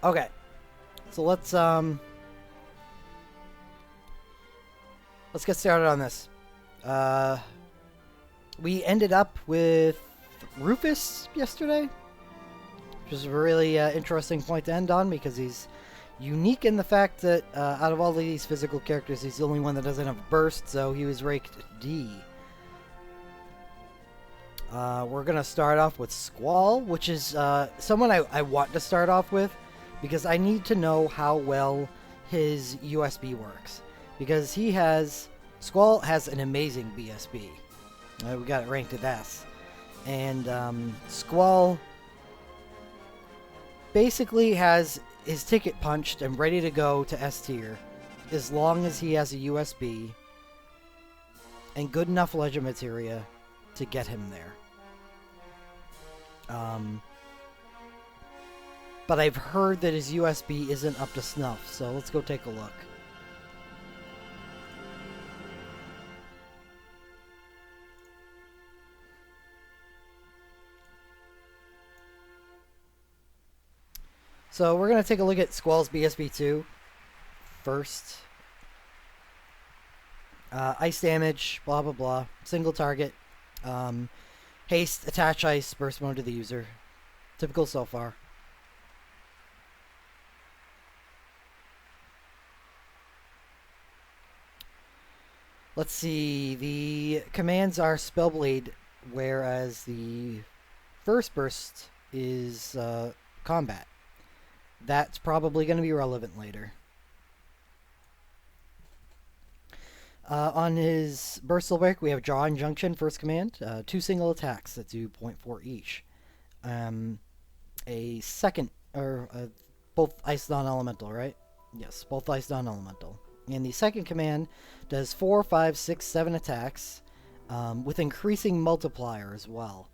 Okay, so let's get started on this. Uh, we ended up with Rufus yesterday, which is a really interesting point to end on because he's unique in the fact that out of all of these physical characters, he's the only one that doesn't have burst, so he was ranked D. We're going to start off with Squall, which is someone I want to start off with because I need to know how well his USB works. Because Squall has an amazing BSB. We got it ranked at S. And Squall basically has his ticket punched and ready to go to S tier as long as he has a USB and good enough Legend Materia to get him there. But I've heard that his USB isn't up to snuff, so let's go take a look. So we're going to take a look at Squall's BSB2 first. Ice damage, blah blah blah, single target. Haste, attach ice, burst mode to the user. Typical so far. Let's see, the commands are Spellblade, whereas the first burst is combat. That's probably going to be relevant later. On his Burstal Break, we have Draw Injunction, first command. 2 single attacks that do 0.4 each. A second, or both Ice Non-Elemental, right? Yes, both Ice Non-Elemental. And the second command does 4, 5, 6, 7 attacks with increasing multiplier as well.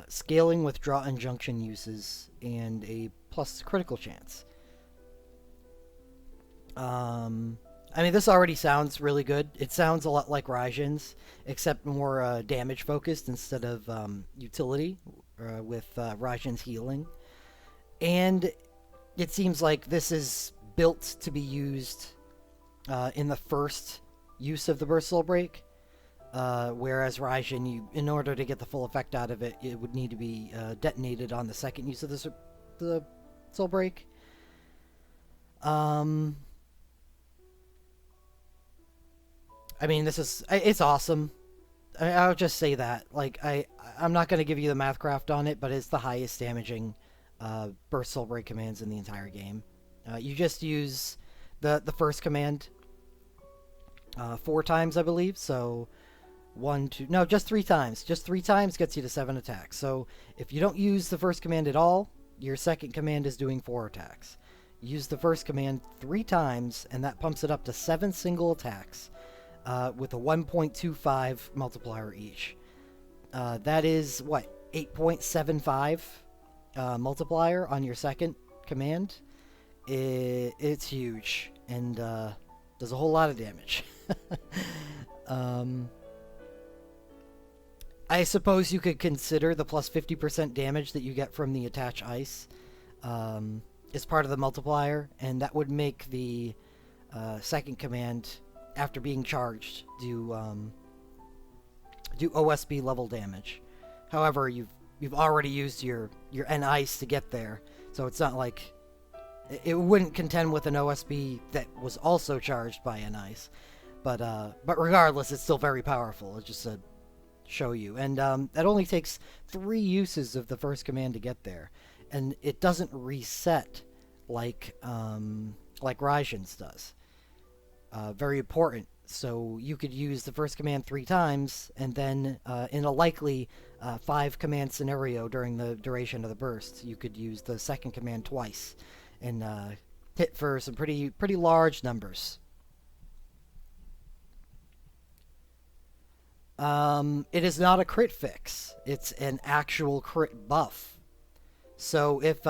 Scaling with Draw Injunction uses and a plus critical chance. I mean, this already sounds really good. It sounds a lot like Raijin's, except more damage focused instead of utility with Raijin's healing. And it seems like this is built to be used in the first use of the Burst Soul Break, whereas Raijin, in order to get the full effect out of it, it would need to be detonated on the second use of the Soul Break. I mean, it's awesome. I'll just say that. Like, I'm not going to give you the mathcraft on it, but it's the highest damaging Burst Soul Break commands in the entire game. You just use the first command 4 times, I believe. So, 1, 2... No, just 3 times. Just 3 times gets you to 7 attacks. So, if you don't use the first command at all, your second command is doing 4 attacks. Use the first command 3 times, and that pumps it up to 7 single attacks. With a 1.25 multiplier each. That is, 8.75 multiplier on your second command? It's huge, and does a whole lot of damage. I suppose you could consider the plus 50% damage that you get from the attach ice as part of the multiplier, and that would make the second command, after being charged, do OSB level damage. However, you've already used your N ice to get there, so it's not like it wouldn't contend with an OSB that was also charged by N ice. But regardless, it's still very powerful. It's just to show you, and that only takes 3 uses of the first command to get there, and it doesn't reset like Raijin's does. Very important. So you could use the first command 3 times, and then in a likely 5 command scenario during the duration of the burst, you could use the second command twice and hit for some pretty large numbers. It is not a crit fix. It's an actual crit buff. So if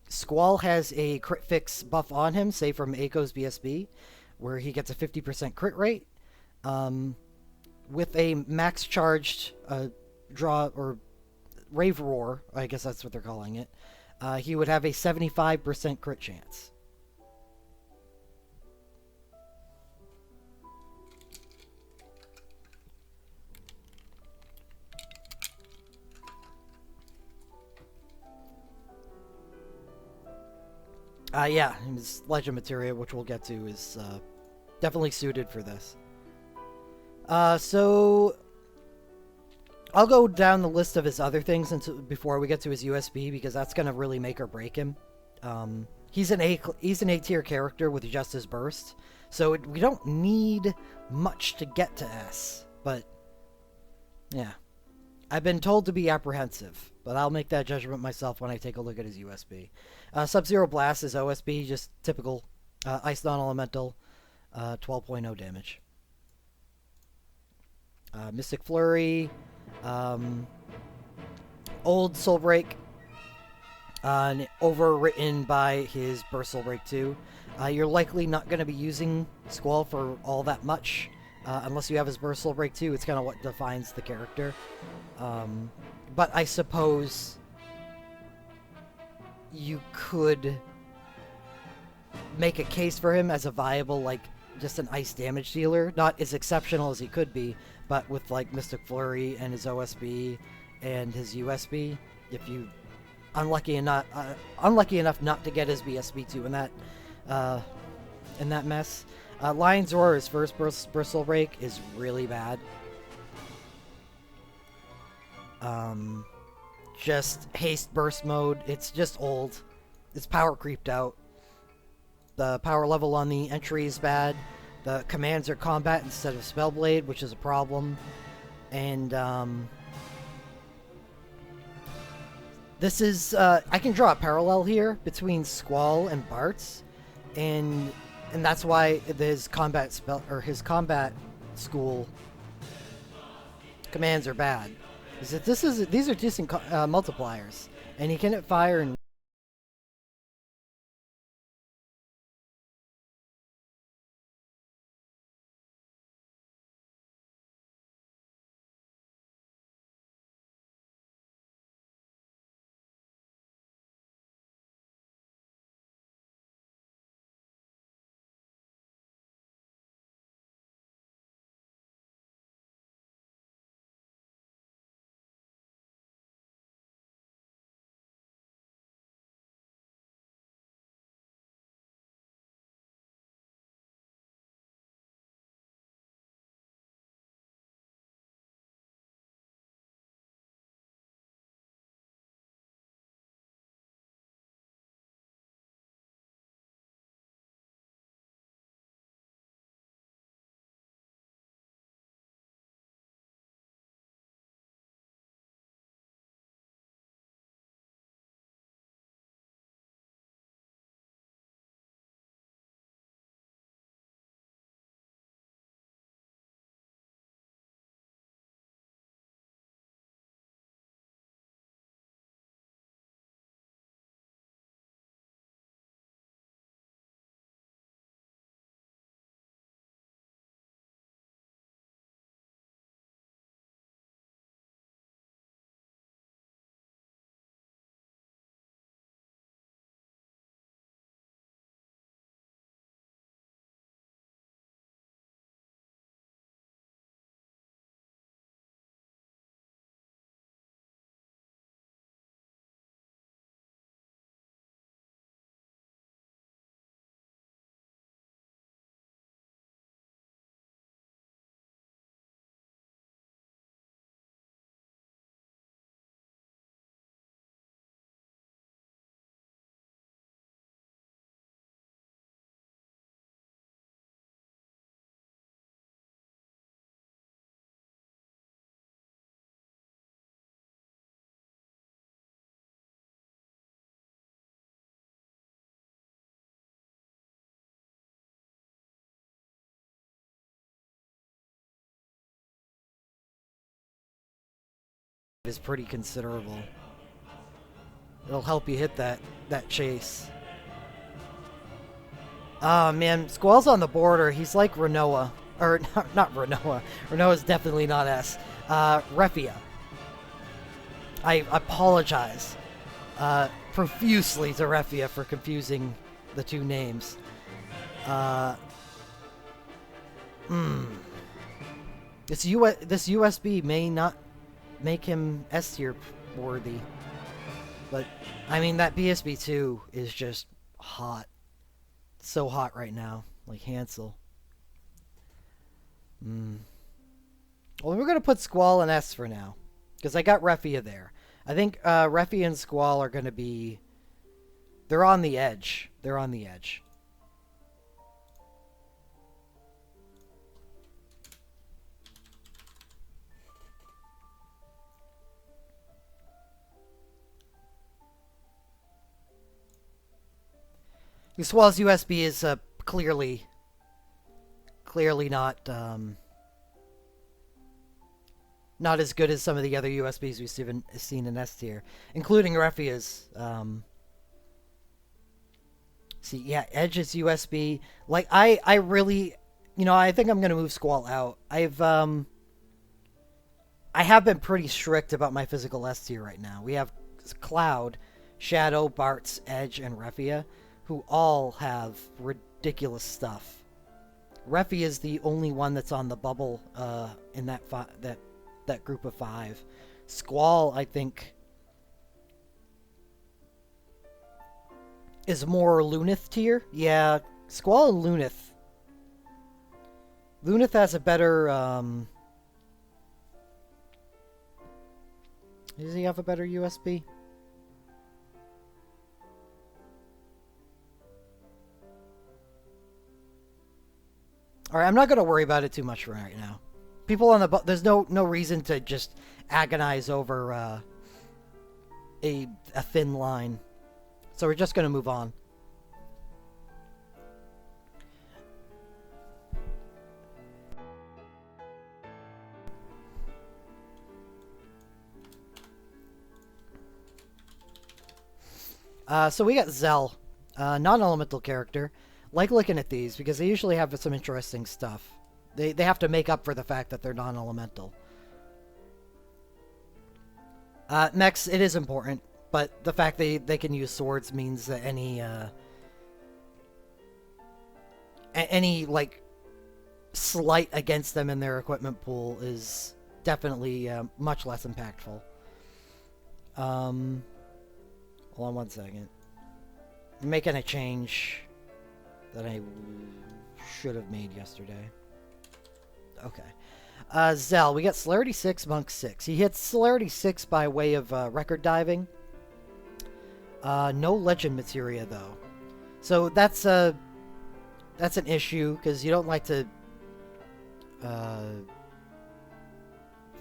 Squall has a crit fix buff on him, say from Aiko's BSB, where he gets a 50% crit rate, with a max charged draw or Rave Roar, I guess that's what they're calling it, he would have a 75% crit chance. Yeah, his Legend Materia, which we'll get to, is definitely suited for this. So I'll go down the list of his other things before we get to his USB, because that's gonna really make or break him. He's an A tier character with just his burst, so we don't need much to get to S. But yeah, I've been told to be apprehensive, but I'll make that judgment myself when I take a look at his USB. Sub-Zero Blast is OSB, just typical Ice Non-Elemental, 12.0 damage. Mystic Flurry, old Soul Break, overwritten by his Burst Soul Break 2. You're likely not going to be using Squall for all that much, unless you have his Burst Soul Break 2. It's kind of what defines the character. But I suppose you could make a case for him as a viable, like, just an ice damage dealer. Not as exceptional as he could be, but with, like, Mystic Flurry and his OSB and his USB, if you unlucky enough not to get his BSB2 in that mess. Lion's Roar, his first Bristle Break, is really bad. Just haste burst mode. It's just old. It's power creeped out. The power level on the entry is bad. The commands are combat instead of Spellblade, which is a problem. And this is I can draw a parallel here between Squall and Bart's, and that's why his combat school commands are bad. Is that these are decent multipliers, and he can hit fire and is pretty considerable. It'll help you hit that chase. Oh man, Squall's on the border. He's like Renoa. Or, not Renoa. Renoa's definitely not S. Refia. I apologize profusely to Refia for confusing the two names. Uh, hmm. This USB may not make him S tier worthy, but I mean that BSB2 is just hot, so hot right now, like Hansel. Hmm. Well, we're gonna put Squall in S for now, because I got Refia there. I think Refia and Squall are gonna be. They're on the edge. They're on the edge. Squall's USB is clearly not as good as some of the other USBs we've seen in S tier, including Refia's. See, yeah, Edge's USB. Like I really, I think I'm gonna move Squall out. I have been pretty strict about my physical S tier right now. We have Cloud, Shadow, Bartz, Edge, and Refia, who all have ridiculous stuff. Refia is the only one that's on the bubble in that group of 5. Squall, I think, is more Lunith tier. Yeah, Squall and Lunith. Lunith has a better. Does he have a better USB? All right, I'm not gonna worry about it too much right now. People on the there's no reason to just agonize over a thin line, so we're just gonna move on. So we got Zell, non-elemental character. Like looking at these because they usually have some interesting stuff. They have to make up for the fact that they're non-elemental. Mechs, it is important, but the fact they can use swords means that any like slight against them in their equipment pool is definitely much less impactful. Hold on one second. I'm making a change that I should have made yesterday. Okay. Zell, we got Celerity 6, Monk 6. He hits Celerity 6 by way of record diving. No legend materia, though. So that's an issue, because you don't like to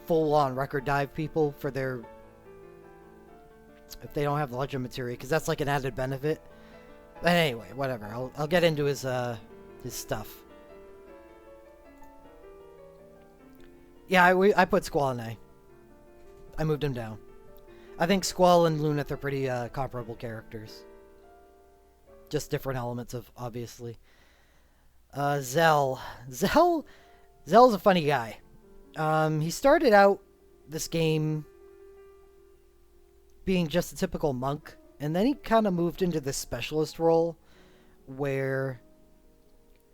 full-on record dive people for their... if they don't have the legend materia, because that's like an added benefit. But anyway, whatever. I'll get into his stuff. Yeah, I put Squall in A. I moved him down. I think Squall and Lunith are pretty comparable characters. Just different elements of, obviously. Zell. Zell's a funny guy. He started out this game being just a typical monk, and then he kind of moved into this specialist role where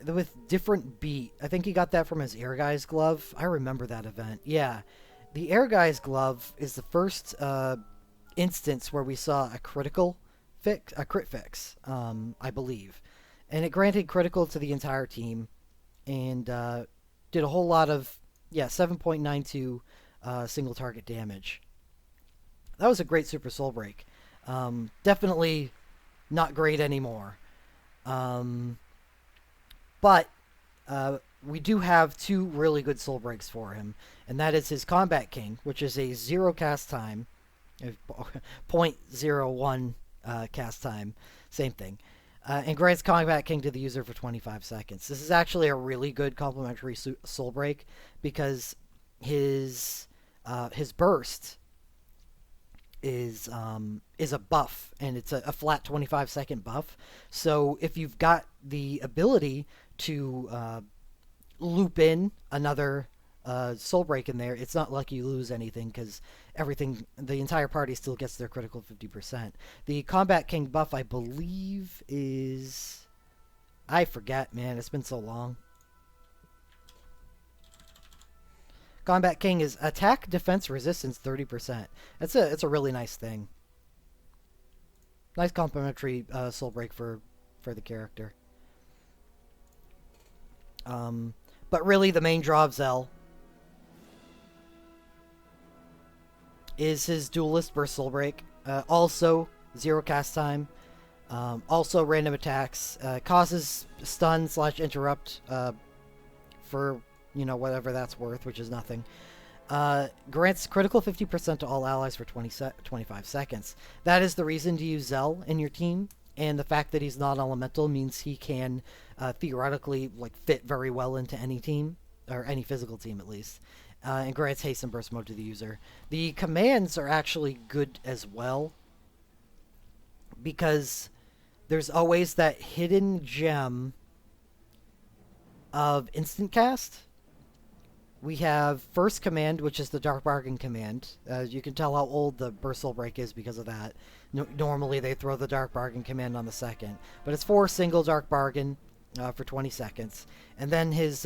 with different beat. I think he got that from his Air Guy's glove. I remember that event. Yeah. The Air Guy's glove is the first instance where we saw a crit fix, I believe. And it granted critical to the entire team and did a whole lot of 7.92 single target damage. That was a great Super Soul Break. Definitely not great anymore. But we do have 2 really good Soul Breaks for him, and that is his Combat King, which is a 0 cast time, 0.01 cast time, same thing, and grants Combat King to the user for 25 seconds. This is actually a really good complementary Soul Break because his burst is a buff, and it's a flat 25-second buff. So if you've got the ability to loop in another Soul Break in there, it's not like you lose anything because the entire party still gets their critical 50%. The Combat King buff, I believe, is. I forget, man. It's been so long. Combat King is attack, defense, resistance 30%. It's a really nice thing. Nice complimentary soul break for the character. But really, the main draw of Zell is his duelist burst soul break. Also, zero cast time. Also, random attacks. Causes stun / interrupt for whatever that's worth, which is nothing. Grants critical 50% to all allies for 25 seconds. That is the reason to use Zell in your team, and the fact that he's non-elemental means he can theoretically fit very well into any team, or any physical team at least, and grants haste and burst mode to the user. The commands are actually good as well, because there's always that hidden gem of instant cast. We have first command, which is the Dark Bargain command. You can tell how old the Burst Soul Break is because of that. Normally they throw the Dark Bargain command on the second. But it's 4 single Dark Bargain for 20 seconds. And then his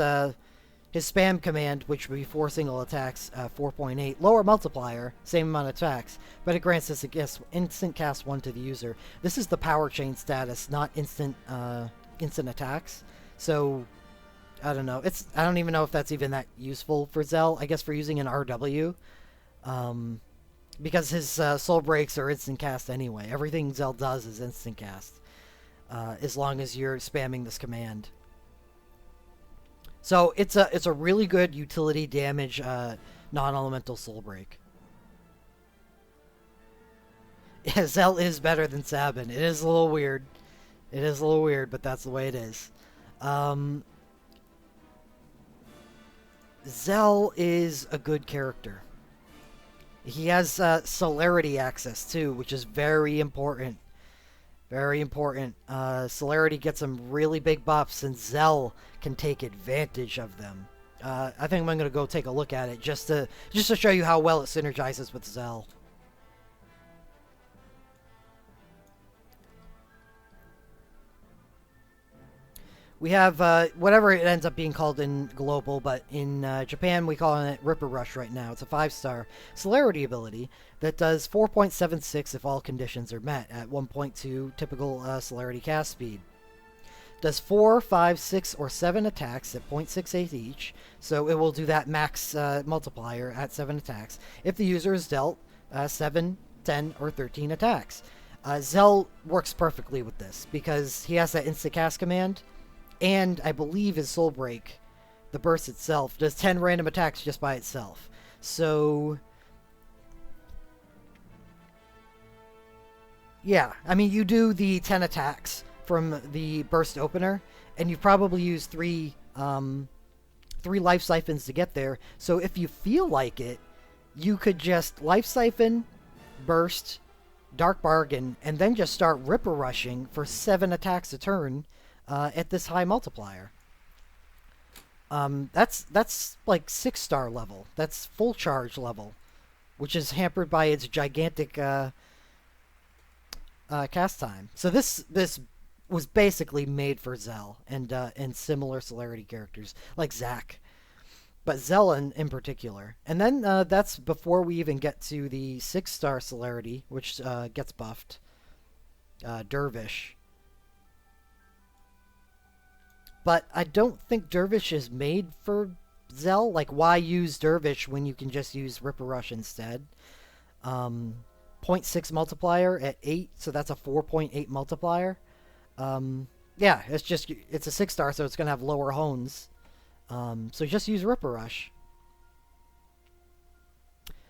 spam command, which would be 4 single attacks, 4.8. Lower multiplier, same amount of attacks. But it grants this instant cast 1 to the user. This is the power chain status, not instant attacks. So I don't know. I don't even know if that's even that useful for Zell. I guess for using an RW. Because his soul breaks are instant cast anyway. Everything Zell does is instant cast. As long as you're spamming this command. So it's a really good utility damage non-elemental soul break. Yeah, Zell is better than Sabin. It is a little weird. It is a little weird, but that's the way it is. Zell is a good character. He has celerity access too, which is very important. Very important. Celerity gets some really big buffs, and Zell can take advantage of them. I think I'm going to go take a look at it just to show you how well it synergizes with Zell. We have whatever it ends up being called in global, but in Japan we call it Ripper Rush right now. It's a 5-star celerity ability that does 4.76 if all conditions are met at 1.2 typical celerity cast speed. Does 4, 5, 6, or 7 attacks at 0.68 each, so it will do that max multiplier at 7 attacks if the user is dealt 7, 10, or 13 attacks. Zell works perfectly with this because he has that instant cast command. And I believe his Soul Break, the burst itself, does 10 random attacks just by itself. So yeah, I mean, you do the 10 attacks from the burst opener, and you probably use 3 life siphons to get there. So if you feel like it, you could just life siphon, burst, Dark Bargain, and then just start Ripper Rushing for 7 attacks a turn. At this high multiplier. That's like 6-star level. That's full charge level, which is hampered by its gigantic cast time. So this was basically made for Zell and similar celerity characters like Zac, but Zell in particular. And then that's before we even get to the 6-star celerity, which gets buffed. Dervish. But I don't think Dervish is made for Zell. Like, why use Dervish when you can just use Ripper Rush instead? 0.6 multiplier at 8, so that's a 4.8 multiplier. Yeah, it's a 6-star, so it's going to have lower hones. So just use Ripper Rush.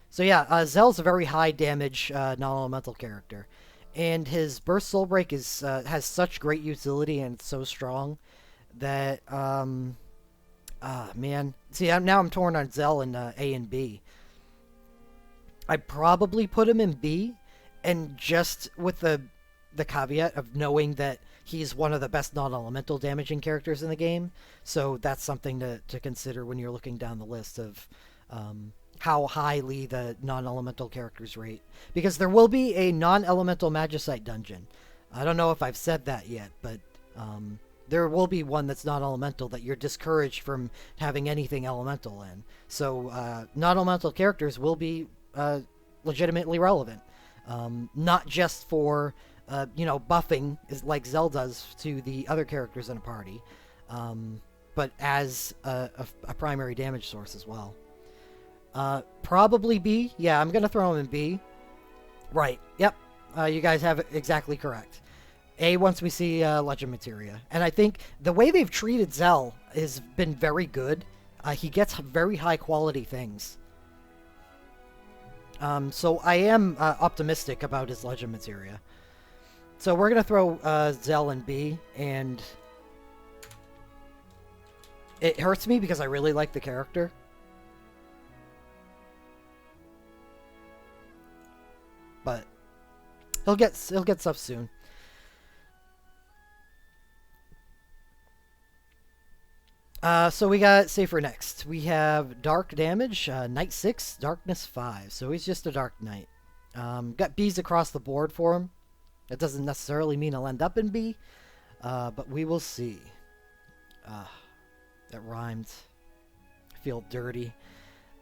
So yeah, Zell's a very high damage non-elemental character. And his Burst Soul Break has such great utility, and it's so strong that man, see, now I'm torn on Zell in A and B. I'd probably put him in B, and just with the caveat of knowing that he's one of the best non-elemental damaging characters in the game. So that's something to consider when you're looking down the list of how highly the non-elemental characters rate. Because there will be a non-elemental Magicite dungeon. I don't know if I've said that yet, but there will be one that's non-elemental that you're discouraged from having anything elemental in. So non-elemental characters will be legitimately relevant. Not just for, buffing like Zell does to the other characters in a party, but as a primary damage source as well. Probably B. Yeah, I'm going to throw him in B. Right. Yep. You guys have it exactly correct. A, once we see Legend Materia. And I think the way they've treated Zell has been very good. He gets very high quality things. So I am optimistic about his Legend Materia. So we're going to throw Zell in B, and it hurts me because I really like the character. But he'll get stuff soon. So we got Safer next. We have Dark Damage, Knight 6, Darkness 5. So he's just a Dark Knight. Got Bs across the board for him. That doesn't necessarily mean he'll end up in B, but we will see. That rhymed. I feel dirty.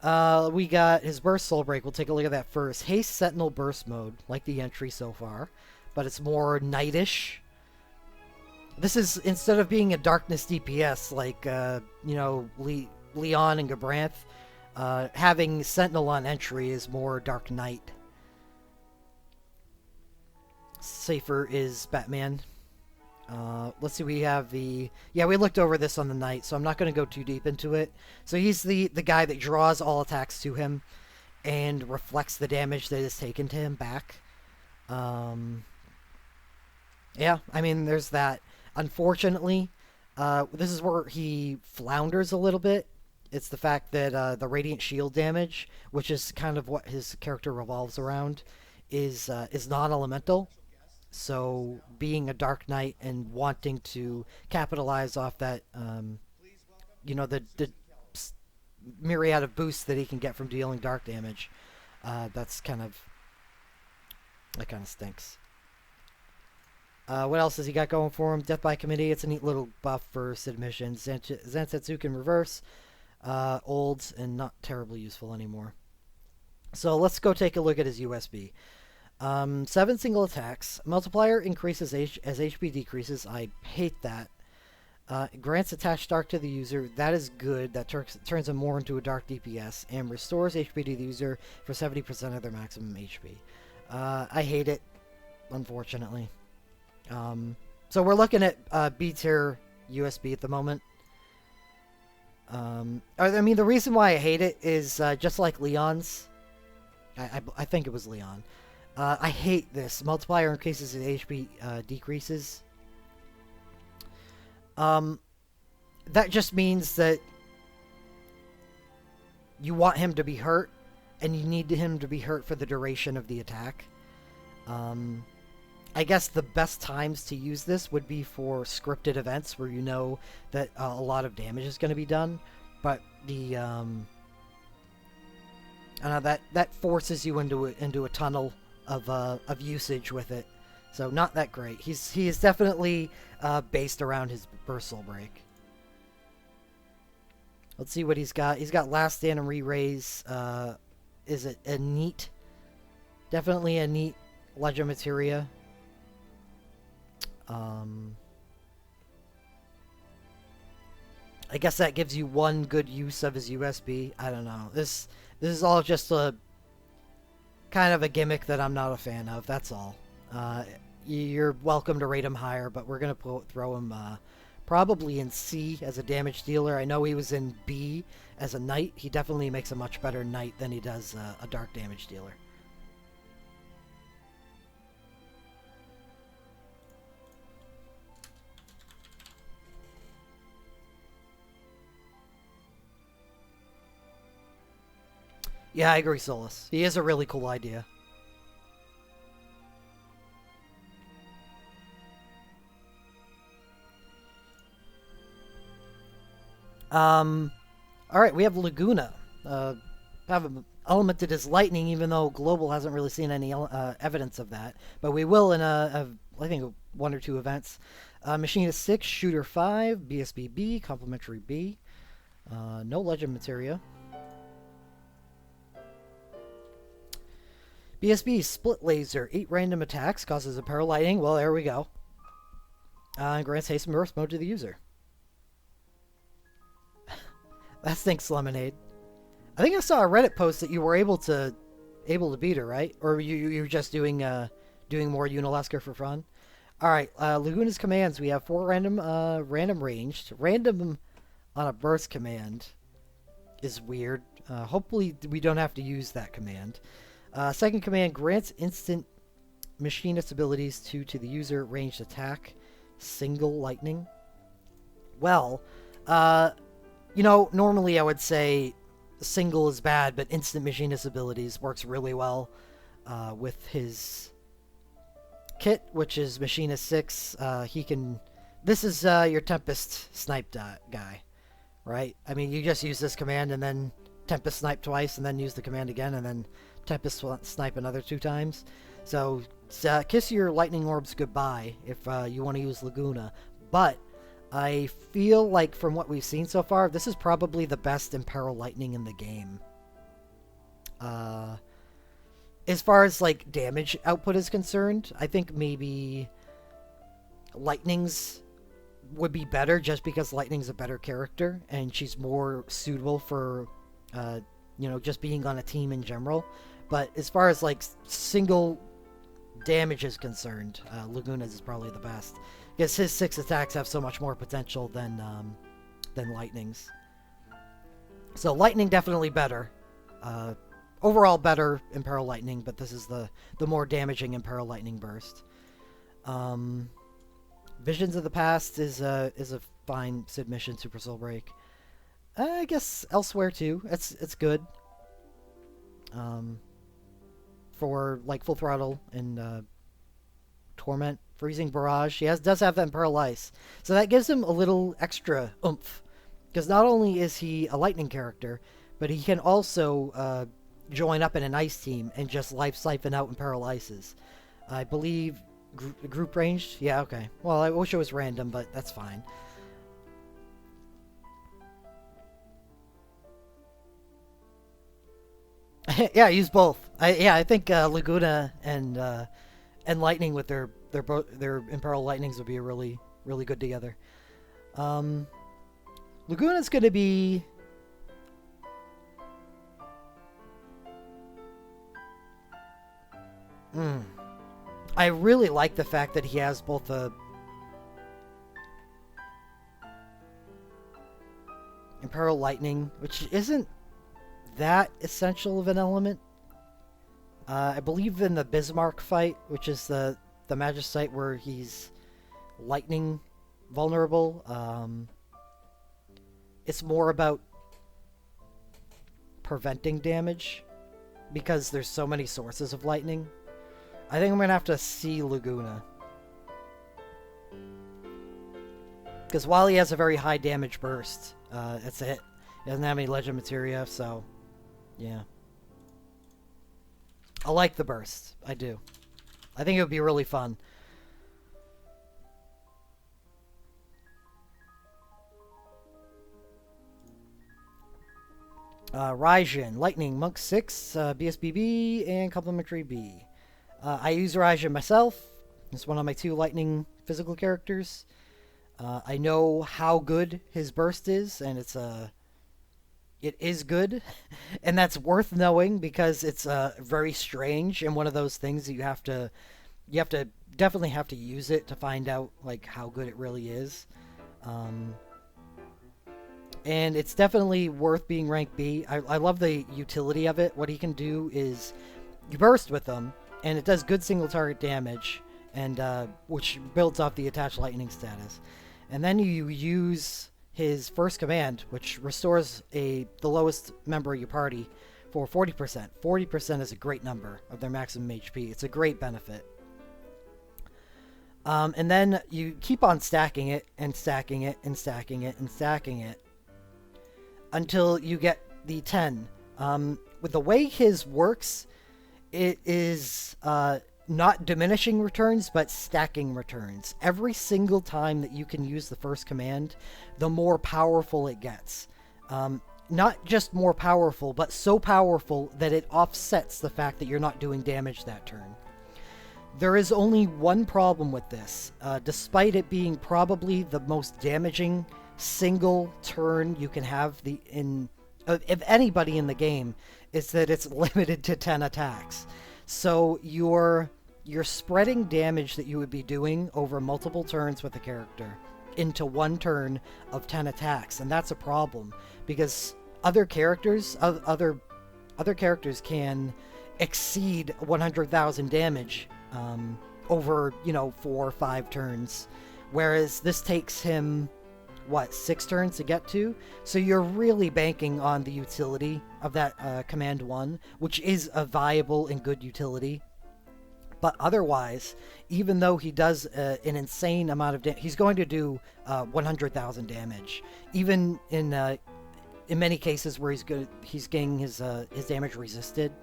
We got his Burst Soul Break. We'll take a look at that first. Haste Sentinel Burst Mode, like the entry so far, but it's more Knightish. This is, instead of being a Darkness DPS like, Leon and Gabranth, having Sentinel on entry is more Dark Knight. Safer is Batman. Let's see, we have the... Yeah, we looked over this on the Knight, so I'm not going to go too deep into it. So he's the guy that draws all attacks to him and reflects the damage that is taken to him back. Yeah, I mean, there's that. Unfortunately, this is where he flounders a little bit. It's the fact that the Radiant Shield damage, which is kind of what his character revolves around, is non-elemental. So being a Dark Knight and wanting to capitalize off that, the myriad of boosts that he can get from dealing dark damage, that kind of stinks. What else has he got going for him? Death by Committee. It's a neat little buff for Sid missions. Zansetsu in reverse. Old and not terribly useful anymore. So let's go take a look at his USB. 7 single attacks. Multiplier increases as HP decreases. I hate that. Grants attached dark to the user. That is good. That turns him more into a dark DPS. And restores HP to the user for 70% of their maximum HP. I hate it, unfortunately. So we're looking at B tier USB at the moment. I mean, the reason why I hate it is just like Leon's. I think it was Leon. I hate this. Multiplier increases and HP decreases. That just means that you want him to be hurt, and you need him to be hurt for the duration of the attack. I guess the best times to use this would be for scripted events where you know that a lot of damage is going to be done, but the that forces you into a tunnel of usage with it, so not that great. He is definitely based around his Burst Soul Break. Let's see what he's got. He's got Last Stand and Re-Raise. Is it a neat? Definitely a neat Legend Materia. I guess that gives you one good use of his USB. I don't know. This is all just a kind of a gimmick that I'm not a fan of. That's all. You're welcome to rate him higher, but we're gonna throw him probably in C as a damage dealer. I know he was in B as a knight. He definitely makes a much better knight than he does a dark damage dealer. Yeah, I agree, Solus. He is a really cool idea. Um, all right, we have Laguna. Have an element that is lightning, even though Global hasn't really seen any evidence of that. But we will in I think one or two events. Machinist 6, Shooter 5, BSBB, Complementary B. No Legend Materia. BSB, Split Laser, 8 random attacks, causes Imperil Lightning. Well, there we go. Grants haste and burst mode to the user. That stinks, Lemonade. I think I saw a Reddit post that you were able to beat her, right? Or you were just doing more Unilesker for fun. All right, Laguna's commands. We have 4 random ranged. Random on a burst command is weird. Hopefully we don't have to use that command. Second command grants instant machinist abilities to the user, ranged attack, single lightning. Well, normally I would say single is bad, but instant machinist abilities works really well with his kit, which is Machinist 6. He can... This is your Tempest Snipe guy, right? I mean, you just use this command and then Tempest Snipe twice and then use the command again and then Tempest Snipe another 2 times. So kiss your lightning orbs goodbye if you want to use Laguna. But I feel like from what we've seen so far, this is probably the best Imperil Lightning in the game. As far as like damage output is concerned, I think maybe Lightning's would be better just because Lightning's a better character and she's more suitable for just being on a team in general. But as far as like single damage is concerned, Laguna's is probably the best. Because his 6 attacks have so much more potential than Lightning's. So Lightning definitely better. Overall better Imperil Lightning, but this is the more damaging Imperil Lightning burst. Visions of the Past is a fine submission, Super Soul Break. I guess Elsewhere too. It's good. For like Full Throttle and Torment. Freezing Barrage. He does have that Imperil Ice. So that gives him a little extra oomph. Because not only is he a lightning character, but he can also join up in an ice team and just life siphon out Imperil Ices. I believe group ranged? Yeah, okay. Well, I wish it was random, but that's fine. Yeah, use both. I think Laguna and Lightning with their Imperil Lightnings would be really good together. Laguna's gonna be I really like the fact that he has both a Imperil Lightning, which isn't that essential of an element. I believe in the Bismarck fight, which is the Magicite where he's lightning vulnerable. It's more about preventing damage because there's so many sources of lightning. I think I'm gonna have to see Laguna. Because while he has a very high damage burst, that's it. He doesn't have any Legend Materia, so yeah. I like the burst. I do. I think it would be really fun. Raijin, Lightning, Monk 6, BSBB, and Complementary B. I use Raijin myself. It's one of my 2 Lightning physical characters. I know how good his burst is, and it is good, and that's worth knowing because it's very strange and one of those things that you have to definitely have to use it to find out like how good it really is. And it's definitely worth being rank B. I love the utility of it. What he can do is you burst with him, and it does good single target damage, and which builds off the attached lightning status. And then you use his first command, which restores the lowest member of your party for 40%. 40% is a great number of their maximum HP. It's a great benefit. And then you keep on stacking it, and stacking it, and stacking it, and stacking it. until you get the 10. With the way his works, it is not diminishing returns, but stacking returns. Every single time that you can use the first command, the more powerful it gets. Not just more powerful, but so powerful that it offsets the fact that you're not doing damage that turn. There is only one problem with this, despite it being probably the most damaging single turn you can have if anybody in the game, is that it's limited to 10 attacks. So you're spreading damage that you would be doing over multiple turns with a character into one turn of 10 attacks, and that's a problem because other characters can exceed 100,000 damage over 4 or 5 turns, whereas this takes him 6 turns to get to. So you're really banking on the utility of that command 1, which is a viable and good utility. But otherwise, even though he does an insane amount of damage, he's going to do 100,000 damage. Even in many cases where he's getting his damage resisted.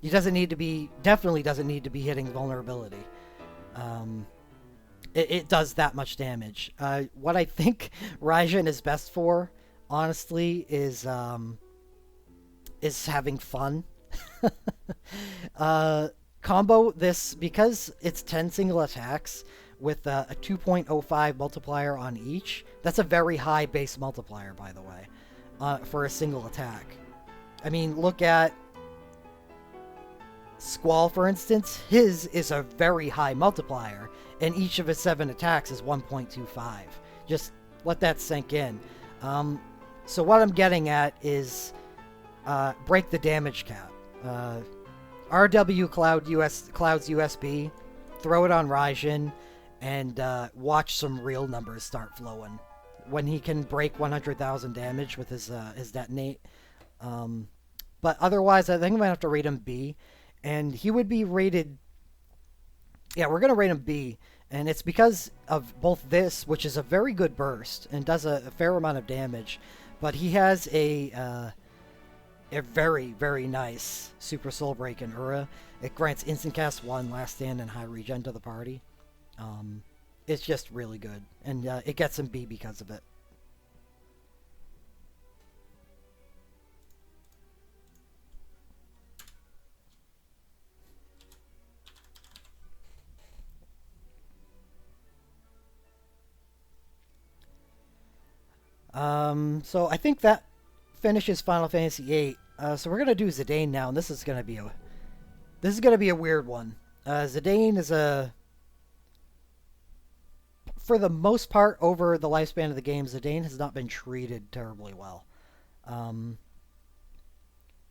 He definitely doesn't need to be hitting vulnerability. It does that much damage. What I think Raijin is best for, honestly, is having fun. Combo this, because it's 10 single attacks with a 2.05 multiplier on each. That's a very high base multiplier, by the way, for a single attack. I mean, look at Squall, for instance. His is a very high multiplier, and each of his 7 attacks is 1.25. Just let that sink in. So what I'm getting at is break the damage cap. RW Cloud's USB, throw it on Raijin, and watch some real numbers start flowing. When he can break 100,000 damage with his detonate. But otherwise, I think I'm going to have to rate him B. And he would be rated... Yeah, we're going to rate him B. And it's because of both this, which is a very good burst, and does a fair amount of damage. But he has a very, very nice Super Soul Break in Ura. It grants instant cast 1, last stand, and high regen to the party. It's just really good. And it gets him B because of it. So I think that finishes Final Fantasy VIII. So we're gonna do Zidane now, and this is gonna be a weird one. Zidane is for the most part, over the lifespan of the game, Zidane has not been treated terribly well.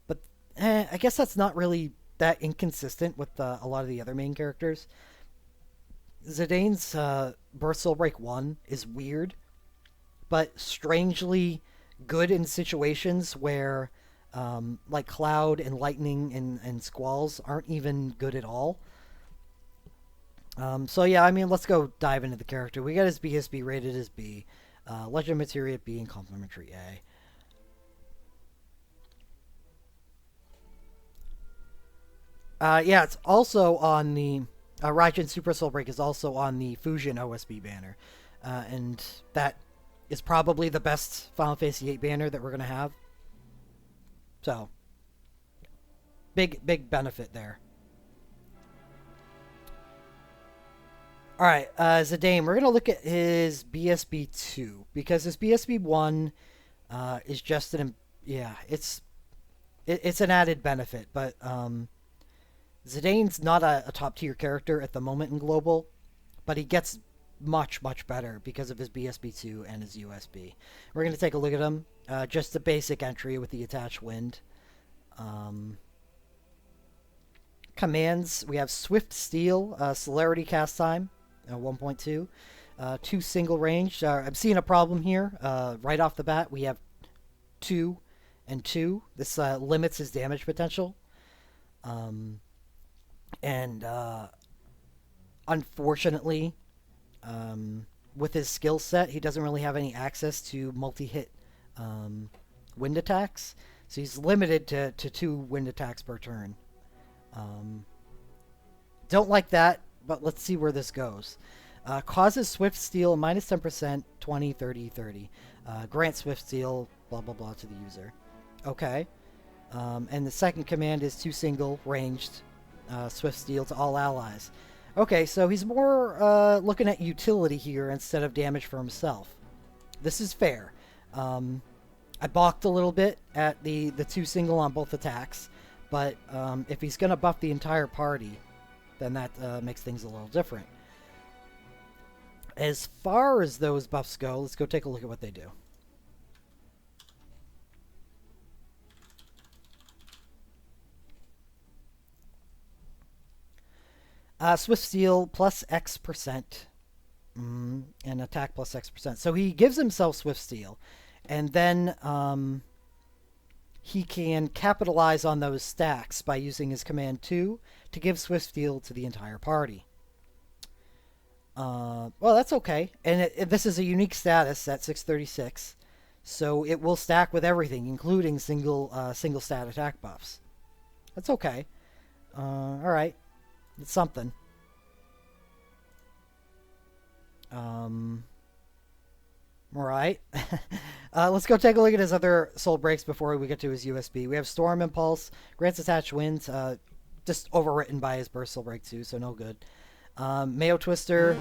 But I guess that's not really that inconsistent with a lot of the other main characters. Zidane's Birth Soul Break 1 is weird, but strangely good in situations where like Cloud and Lightning and Squalls aren't even good at all. So yeah, I mean, let's go dive into the character. We got his BSB rated as B, Legend Materia B, and Complimentary A. Yeah, it's also on the Raijin Super Soul Break is also on the Fusion OSB banner, and that is probably the best Final Fantasy VIII banner that we're gonna have. So, big benefit there. All right, Zidane. We're gonna look at his BSB 2 because his BSB 1 is just it's an added benefit, but Zidane's not a top tier character at the moment in global, but he gets much better because of his BSB 2 and his USB. We're gonna take a look at him. Just the basic entry with the attached wind. Commands, we have Swift Steel, Celerity Cast Time, 1.2. 2 single range. I'm seeing a problem here. Right off the bat, we have 2 and 2. This limits his damage potential. And unfortunately, with his skill set, he doesn't really have any access to multi-hit wind attacks. So he's limited to 2 wind attacks per turn. Um, don't like that, but let's see where this goes. Causes Swift Steal minus 10%, 20, 30, 30. Grant Swift Steal, blah, blah, blah to the user. Okay. And the second command is 2 single ranged Swift Steal to all allies. Okay, so he's more looking at utility here instead of damage for himself. This is fair. I balked a little bit at the 2 single on both attacks, but if he's going to buff the entire party, then that makes things a little different. As far as those buffs go, let's go take a look at what they do. Swift Steal plus X%, and attack plus X%. So he gives himself Swift Steal, and then he can capitalize on those stacks by using his command 2 to give Swift Steal to the entire party. Well, that's okay. And this is a unique status at 636, so it will stack with everything, including single stat attack buffs. That's okay. All right, it's something. All right. Let's go take a look at his other soul breaks before we get to his USB. We have Storm Impulse, grants attached winds, just overwritten by his burst soul break too, so no good. Mayo Twister.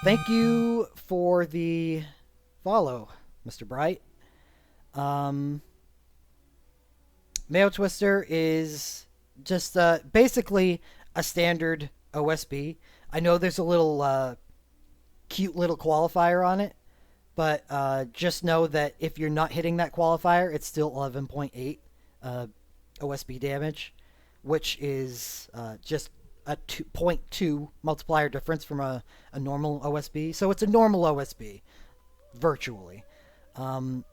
Thank you for the follow, Mr. Bright. Mayo Twister is just basically a standard OSB. I know there's a little cute little qualifier on it, but just know that if you're not hitting that qualifier, it's still 11.8 OSB damage, which is just a 0.2 multiplier difference from a normal OSB. So it's a normal OSB, virtually. And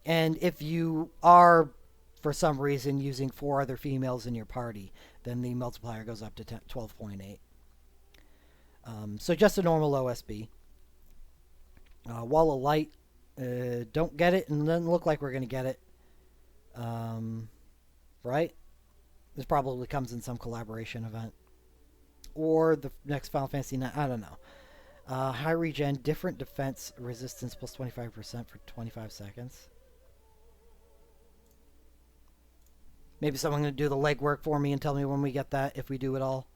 if you are, for some reason, using 4 other females in your party, then the multiplier goes up to 12.8. So just a normal OSB. Wall of Light, don't get it, and doesn't look like we're going to get it. Right? This probably comes in some collaboration event. Or the next Final Fantasy 9, I don't know. High regen, different defense resistance plus 25% for 25 seconds. Maybe someone going to do the legwork for me and tell me when we get that, if we do it all.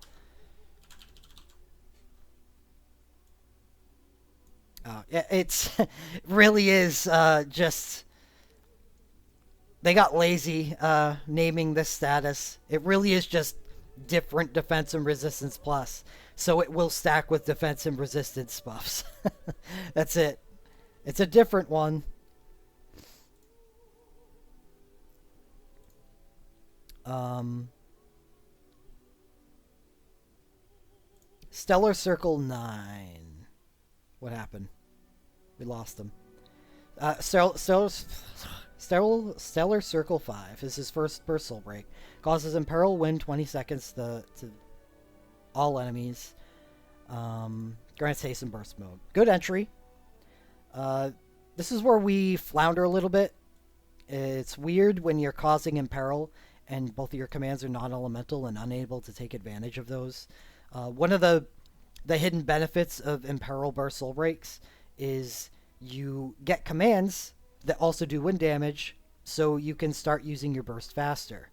It's really is just... They got lazy naming this status. It really is just different defense and resistance plus. So it will stack with defense and resistance buffs. That's it. It's a different one. Stellar Circle 9. What happened? We lost him. Stellar Circle 5 is his first burst soul break. Causes Imperil Wind 20 seconds to all enemies. Grants haste and burst mode. Good entry. This is where we flounder a little bit. It's weird when you're causing Imperil and both of your commands are non-elemental and unable to take advantage of those. One of the hidden benefits of Imperil burst soul breaks is you get commands that also do wind damage, so you can start using your burst faster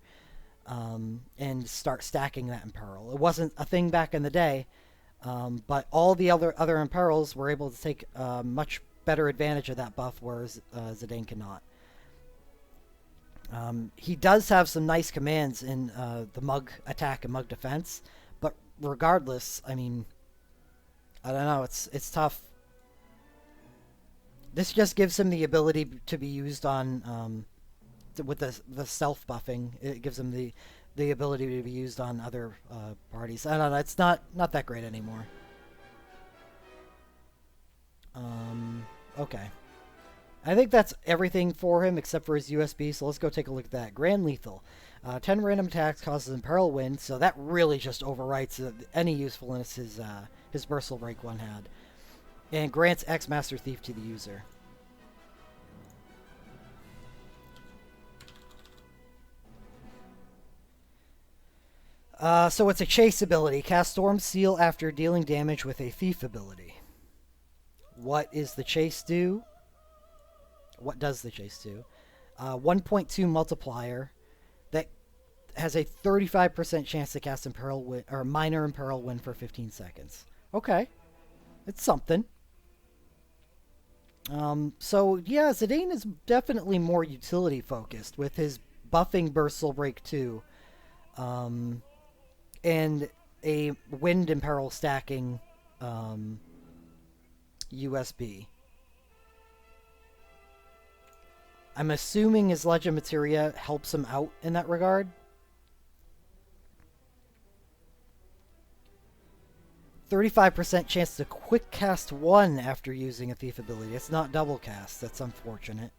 and start stacking that Imperil. It wasn't a thing back in the day, but all the other Imperils were able to take much better advantage of that buff, whereas Zidane cannot. He does have some nice commands in the Mug attack and Mug defense, but regardless, I mean, I don't know, it's tough. This just gives him the ability to be used on with the self buffing. It gives him the ability to be used on other parties. I don't know. It's not that great anymore. Okay. I think that's everything for him except for his USB. So let's go take a look at that. Grand Lethal. 10 random attacks causes Imperil Wind, so that really just overwrites any usefulness his burst soul break one had. And grants X Master Thief to the user. So it's a chase ability. Cast Storm Seal after dealing damage with a thief ability. What is the chase do? What does the chase do? 1.2 multiplier that has a 35% chance to cast Imperil Wind, or Minor Imperil Wind for 15 seconds. Okay. It's something. So yeah, Zidane is definitely more utility focused with his buffing Burst Break 2. And a Wind Imperil stacking USB. I'm assuming his Legend Materia helps him out in that regard. 35% chance to quick cast 1 after using a thief ability. It's not double cast. That's unfortunate.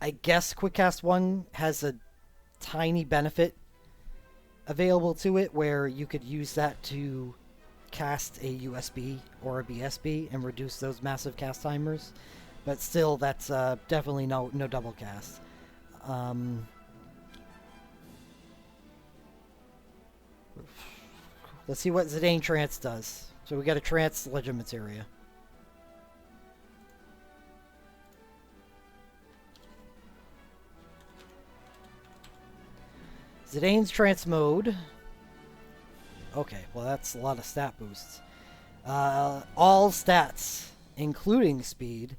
I guess quick cast 1 has a tiny benefit available to it where you could use that to cast a USB or a BSB and reduce those massive cast timers. But still, that's definitely no double cast. Let's see what Zidane Trance does. So we got a Trance Legend Materia. Zidane's Trance Mode. Okay, well that's a lot of stat boosts. All stats, including speed,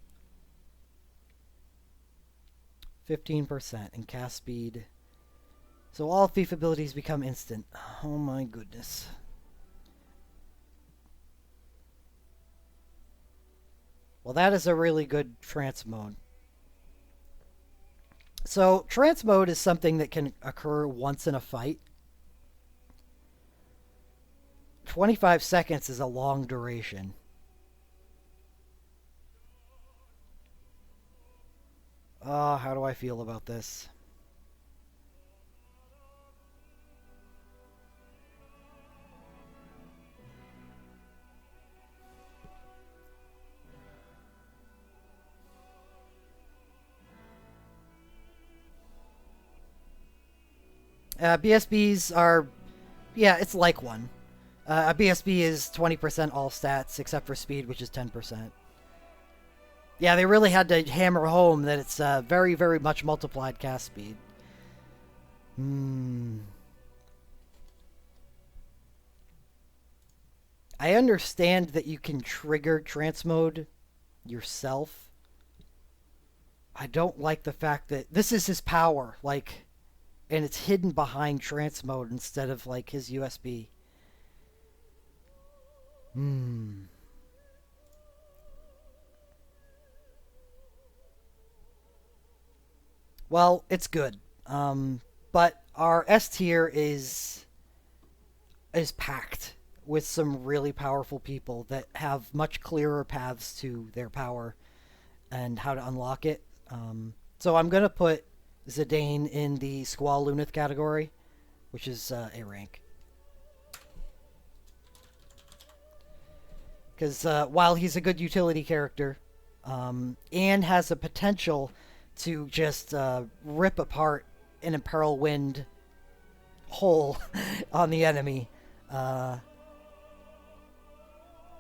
15%, and cast speed. So all thief abilities become instant. Oh my goodness. Well, that is a really good trance mode. So trance mode is something that can occur once in a fight. 25 seconds is a long duration. Oh, how do I feel about this? BSBs are, yeah, it's like one. A BSB is 20% all stats except for speed, which is 10%. Yeah, they really had to hammer home that it's very, very much multiplied cast speed. I understand that you can trigger trance mode yourself. I don't like the fact that this is his power, like, and it's hidden behind trance mode instead of like his USB. Well, it's good. But our S tier is packed with some really powerful people that have much clearer paths to their power and how to unlock it. So I'm gonna put Zidane in the Squall Lunith category, which is A rank. Because while he's a good utility character, and has a potential to just rip apart an Imperil Wind hole on the enemy,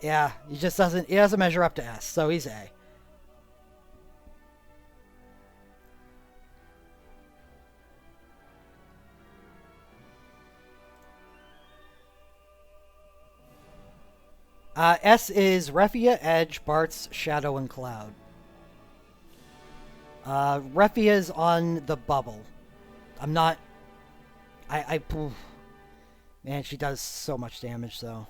yeah, he doesn't measure up to S, so he's A. S is Refia, Edge, Bartz, Shadow, and Cloud. Refia's on the bubble. I'm not... Man, she does so much damage, though.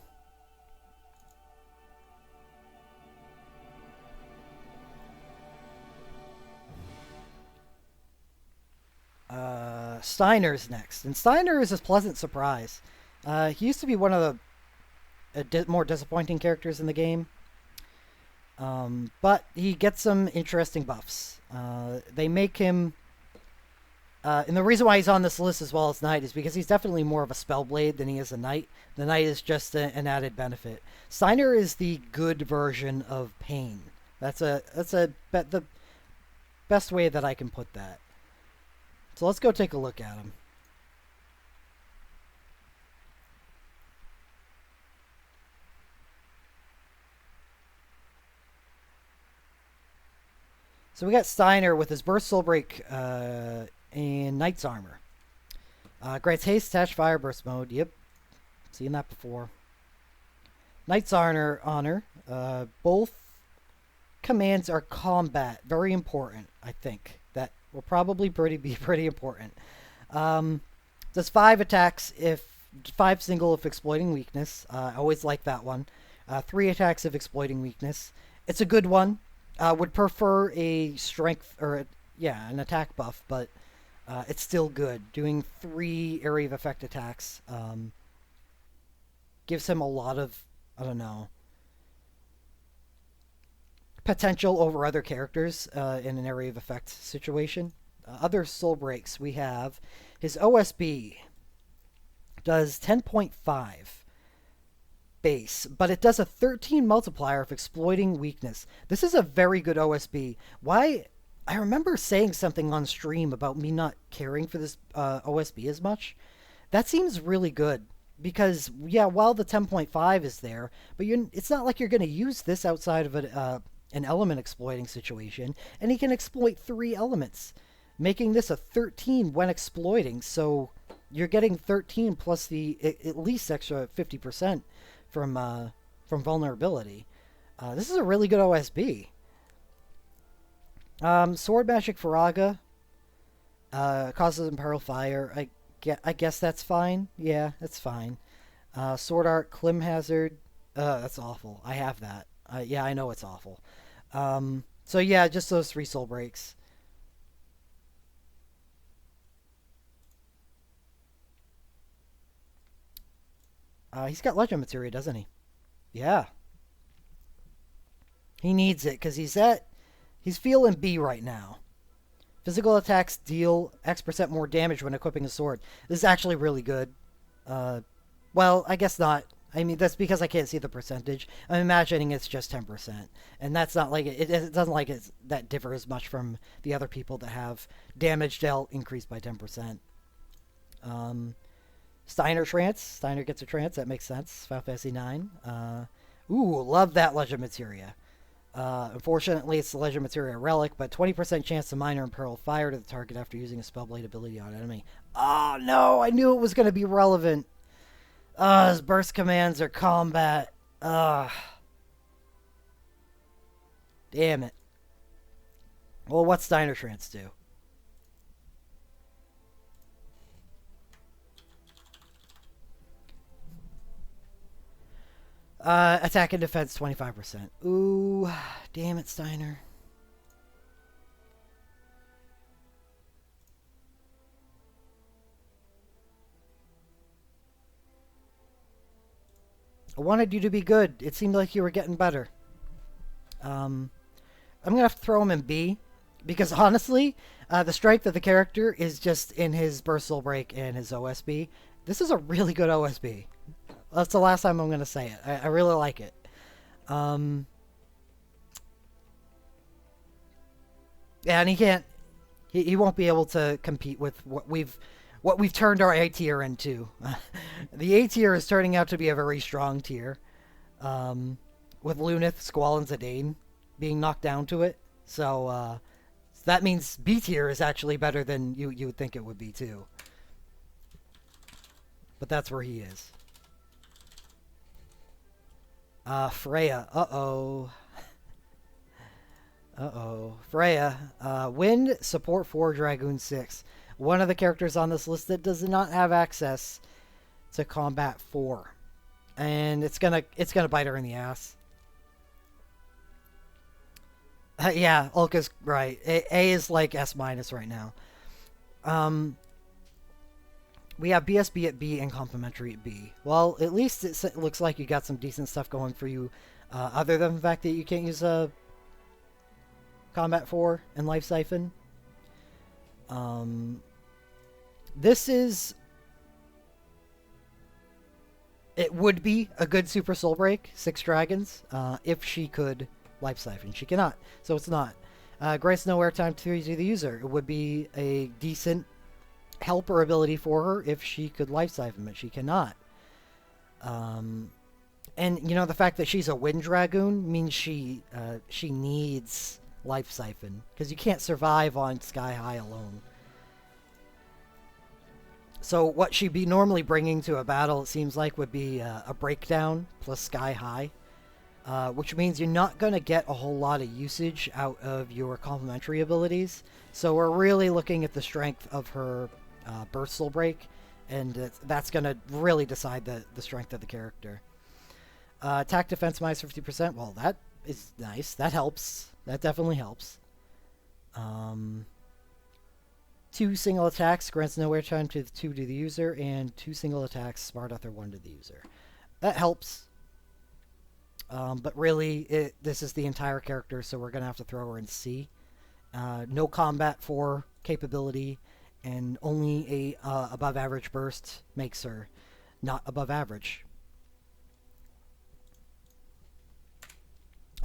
Steiner's next. And Steiner is a pleasant surprise. He used to be one of the more disappointing characters in the game. But he gets some interesting buffs. They make him... and the reason why he's on this list as well as Knight is because he's definitely more of a Spellblade than he is a Knight. The Knight is just an added benefit. Steiner is the good version of Pain. That's the best way that I can put that. So let's go take a look at him. So we got Steiner with his Burst Soul Break and Knight's Armor. Grants haste, attached fire, burst mode. Yep, seen that before. Knight's Honor. Both commands are combat. Very important, I think. That will probably be pretty important. Does 5 attacks if 5 single if exploiting weakness. I always like that one. 3 attacks if exploiting weakness. It's a good one. Would prefer a strength or an attack buff, but it's still good. Doing 3 area of effect attacks gives him a lot of, I don't know, potential over other characters in an area of effect situation. Other soul breaks we have his OSB does 10.5 base, but it does a 13 multiplier of exploiting weakness. This is a very good OSB. Why? I remember saying something on stream about me not caring for this OSB as much. That seems really good because, yeah, while the 10.5 is there, but it's not like you're going to use this outside of an element exploiting situation, and he can exploit 3 elements, making this a 13 when exploiting. So you're getting 13 plus the at least extra 50% from vulnerability. This is a really good OSB. Sword Magic Faraga causes Imperil Fire. I guess that's fine. Yeah, that's fine. Sword Art Clim Hazard. That's awful. I have that. Yeah, I know it's awful. So yeah, just those 3 soul breaks. He's got Legend Materia, doesn't he? Yeah. He needs it because he's feeling B right now. Physical attacks deal X% more damage when equipping a sword. This is actually really good. Well, I guess not. I mean, that's because I can't see the percentage. I'm imagining it's just 10%. And that's not like it doesn't like that differs much from the other people that have damage dealt increased by 10%. Steiner Trance. Steiner gets a trance. That makes sense. Final Fantasy 9. Ooh, love that Legend Materia. Unfortunately, it's the Legend Materia Relic, but 20% chance to minor Imperil Fire to the target after using a Spellblade ability on enemy. Oh, no! I knew it was going to be relevant. His burst commands are combat. Damn it. Well, what's Steiner Trance do? Attack and defense 25%. Ooh, damn it, Steiner. I wanted you to be good. It seemed like you were getting better. I'm gonna have to throw him in B because honestly, the strength of the character is just in his Burst Soul Break and his OSB. This is a really good OSB. That's the last time I'm going to say it. I really like it. Yeah, and he can't. He won't be able to compete with what we've turned our A tier into. The A tier is turning out to be a very strong tier, with Lunith, Squall, and Zidane being knocked down to it. So that means B tier is actually better than you would think it would be too. But that's where he is. Freya. Uh-oh. Freya. Wind, support 4, Dragoon 6. One of the characters on this list that does not have access to combat 4. And it's gonna bite her in the ass. Yeah, Ulka's right. A is like S- right now. We have BSB at B and Complementary at B. Well, at least it looks like you got some decent stuff going for you, other than the fact that you can't use Combat 4 and Life Siphon. This is... It would be a good Super Soul Break, 6 Dragons, if she could Life Siphon. She cannot, so it's not. Grants no airtime to the user. It would be a decent helper ability for her if she could Life Siphon, but she cannot. And, you know, the fact that she's a Wind Dragoon means she needs life siphon, because you can't survive on Sky High alone. So what she'd be normally bringing to a battle, it seems like, would be a breakdown plus Sky High, which means you're not going to get a whole lot of usage out of your complementary abilities. So we're really looking at the strength of her Bursal Break, and that's going to really decide the strength of the character. Attack defense minus 50%. Well, that is nice. That helps. That definitely helps. 2 single attacks grants no airtime to 2 to the user, and 2 single attacks Smart Other 1 to the user. That helps. But really, this is the entire character, so we're going to have to throw her in C. No combat 4 capability, and only a above average burst makes her not above average.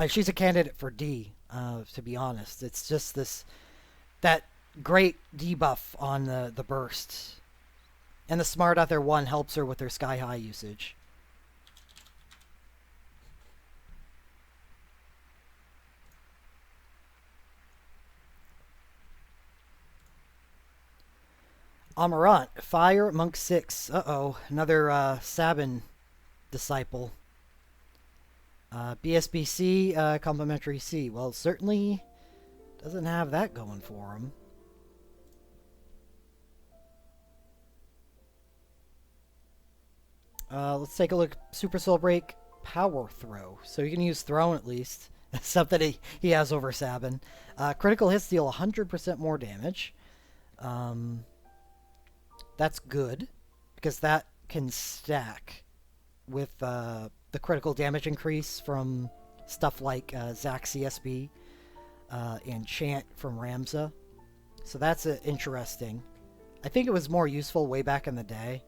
She's a candidate for D, to be honest. It's just that great debuff on the burst. And the Smart Other 1 helps her with her Sky High usage. Amarant, Fire, Monk 6. Uh-oh, another Sabin disciple. BSBC, Complementary C. Well, certainly doesn't have that going for him. Let's take a look. Super Soul Break, Power Throw. So you can use Thrown at least. Something he has over Sabin. Critical hits deal 100% more damage. That's good, because that can stack with the critical damage increase from stuff like Zac CSB and Chant from Ramza. So that's interesting. I think it was more useful way back in the day.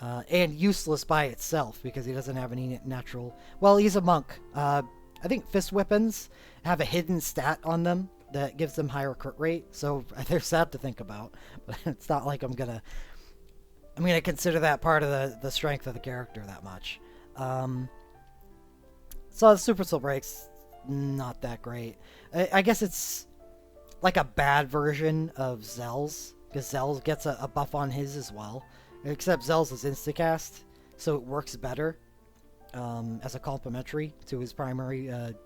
And useless by itself, because he doesn't have any natural... Well, he's a monk. I think Fist Weapons have a hidden stat on them that gives them higher crit rate, so there's that to think about. But it's not like I'm gonna consider that part of the strength of the character that much. So the Super Soul Break's not that great. I guess it's like a bad version of Zell's, because Zell gets a buff on his as well. Except Zell's is instacast, so it works better as a complementary to his primary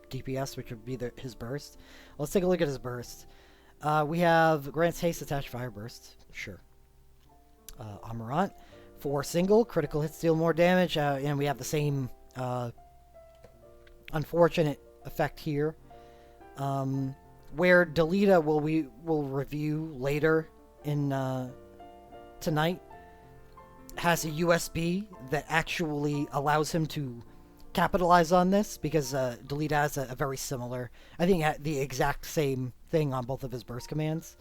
DPS, which would be his burst. Let's take a look at his burst. We have grants haste, attached fire burst. Sure. Amarant, 4 single, critical hits deal more damage, and we have the same unfortunate effect here. Where Delita will review later in tonight, has a USB that actually allows him to capitalize on this, because Delita has a very similar, I think the exact same thing on both of his burst commands.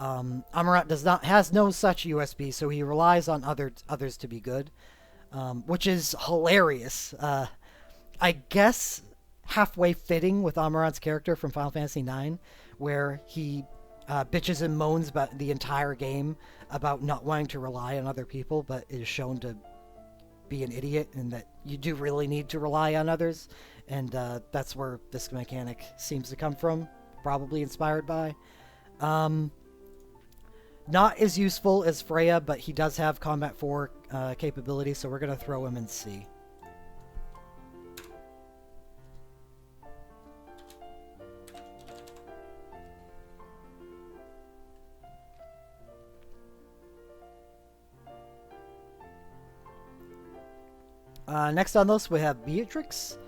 Amarant has no such USB, so he relies on others to be good, which is hilarious. I guess halfway fitting with Amarant's character from Final Fantasy IX, where he bitches and moans about the entire game about not wanting to rely on other people, but is shown to be an idiot, and that you do really need to rely on others, and that's where this mechanic seems to come from, probably inspired by. Not as useful as Freya, but he does have Combat 4 capability, so we're going to throw him in C. Next on this, we have Beatrix,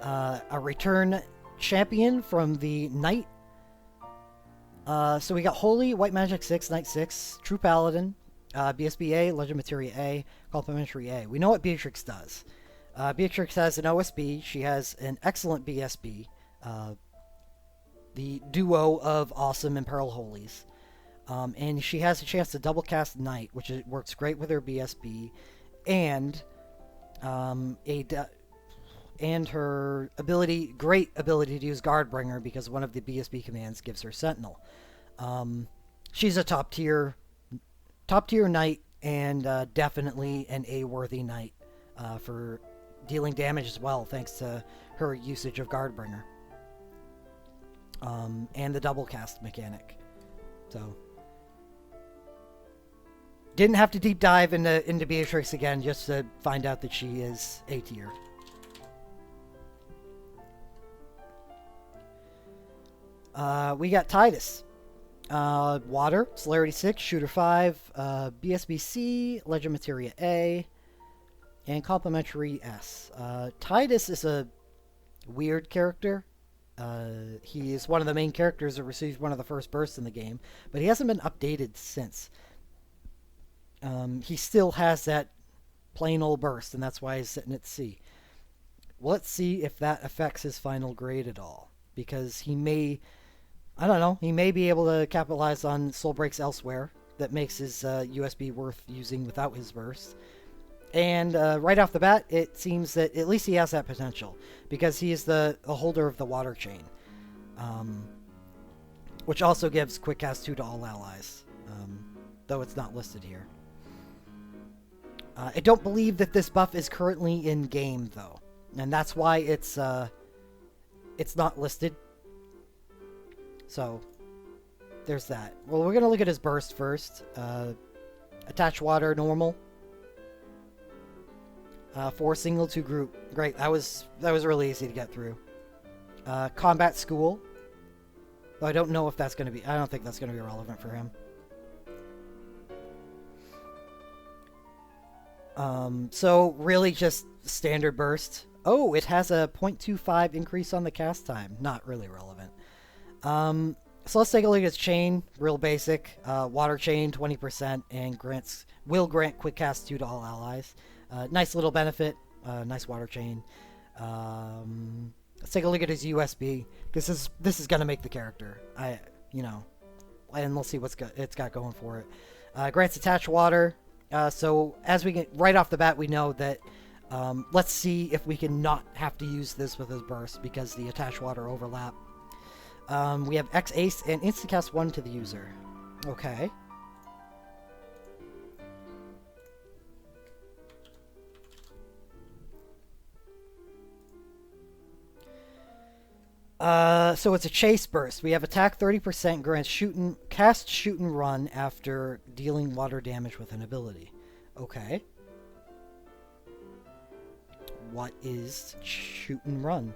a return champion from the Knight. So we got Holy, White Magic 6, Knight 6, True Paladin, BSBA, Legend Materia A, Complementary A. We know what Beatrix does. Beatrix has an OSB. She has an excellent BSB, the duo of Awesome and Pearl Holies. And she has a chance to double cast Knight, which works great with her BSB, and her great ability to use Guardbringer, because one of the BSB commands gives her Sentinel. She's a top tier Knight, and definitely an A-worthy Knight for dealing damage as well, thanks to her usage of Guardbringer. and the double cast mechanic. So didn't have to deep dive into Beatrix again just to find out that she is A tier. We got Titus. Water, Celerity 6, Shooter 5, BSBC, Legend Materia A, and Complementary S. Titus is a weird character. He is one of the main characters that received one of the first bursts in the game, but he hasn't been updated since. He still has that plain old burst, and that's why he's sitting at C. Let's see if that affects his final grade at all, because he may... I don't know. He may be able to capitalize on soul breaks elsewhere that makes his USB worth using without his burst. And right off the bat, it seems that at least he has that potential because he is the holder of the water chain, which also gives quick cast 2 to all allies, though it's not listed here. I don't believe that this buff is currently in game though, and that's why it's not listed. So, there's that. Well, we're going to look at his burst first. Attach water, normal. 4 single, 2 group. Great, that was really easy to get through. Combat school. Though I don't know if that's going to be... I don't think that's going to be relevant for him. So, really just standard burst. Oh, it has a 0.25 increase on the cast time. Not really relevant. So let's take a look at its chain, real basic. Water chain, 20%, and will grant quick cast 2 to all allies. Nice little benefit, nice water chain. Let's take a look at his USB. This is gonna make the character. And we'll see it's got going for it. Grants attached water. So as we get right off the bat, we know that. Let's see if we can not have to use this with his burst because the attached water overlap. We have X Ace and instant cast 1 to the user. Okay. So it's a chase burst. We have attack 30%, grants cast shoot and run after dealing water damage with an ability. Okay. What is shoot and run?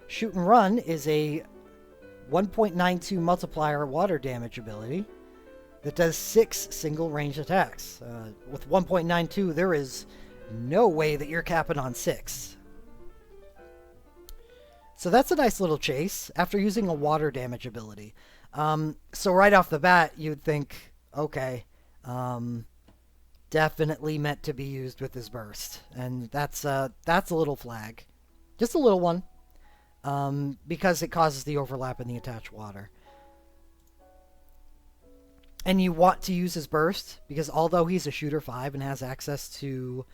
Shoot and run is a 1.92 multiplier water damage ability that does 6 single range attacks. With 1.92, there is no way that you're capping on 6. So that's a nice little chase after using a water damage ability. So right off the bat, you'd think, okay, definitely meant to be used with his burst. And that's a little flag. Just a little one. Because it causes the overlap in the attached water. And you want to use his burst, because although he's a shooter 5 and has access to...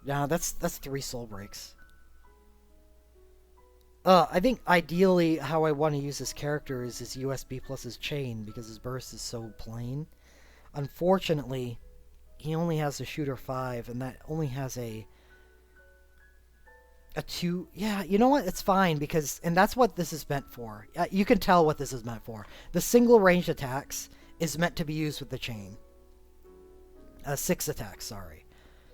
yeah, that's 3 soul breaks. I think ideally how I want to use this character is his USB plus his chain, because his burst is so plain. Unfortunately, he only has a shooter 5, and that only has a 2. Yeah, you know what? It's fine because, and that's what this is meant for. You can tell what this is meant for. The single ranged attacks is meant to be used with the chain. 6 attacks, sorry.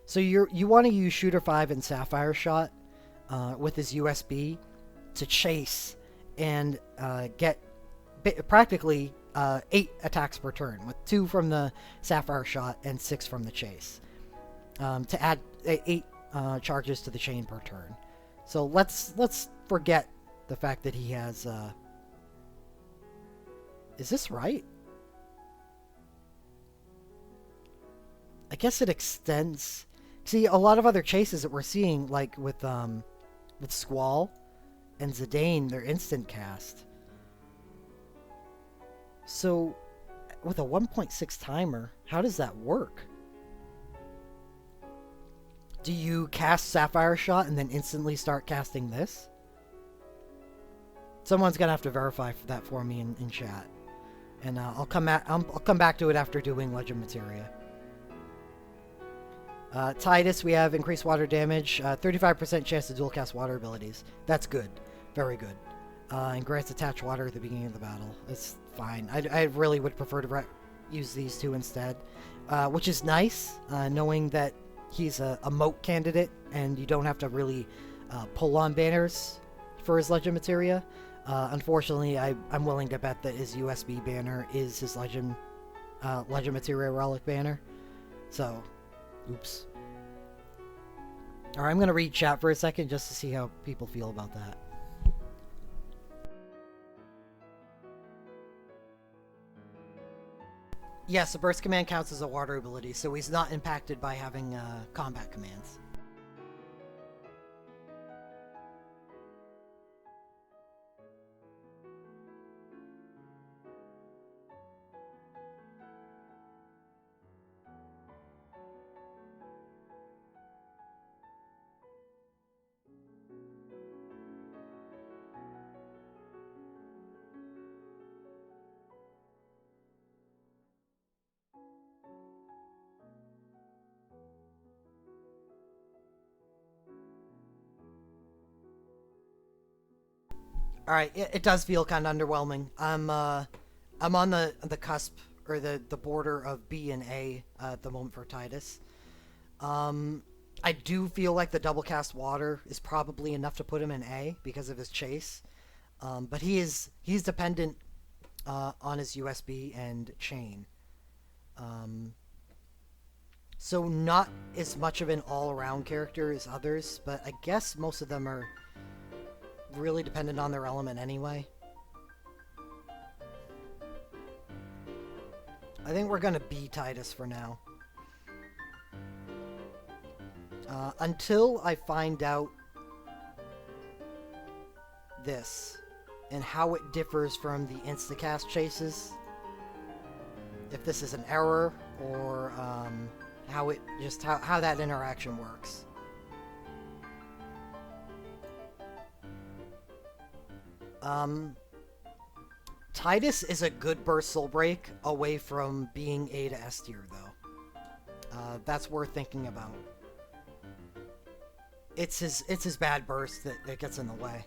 So you want to use Shooter 5 and Sapphire Shot with his USB to chase and get practically 8 attacks per turn, with 2 from the Sapphire Shot and 6 from the chase, to add 8 charges to the chain per turn. So let's forget the fact that he has... Is this right? I guess it extends... See, a lot of other chases that we're seeing, like with Squall and Zidane, they're instant cast. So, with a 1.6 timer, how does that work? Do you cast Sapphire Shot and then instantly start casting this? Someone's gonna have to verify that for me in chat, and I'll come back to it after doing Legend Materia. Titus, we have increased water damage, 35% chance to dual cast water abilities. That's good. Very good. And grants attached water at the beginning of the battle. It's fine. I really would prefer to use these two instead. Which is nice, knowing that he's a moat candidate and you don't have to really pull on banners for his Legend Materia. Unfortunately, I'm willing to bet that his USB banner is his Legend Materia Relic banner. So, oops. Alright, I'm going to read chat for a second just to see how people feel about that. Yes, the burst command counts as a water ability, so he's not impacted by having combat commands. All right, it does feel kind of underwhelming. I'm on the cusp or the border of B and A at the moment for Titus. I do feel like the double cast water is probably enough to put him in A because of his chase. But he's dependent on his USB and chain. So not as much of an all-around character as others, but I guess most of them are really dependent on their element anyway. I think we're gonna be Titus for now. Until I find out this and how it differs from the instacast chases. If this is an error or how that interaction works. Titus is a good burst soul break away from being A to S tier, though. That's worth thinking about. It's his bad burst that gets in the way.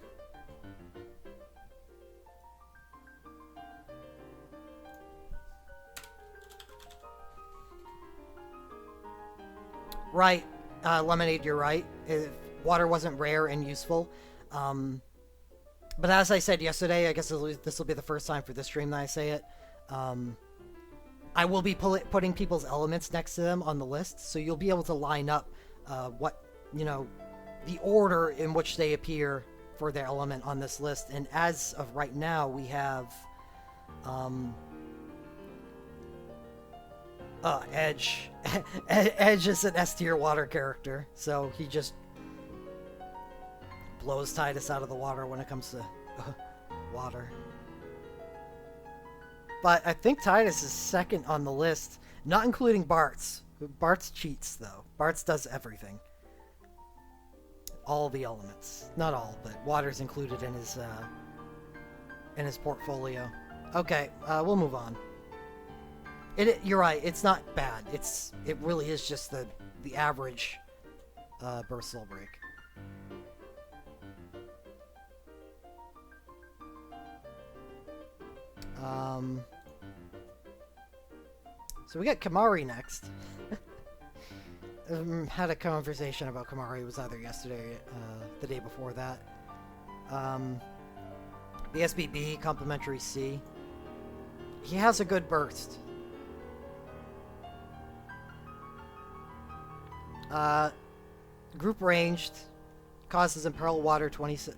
Right, Lemonade, you're right. If water wasn't rare and useful. But as I said yesterday, I guess this will be the first time for this stream that I say it. I will be putting people's elements next to them on the list, so you'll be able to line up the order in which they appear for their element on this list. And as of right now, we have Edge. Edge is an S tier water character, so he just blows Titus out of the water when it comes to water. But I think Titus is second on the list, not including Bart's. Bart's cheats, though. Bart's does everything. All the elements. Not all, but water's included in his portfolio. Okay, we'll move on. You're right, it's not bad. It really is just the average burst soul break. So we got Kamari next. Had a conversation about Kamari. It was either yesterday the day before that. The SBB, Complementary C. He has a good burst. Group ranged. Causes Imperil Water 20%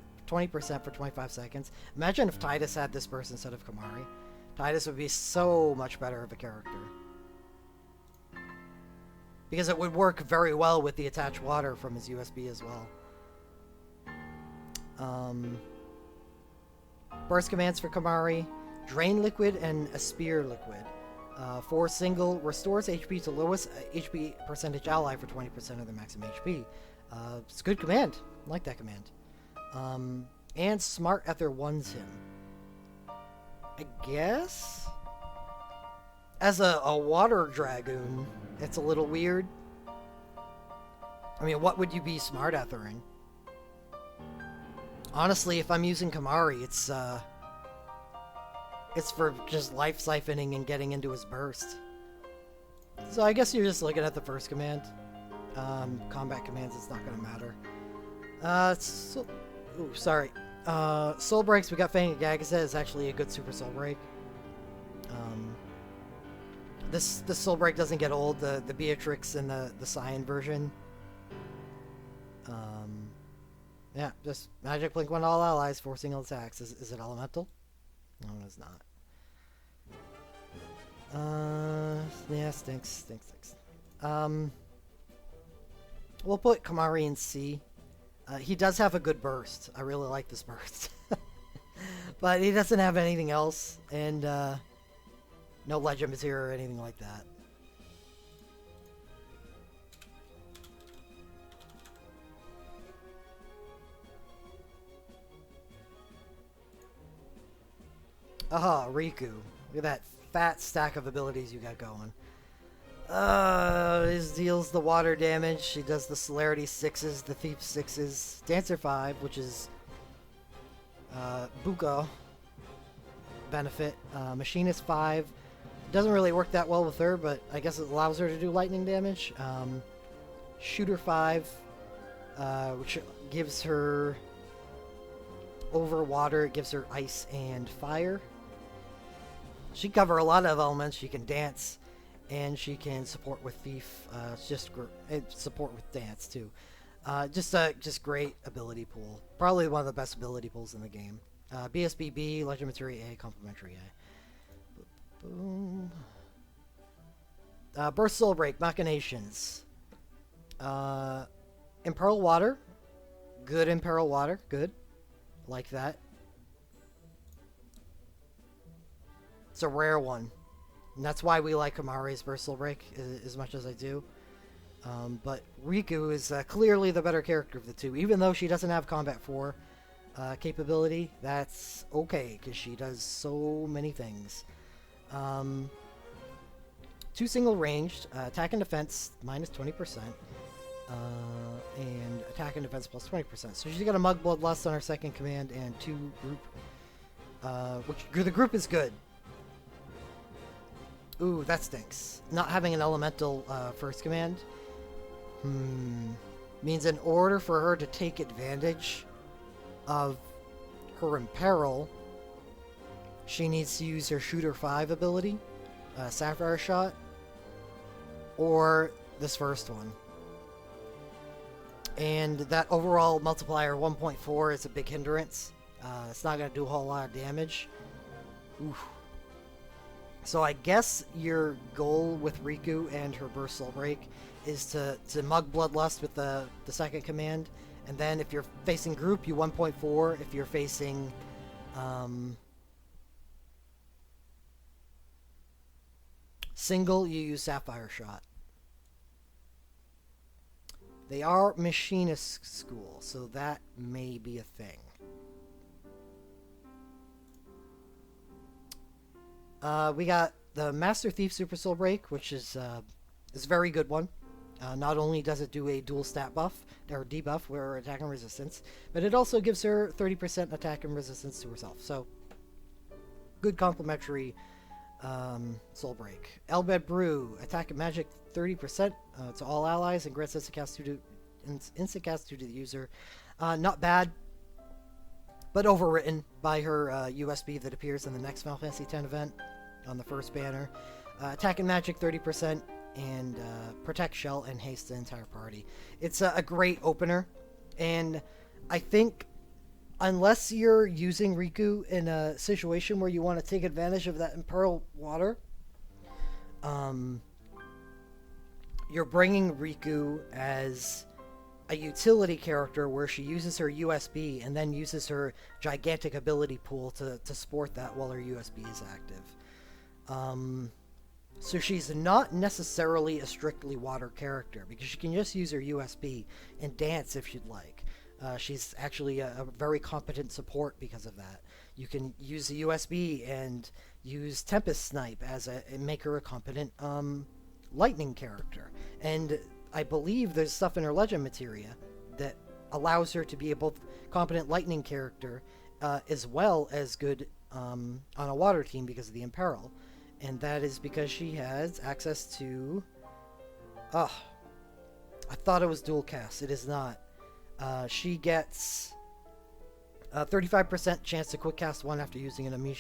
for 25 seconds. Imagine if Titus had this burst instead of Kamari. Titus would be so much better of a character. Because it would work very well with the attached water from his USB as well. Burst commands for Kamari. Drain Liquid and Aspire Liquid. For single, restores HP to lowest HP percentage ally for 20% of their maximum HP. It's a good command. I like that command. And Smart Ether ones him. I guess? As a water dragoon, it's a little weird. I mean, what would you be Smart Ethering? Honestly, if I'm using Kamari, it's for just life siphoning and getting into his burst. So I guess you're just looking at the first command. Combat commands, it's not gonna matter. Ooh, sorry. Soul Breaks, we got Fang and Gagaset is actually a good Super Soul Break. This Soul Break doesn't get old, the Beatrix and the Cyan version. Yeah, just Magic Blink 1 all allies, 4 single attacks. Is it elemental? No, it's not. Yeah, stinks. We'll put Kamari in C. He does have a good burst. I really like this burst. But he doesn't have anything else, and no legend material or anything like that. Aha, Riku. Look at that fat stack of abilities you got going. This deals the water damage. She does the Celerity 6s, the Thief 6s, Dancer 5, which is Buko benefit. Machinist 5. Doesn't really work that well with her, but I guess it allows her to do lightning damage. Shooter 5, which gives her over water, it gives her ice and fire. She can cover a lot of elements. She can dance, and she can support with Thief. Support with dance too. Just great ability pool. Probably one of the best ability pools in the game. BSBB, Legend Materia A, Complementary A. Boom. Burst Soul Break, Machinations. Imperil Water. Good Imperil Water. Good. Like that. It's a rare one. And that's why we like Kamari's Burst Soul Break as much as I do. But Riku is clearly the better character of the two. Even though she doesn't have Combat 4 capability, that's okay, because she does so many things. 2 single ranged, attack and defense minus 20%, and attack and defense plus 20%. So she's got a Mug Bloodlust on her second command and 2 group, which the group is good. Ooh, that stinks. Not having an elemental first command means in order for her to take advantage of her Imperil, she needs to use her Shooter 5 ability, Sapphire Shot, or this first one. And that overall multiplier 1.4 is a big hindrance. It's not going to do a whole lot of damage. Oof. So I guess your goal with Riku and her Burst Soul Break is to Mug Bloodlust with the second command, and then if you're facing group, you 1.4. If you're facing single, you use Sapphire Shot. They are machinist school, so that may be a thing. We got the Master Thief Super Soul Break, which is a very good one. Not only does it do a dual stat buff, or debuff, where attack and resistance, but it also gives her 30% attack and resistance to herself. So, good complementary Soul Break. Elbed Brew, attack and magic 30% to all allies, and grants instant cast to the user. Not bad, but overwritten by her USB that appears in the next Final Fantasy X event on the first banner. Attack and magic 30%, and protect shell and haste the entire party. It's a great opener, and I think unless you're using Riku in a situation where you want to take advantage of that Imperil Water, you're bringing Riku as a utility character where she uses her USB and then uses her gigantic ability pool to support that while her USB is active. So she's not necessarily a strictly water character, because she can just use her USB and dance if she'd like. She's actually a very competent support because of that. You can use the USB and use Tempest Snipe and make her a competent lightning character. And I believe there's stuff in her Legend Materia that allows her to be a both competent lightning character as well as good on a water team because of the Imperil. And that is because she has access to... Oh, I thought it was dual cast. It is not. She gets a 35% chance to quick cast one after using an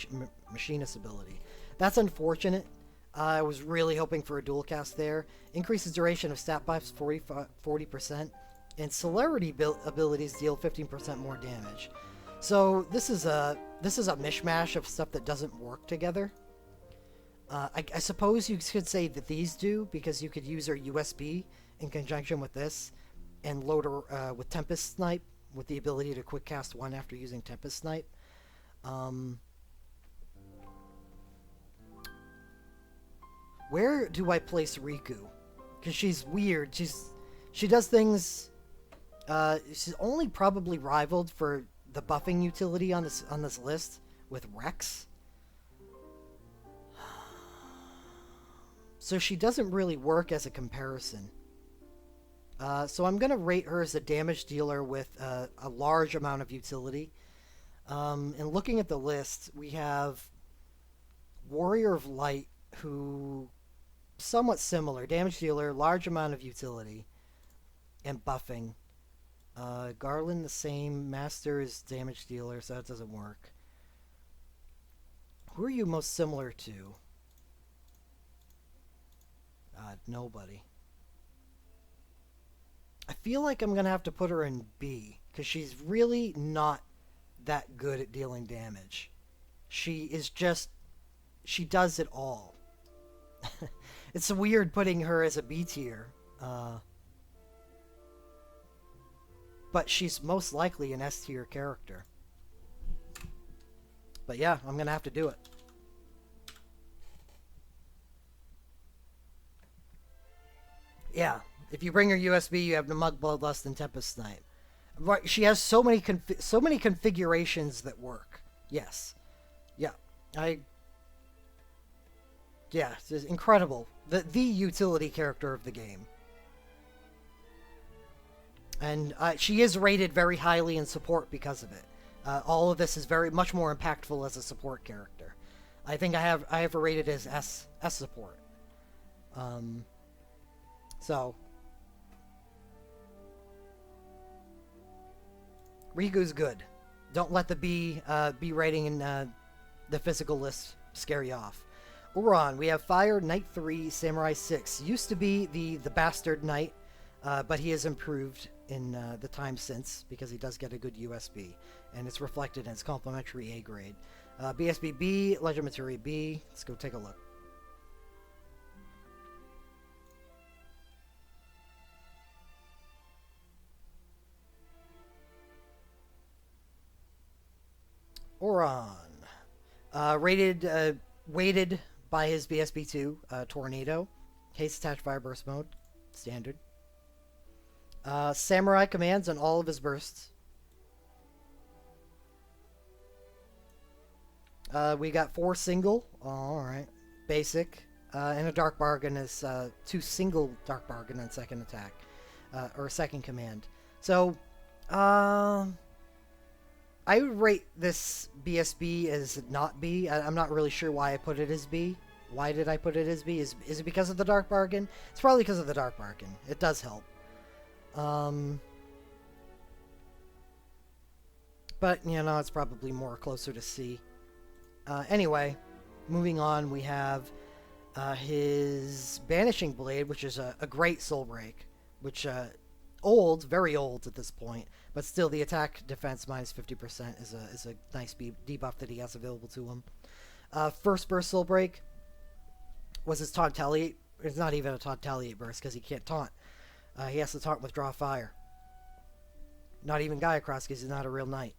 machinist ability. That's unfortunate. I was really hoping for a dual cast there. Increases duration of stat buffs 40%, and celerity abilities deal 15% more damage. So this is a mishmash of stuff that doesn't work together. I suppose you could say that these do, because you could use her USB in conjunction with this, and load her with Tempest Snipe, with the ability to quick cast one after using Tempest Snipe. Where do I place Riku? Because she's weird. She does things. She's only probably rivaled for the buffing utility on this list with Rex. So she doesn't really work as a comparison. So I'm going to rate her as a damage dealer with a large amount of utility. And looking at the list, we have Warrior of Light, who somewhat similar. Damage dealer, large amount of utility, and buffing. Garland the same. Master is damage dealer, so that doesn't work. Who are you most similar to? Nobody. I feel like I'm going to have to put her in B, because she's really not that good at dealing damage. She does it all. It's weird putting her as a B tier. But she's most likely an S tier character. But yeah, I'm going to have to do it. Yeah, if you bring her USB, you have the Mug Bloodlust and Tempest Snipe. Right, she has so many configurations that work. Yes. Yeah. Yeah, it's incredible. The utility character of the game. And she is rated very highly in support because of it. All of this is very much more impactful as a support character. I think I have her rated as S support. So Riku's good. Don't let the B rating in the physical list scare you off. Uran, we have Fire, Knight 3, Samurai 6. Used to be the bastard knight, but he has improved in the time since, because he does get a good USB, and it's reflected in his complimentary A grade. BSB B, Legend Materia B. Let's go take a look. Oran. Weighted by his BSB2, Tornado. Haste Attached Fire Burst Mode. Standard. Samurai commands on all of his bursts. We got 4 single. Alright. Basic. And a Dark Bargain is 2 single Dark Bargain on second attack. Or second command. So, I would rate this BSB as not B. I'm not really sure why I put it as B. Why did I put it as B? Is it because of the Dark Bargain? It's probably because of the Dark Bargain. It does help. But, you know, it's probably more closer to C. Anyway, moving on, we have his Banishing Blade, which is a great soul break, which, old, very old at this point, but still the attack defense minus 50% is a nice debuff that he has available to him. First burst soul break was his taunt retaliate. It's not even a taunt retaliate burst because he can't taunt. He has to taunt withdraw fire. Not even Gaia Cross because he's not a real knight.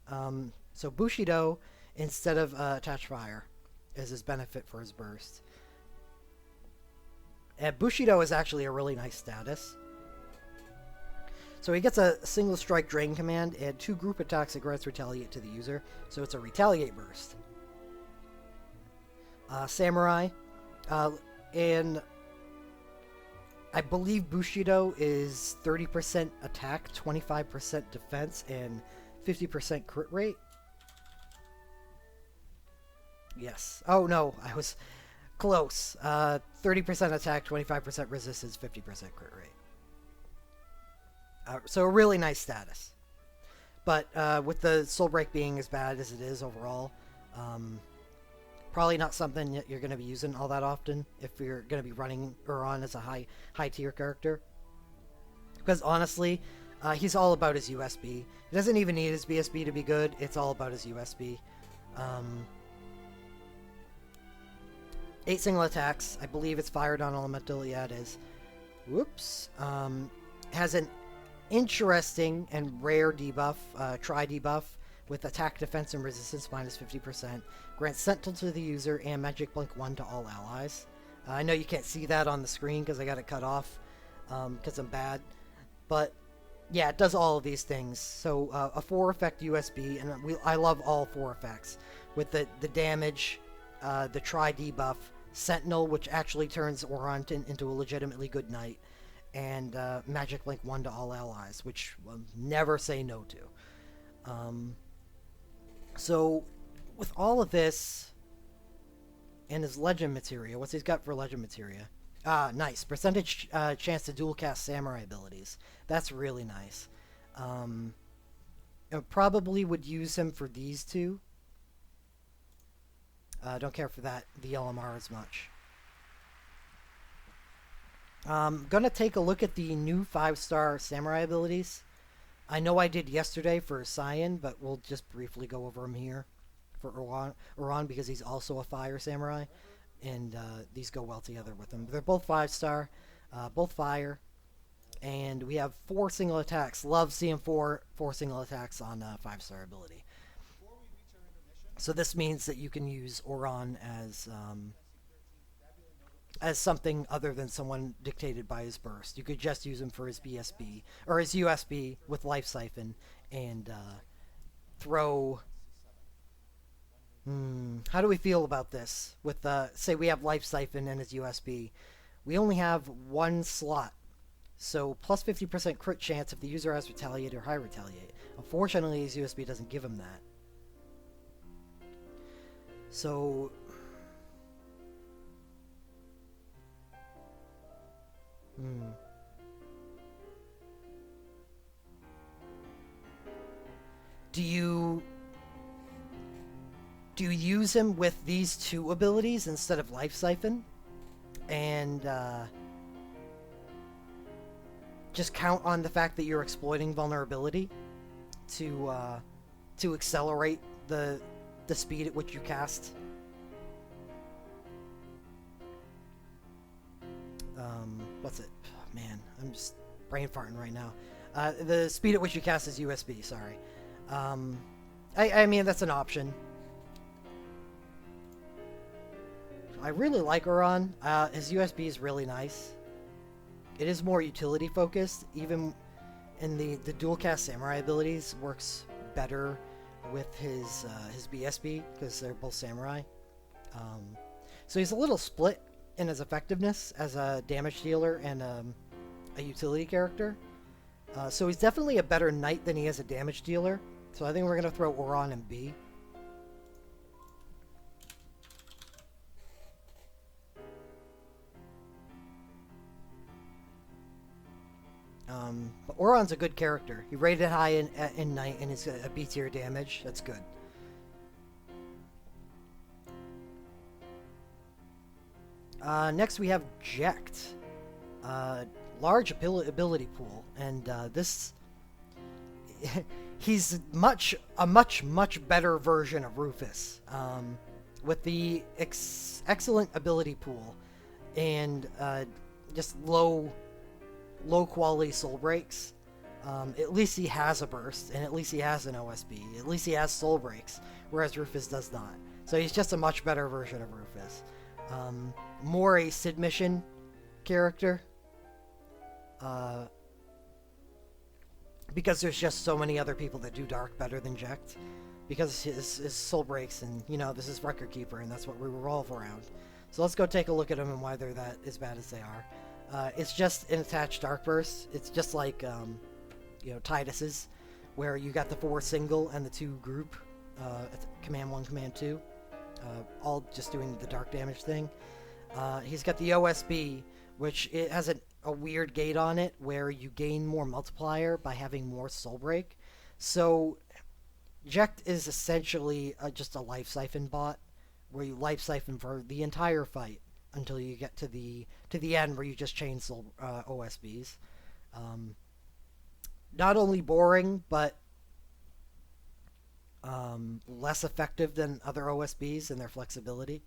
So Bushido instead of attach fire is his benefit for his burst. And Bushido is actually a really nice status. So he gets a single strike drain command and 2 group attacks that grants retaliate to the user. So it's a retaliate burst. Samurai. And I believe Bushido is 30% attack, 25% defense, and 50% crit rate. Yes. Oh no, I was close. 30% attack, 25% resistance, 50% crit rate. So a really nice status. But with the Soul Break being as bad as it is overall, probably not something that you're going to be using all that often if you're going to be running Uron as a high tier character. Because honestly, he's all about his USB. He doesn't even need his BSB to be good. It's all about his USB. 8 single attacks. I believe it's fired on elemental. Yeah, it is. Whoops. Has an interesting and rare debuff, tri debuff, with attack, defense, and resistance minus 50%. Grants Sentinel to the user and Magic Blink 1 to all allies. I know you can't see that on the screen because I got it cut off because I'm bad. But yeah, it does all of these things. So a 4 effect USB, and I love all 4 effects. With the damage, the tri debuff, Sentinel, which actually turns Oron into a legitimately good knight, and Magic Link 1 to all allies, which we'll never say no to. So, with all of this, and his legend materia, what's he's got for legend materia? Nice. Percentage chance to dual cast samurai abilities. That's really nice. I probably would use him for these two. Don't care for that, the LMR as much. Gonna take a look at the new 5-star samurai abilities. I know I did yesterday for Cyan, but we'll just briefly go over them here for Uran because he's also a fire samurai, and these go well together with him. They're both 5-star, both fire, and we have 4 single attacks. Love seeing 4 single attacks on 5-star ability. So this means that you can use Uran as something other than someone dictated by his burst. You could just use him for his BSB or his USB with Life Siphon and throw. How do we feel about this? With say we have Life Siphon and his USB, we only have 1 slot, so plus 50% crit chance if the user has Retaliate or High Retaliate. Unfortunately, his USB doesn't give him that. So. Do you use him with these 2 abilities instead of Life Siphon? And just count on the fact that you're exploiting vulnerability to accelerate the speed at which you cast. What's it? Oh, man, I'm just brain farting right now. The speed at which you cast is USB, sorry. I mean, that's an option. I really like Uran. His USB is really nice. It is more utility focused, even in the dual cast samurai abilities works better with his BSB because they're both samurai. So he's a little split in his effectiveness as a damage dealer and a utility character. So he's definitely a better knight than he is a damage dealer. So I think we're going to throw Uran in B. But Oron's a good character. He rated high in Knight and is a B tier damage. That's good. Next we have Jekt. Large ability pool, and this he's a much better version of Rufus, with the excellent ability pool and just low quality soul breaks. At least he has a burst, and at least he has an OSB. At least he has soul breaks, whereas Rufus does not. So he's just a much better version of Rufus. More a Sid mission character. Because there's just so many other people that do Dark better than Jekt. Because his soul breaks, and you know, this is Record Keeper, and that's what we revolve around. So let's go take a look at them and why they're that as bad as they are. It's just an attached Dark Burst. It's just like Titus's, where you got the 4 single and the 2 group, command 1, command 2, all just doing the dark damage thing. He's got the OSB, which it has a weird gate on it where you gain more multiplier by having more Soul Break. So Jekt is essentially just a life siphon bot, where you life siphon for the entire fight until you get to the end where you just chain soul OSBs. Not only boring, but less effective than other OSBs in their flexibility.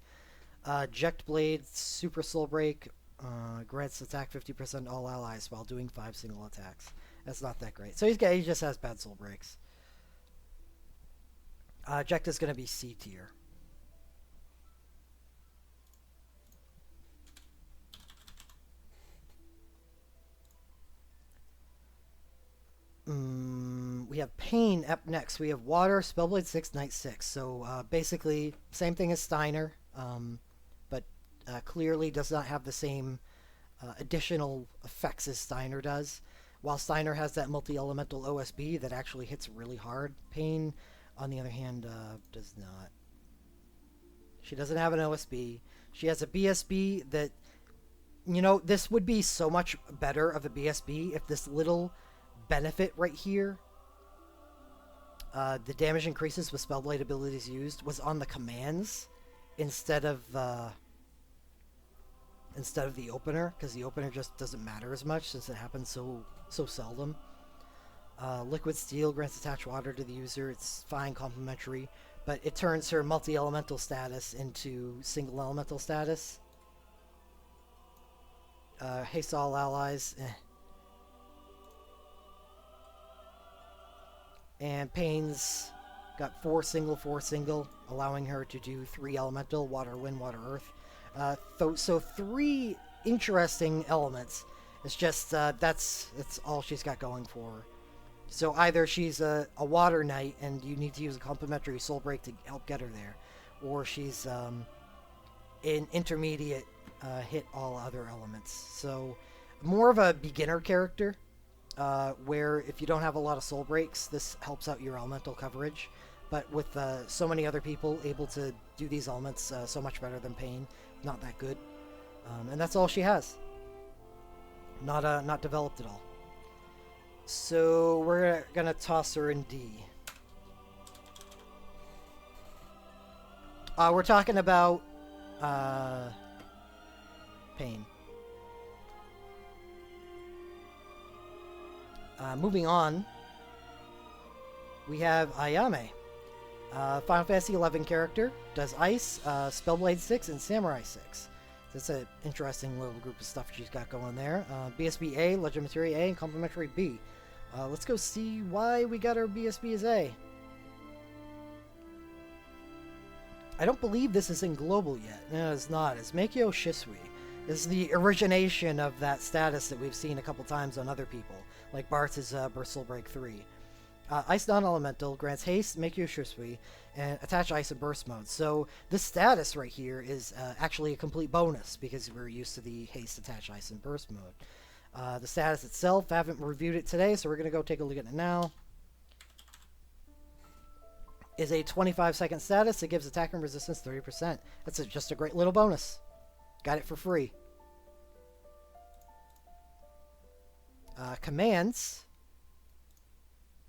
Jekt Blade, Super Soul Break, grants attack 50% all allies while doing 5 single attacks. That's not that great. So he just has bad soul breaks. Jekt is going to be C tier. We have Pain up next. We have Water, Spellblade 6, Knight 6. So basically, same thing as Steiner, but clearly does not have the same additional effects as Steiner does. While Steiner has that multi-elemental OSB that actually hits really hard, Pain, on the other hand, does not. She doesn't have an OSB. She has a BSB that, this would be so much better of a BSB if this little benefit right here, the damage increases with Spellblade abilities used, was on the commands instead of the opener, because the opener just doesn't matter as much since it happens so seldom. Liquid Steel grants attached water to the user. It's fine, complementary, but it turns her multi-elemental status into single elemental status. Haste all allies. And Pain's got 4 single, allowing her to do 3 elemental, water, wind, water, earth. So 3 interesting elements. It's just, that's all she's got going for her. So either she's a water knight and you need to use a complementary soul break to help get her there, or she's an intermediate hit all other elements. So more of a beginner character, where if you don't have a lot of soul breaks, this helps out your elemental coverage. But with so many other people able to do these elements so much better than Pain, not that good. And that's all she has. Not developed at all. So we're gonna toss her in D. We're talking about Pain. Moving on, we have Ayame. Final Fantasy XI character, does Ice, Spellblade 6, and Samurai 6. That's an interesting little group of stuff she's got going there. BSB A, Legend Materia A, and Complementary B. Let's go see why we got our BSB as A. I don't believe this is in global yet. No, it's not. It's Meikyo Shisui. This is the origination of that status that we've seen a couple times on other people, like Bart's Burst Soul Break 3. Ice Non-Elemental grants haste, Meikyo Shisui, and attach ice and burst mode. So this status right here is actually a complete bonus because we're used to the haste, attach ice, and burst mode. The status itself, I haven't reviewed it today, so we're going to go take a look at it now. Is a 25-second status that gives attack and resistance 30%. That's just a great little bonus. Got it for free. Commands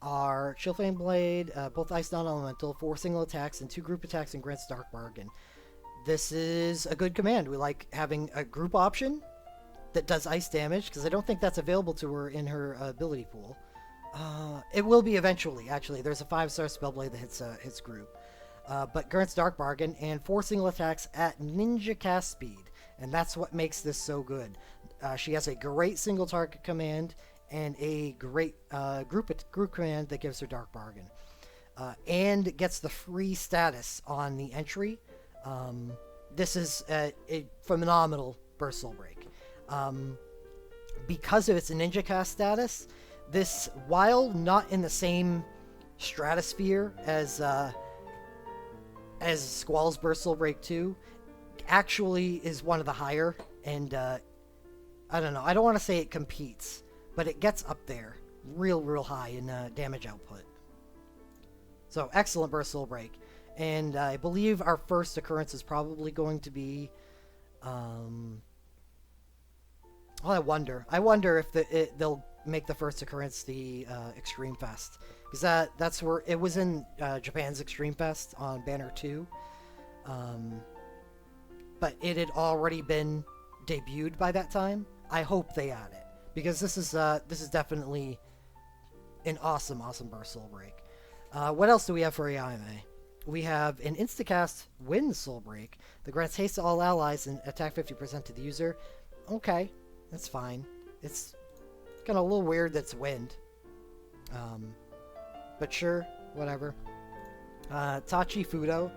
are Chillfang Blade, both Ice Non-Elemental, 4 single attacks, and 2 group attacks, and grants Dark Bargain. This is a good command. We like having a group option that does ice damage, because I don't think that's available to her in her ability pool. It will be eventually, actually. There's a 5-star Spellblade that hits group. But grants Dark Bargain, and 4 single attacks at ninja cast speed. And that's what makes this so good. She has a great single target command, and a great group command that gives her Dark Bargain. And gets the free status on the entry. This is a phenomenal Burst Soul Break. Because of its ninja cast status, this, while not in the same stratosphere as Squall's Burst Soul Break 2, actually is one of the higher, and I don't know. I don't want to say it competes, but it gets up there real high in damage output. So excellent burst soul break. And I believe our first occurrence is probably going to be well, I wonder. I wonder if they'll make the first occurrence the Extreme Fest, because that's where it was in Japan's Extreme Fest on Banner 2, but it had already been debuted by that time. I hope they add it, because this is definitely an awesome burst soul break. What else do we have for Ayame? We have an instacast Wind Soul Break that grants haste to all allies and attack 50% to the user. Okay, that's fine. It's kind of a little weird that's wind. But sure, whatever. Tachi Fudo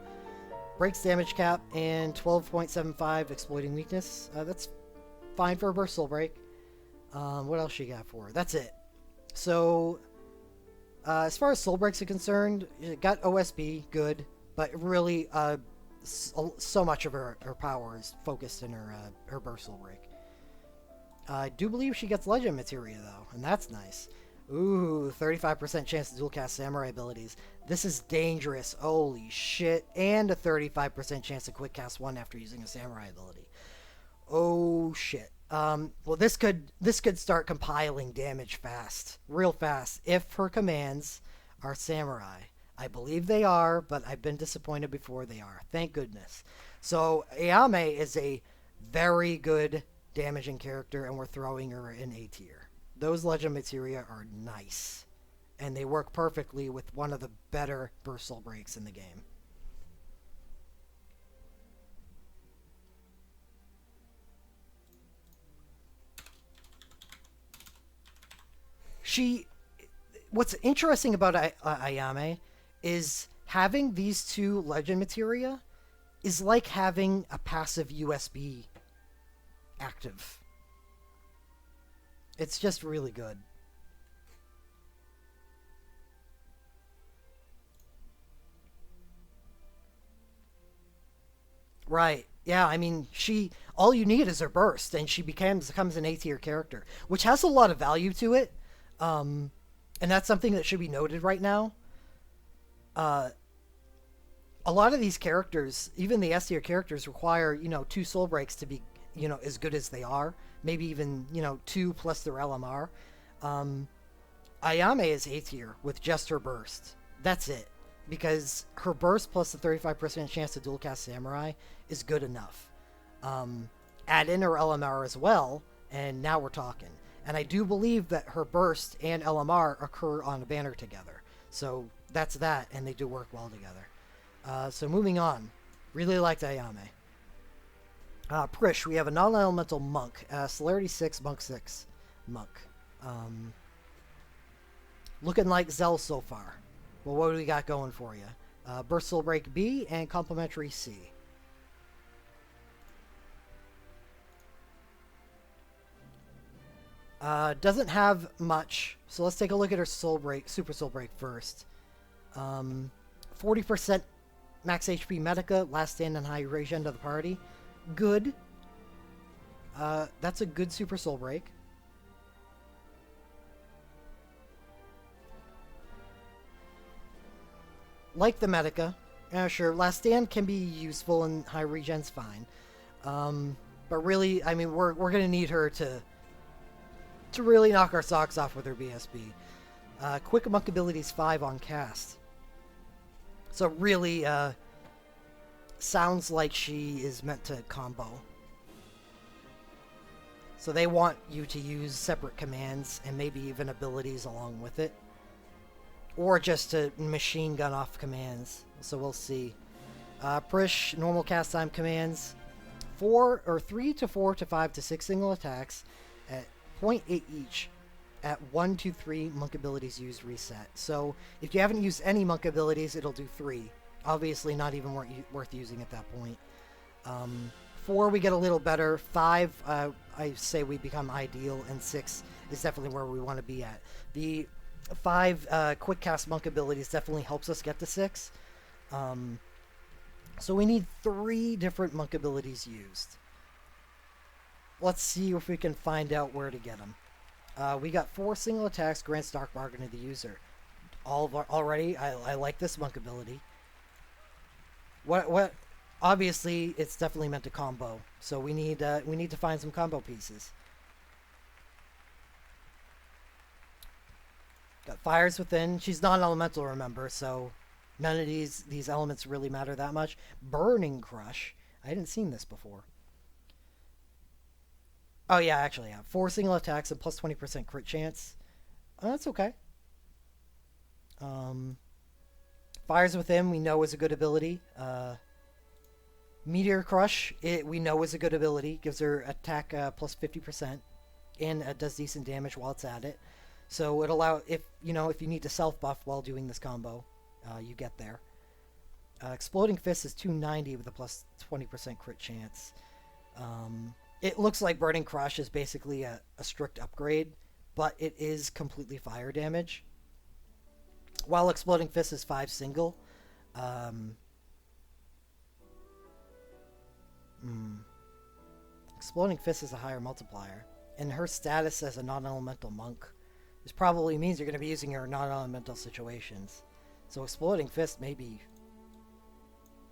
breaks damage cap and 12.75 exploiting weakness. That's fine for a burst soul break. What else she got for her? That's it. So, as far as soul breaks are concerned, it got OSB, good, but really, so much of her power is focused in her burst soul break. I do believe she gets Legend Materia, though, and that's nice. Ooh, 35% chance to dual cast Samurai abilities. This is dangerous. Holy shit. And a 35% chance to quick cast one after using a Samurai ability. Oh shit. Well, this could start compiling damage fast. Real fast. If her commands are Samurai. I believe they are, but I've been disappointed before they are. Thank goodness. So, Ayame is a very good damaging character, and we're throwing her in A tier. Those Legend Materia are nice, and they work perfectly with one of the better burst soul breaks in the game. What's interesting about Ayame is having these two Legend Materia is like having a passive USB active. It's just really good. Right. Yeah, I mean, all you need is her burst, and she becomes an A tier character, which has a lot of value to it. And that's something that should be noted right now. Uh, a lot of these characters, even the S tier characters, require, two soul breaks to be, as good as they are. Maybe even, 2 plus their LMR. Ayame is A tier with just her burst. That's it. Because her burst plus the 35% chance to dual cast Samurai is good enough. Add in her LMR as well, and now we're talking. And I do believe that her burst and LMR occur on a banner together. So that's that, and they do work well together. So moving on. Really liked Ayame. Prish, we have a non-elemental monk. Celerity 6, monk 6. Monk. Looking like Zell so far. Well, what do we got going for you? Burst Soul Break B and Complementary C. Doesn't have much, so let's take a look at her Super Soul Break first. 40% max HP Medica, last stand and high regen of the party. Good. That's a good Super Soul Break. Like the Medica. Sure, last stand can be useful and high regen's fine. But really, I mean, we're gonna need her to really knock our socks off with her BSB. Quick Monk abilities 5 on cast. So really, sounds like she is meant to combo. So they want you to use separate commands and maybe even abilities along with it. Or just to machine gun off commands. So we'll see. Prish, normal cast time commands. 3 to 4 to 5 to 6 single attacks at 0.8 each at 1 to 3 monk abilities used reset. So if you haven't used any monk abilities, it'll do 3. Obviously not even worth using at that point. 4 we get a little better. 5 I say we become ideal, and 6 is definitely where we want to be at. The 5 quick cast monk abilities definitely helps us get to 6. So we need 3 different monk abilities used. let's see if we can find out where to get them. We got 4 single attacks, grants Dark Bargain to the user. Already, I like this monk ability. What? Obviously, it's definitely meant to combo. So we need to find some combo pieces. Got Fires Within. She's non-elemental, remember, so none of these elements really matter that much. Burning Crush. I hadn't seen this before. Oh yeah, actually, yeah. 4 single attacks and plus 20% crit chance. That's okay. Um, Fires Within, we know is a good ability. Meteor Crush, we know is a good ability. Gives her attack plus 50%, and does decent damage while it's at it. So it allow if you need to self buff while doing this combo, you get there. Exploding Fist is 290 with a plus 20% crit chance. It looks like Burning Crush is basically a strict upgrade, but it is completely fire damage. While Exploding Fist is 5 single. Exploding Fist is a higher multiplier. And her status as a non-elemental monk, this probably means you're going to be using her in non-elemental situations. So Exploding Fist may be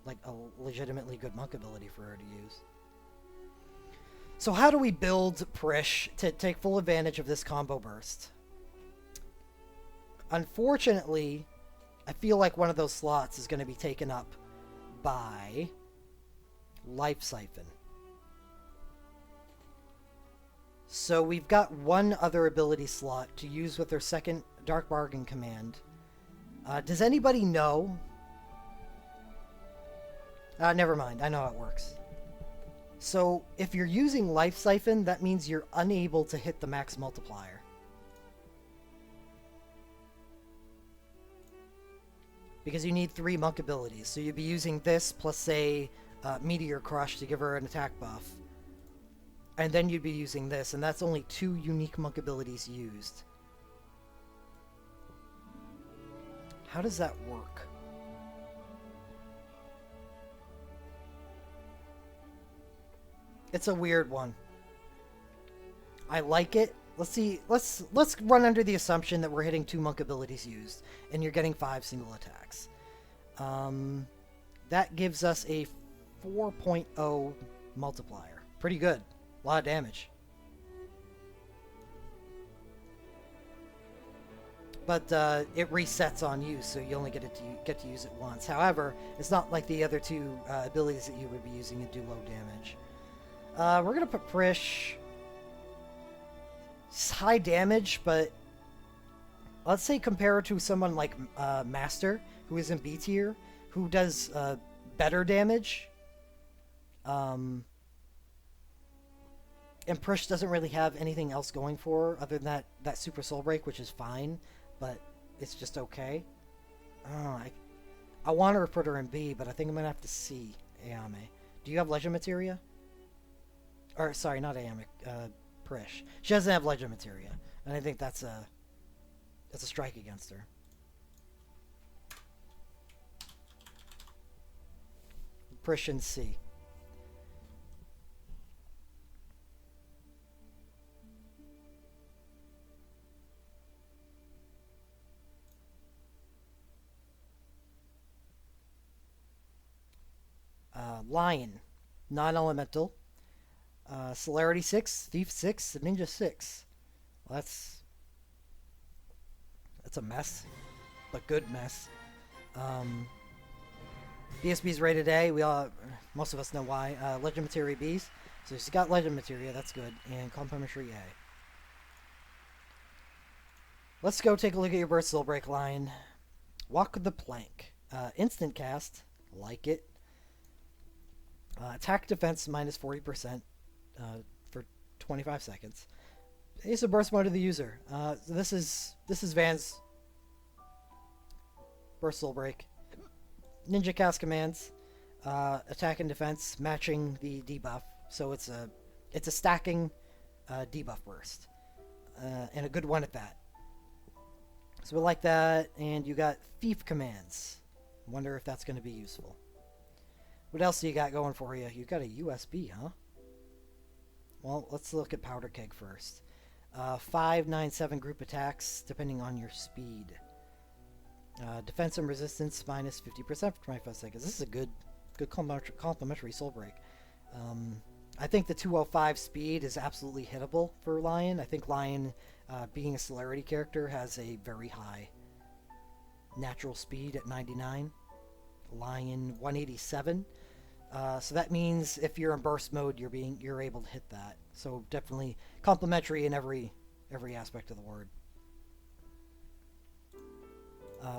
like a legitimately good monk ability for her to use. So how do we build Prish to take full advantage of this combo burst? Unfortunately, I feel like one of those slots is going to be taken up by Life Siphon. So we've got one other ability slot to use with her second Dark Bargain command. Does anybody know? Never mind. I know how it works. So if you're using Life Siphon, that means you're unable to hit the max multiplier. Because you need 3 monk abilities. So you'd be using this plus, say, Meteor Crush to give her an attack buff. And then you'd be using this, and that's only 2 unique monk abilities used. How does that work? It's a weird one. I like it. Let's see. Let's run under the assumption that we're hitting 2 monk abilities used, and you're getting 5 single attacks. That gives us a 4.0 multiplier. Pretty good. A lot of damage. But it resets on you, so you only get to use it once. However, it's not like the other 2 abilities that you would be using to do low damage. We're gonna put Prish. It's high damage, but let's say compare her to someone like Master, who is in B tier, who does better damage. And Prish doesn't really have anything else going for her other than that Super Soul Break, which is fine, but it's just okay. I want to put her in B, but I think I'm going to have to C Ayame. Do you have Legend Materia? Or, sorry, not Ayame, Prish. She doesn't have Legend Materia, and I think that's a strike against her. Prish in C. Lion, non-elemental. Celerity 6, Thief 6, Ninja 6. Well, that's a mess, but good mess. BSB's rated A. Most of us know why. Legend Materia B's. So she's got Legend Materia. That's good. And Complimentary A. Let's go take a look at your Burst Soul Break line. Walk the Plank. Instant cast. Like it. Attack defense minus 40% for 25 seconds. Ace of Burst mode to the user. So this is Van's Burst Soul Break. Ninja cast commands. Attack and defense matching the debuff. So it's a stacking debuff burst. And a good one at that. So we like that. And you got Thief commands. Wonder if that's going to be useful. What else do you got going for you? You got a USB, huh? Well, let's look at Powder Keg first. 5, 9, 7 group attacks depending on your speed. Defense and resistance minus 50% for 25 seconds. This is a good complimentary soul break. I think the 205 speed is absolutely hittable for Lion. I think Lion, being a celerity character, has a very high natural speed at 99. Lion 187. So that means if you're in burst mode, you're able to hit that. So definitely complimentary in every aspect of the word.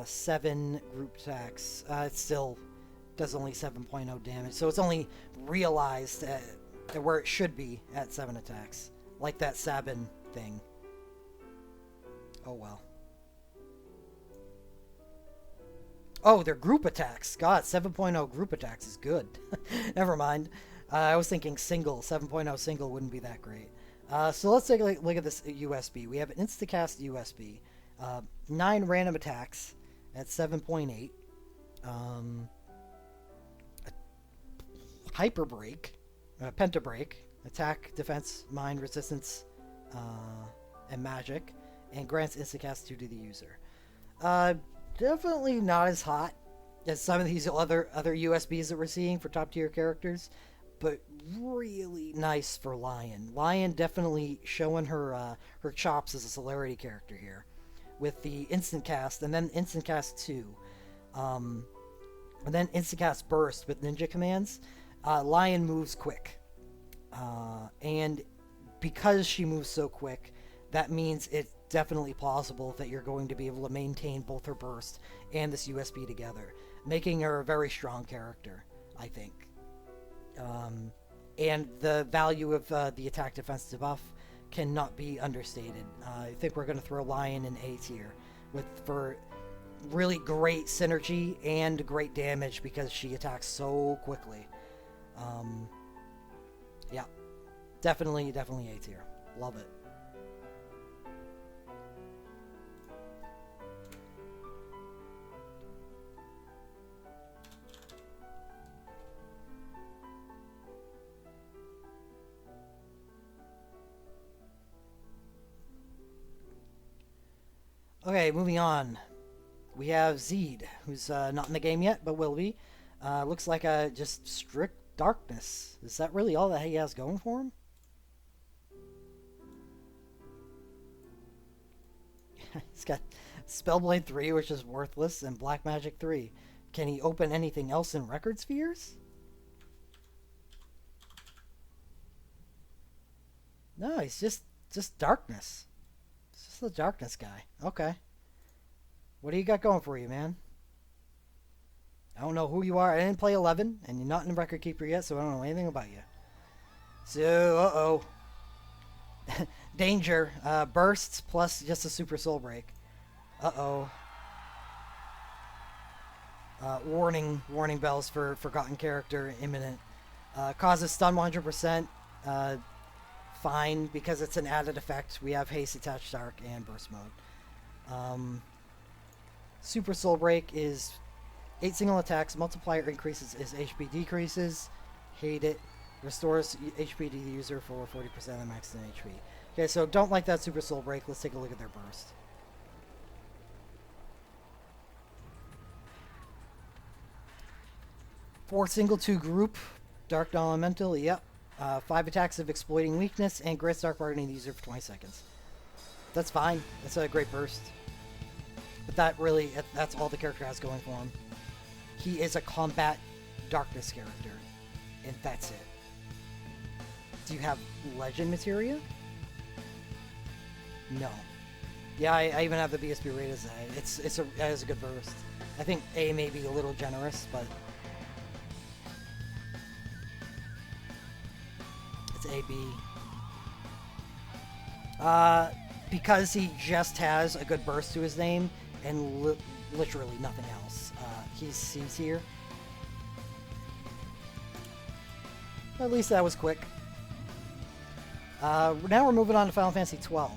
7 group attacks. It still does only 7.0 damage, so it's only realized at where it should be at 7 attacks, like that Sabin thing. Oh well. Oh, they're group attacks. God, 7.0 group attacks is good. Never mind. I was thinking single. 7.0 single wouldn't be that great. So let's take a look at this USB. We have an Instacast USB. 9 random attacks at 7.8. Hyper Break. Penta Break. Attack, defense, mind, resistance, and magic. And grants Instacast 2 to the user. Definitely not as hot as some of these other USBs that we're seeing for top tier characters, but really nice for Lion. Lion definitely showing her her chops as a celerity character here, with the instant cast and then instant cast 2, and then instant cast burst with ninja commands. Lion moves quick, and because she moves so quick, that means it's definitely plausible that you're going to be able to maintain both her burst and this USB together, making her a very strong character, I think. And the value of the attack defense debuff cannot be understated. I think we're going to throw Lion in A tier for really great synergy and great damage because she attacks so quickly. Yeah, definitely A tier. Love it. Okay, moving on. We have Zed, who's not in the game yet, but will be. Looks like just strict darkness. Is that really all that he has going for him? He's got Spellblade 3, which is worthless, and Black Magic 3. Can he open anything else in Record Spheres? No, he's just darkness. It's just the darkness guy. Okay. What do you got going for you, man? I don't know who you are. I didn't play 11, and you're not in Record Keeper yet, so I don't know anything about you. So, uh-oh. Danger. Bursts plus just a Super Soul Break. Uh-oh. Warning bells for Forgotten Character imminent. Causes stun 100%. Fine, because it's an added effect. We have Haste, Attached Dark, and Burst Mode. Super Soul Break is 8 single attacks. Multiplier increases as HP decreases. Hate it. Restores HP to the user for 40% of the max HP. Okay, so don't like that Super Soul Break. Let's take a look at their burst. Four single, 2 group. Dark Elemental, yep. 5 attacks of exploiting weakness and grants Dark Bargaining the user for 20 seconds. That's fine. That's a great burst. But that's all the character has going for him. He is a combat darkness character. And that's it. Do you have legend materia? No. Yeah, I even have the BSB rate as A. It has a good burst. I think A may be a little generous, but it's AB. Because he just has a good burst to his name and literally nothing else. He's here. At least that was quick. Now we're moving on to Final Fantasy 12.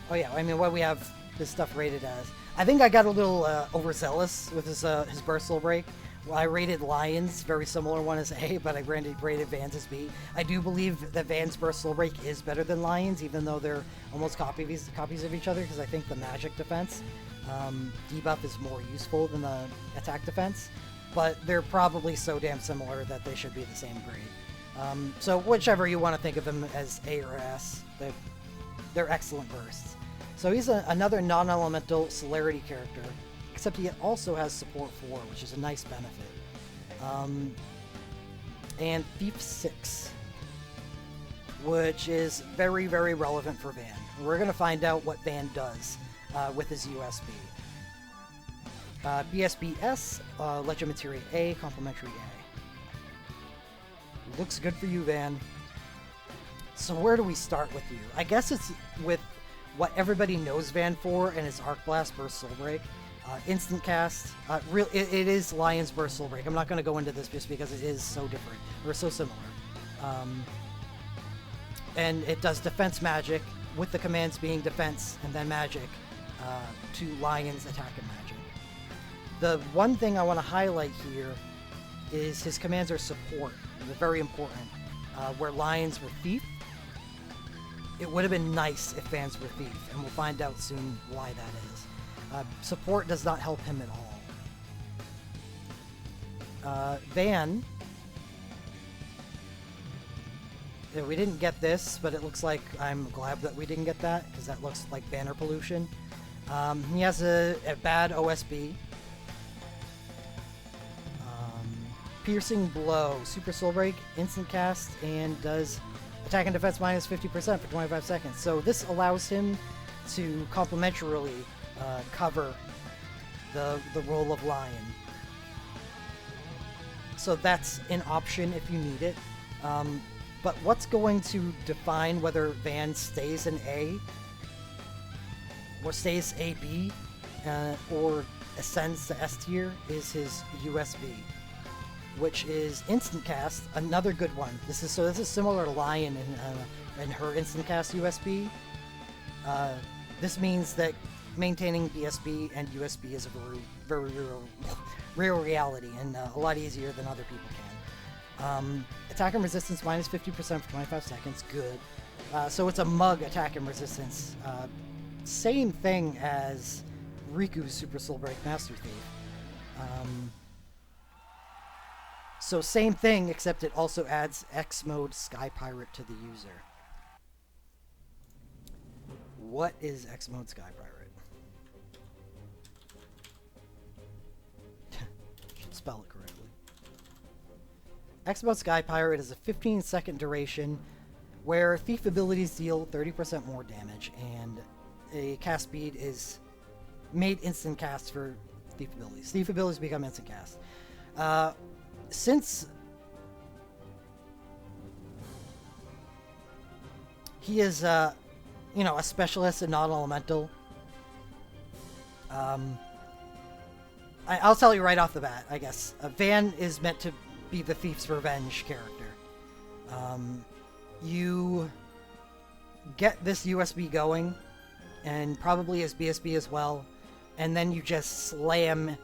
Oh yeah, I mean, what we have his stuff rated as. I think I got a little overzealous with his Bursal Break. Well, I rated Lion's very similar one as A, but I rated Van's as B. I do believe that Van's Bursal Break is better than Lion's, even though they're almost copies of each other, because I think the magic defense debuff is more useful than the attack defense. But they're probably so damn similar that they should be the same grade. So whichever you want to think of them as A or S, they're excellent bursts. So he's another non-elemental celerity character, except he also has support 4, which is a nice benefit. And Thief 6, which is very, very relevant for Van. We're going to find out what Van does with his USB. BSBS, Legend Materia A, Complementary A. Looks good for you, Van. So where do we start with you? I guess it's with what everybody knows Van for, and it's Arc Blast, Burst, Soul Break. Instant cast. It is Lion's Burst, Soul Break. I'm not going to go into this just because it is so different, or so similar. And it does defense magic, with the commands being defense and then magic, to Lion's attack and magic. The one thing I want to highlight here is his commands are support. They're very important. Where Lions were Thief, it would have been nice if Vans were Thief, and we'll find out soon why that is. Support does not help him at all. Van, we didn't get this, but it looks like I'm glad that we didn't get that, because that looks like banner pollution. He has a bad OSB. Piercing Blow, Super Soul Break, Instant Cast, and does attack and defense minus 50% for 25 seconds. So this allows him to complementarily cover the role of Lion. So that's an option if you need it. But what's going to define whether Van stays an A, or stays AB, or ascends to S tier is his USB, which is Instant Cast, another good one. This is similar to Lion and her Instant Cast USB. This means that maintaining BSB and USB is a very real reality, and a lot easier than other people can. Attack and resistance minus 50% for 25 seconds, good. So it's a mug attack and resistance. Same thing as Riku's Super Soul Break Master Thief. So same thing, except it also adds X Mode Sky Pirate to the user. What is X Mode Sky Pirate? Should spell it correctly. X Mode Sky Pirate is a 15-second duration where Thief abilities deal 30% more damage, and a cast speed is made instant cast for Thief abilities. Thief abilities become instant cast. Since he is, a specialist in non-elemental, I'll tell you right off the bat, I guess. Van is meant to be the Thief's Revenge character. You get this USB going, and probably his BSB as well, and then you just slam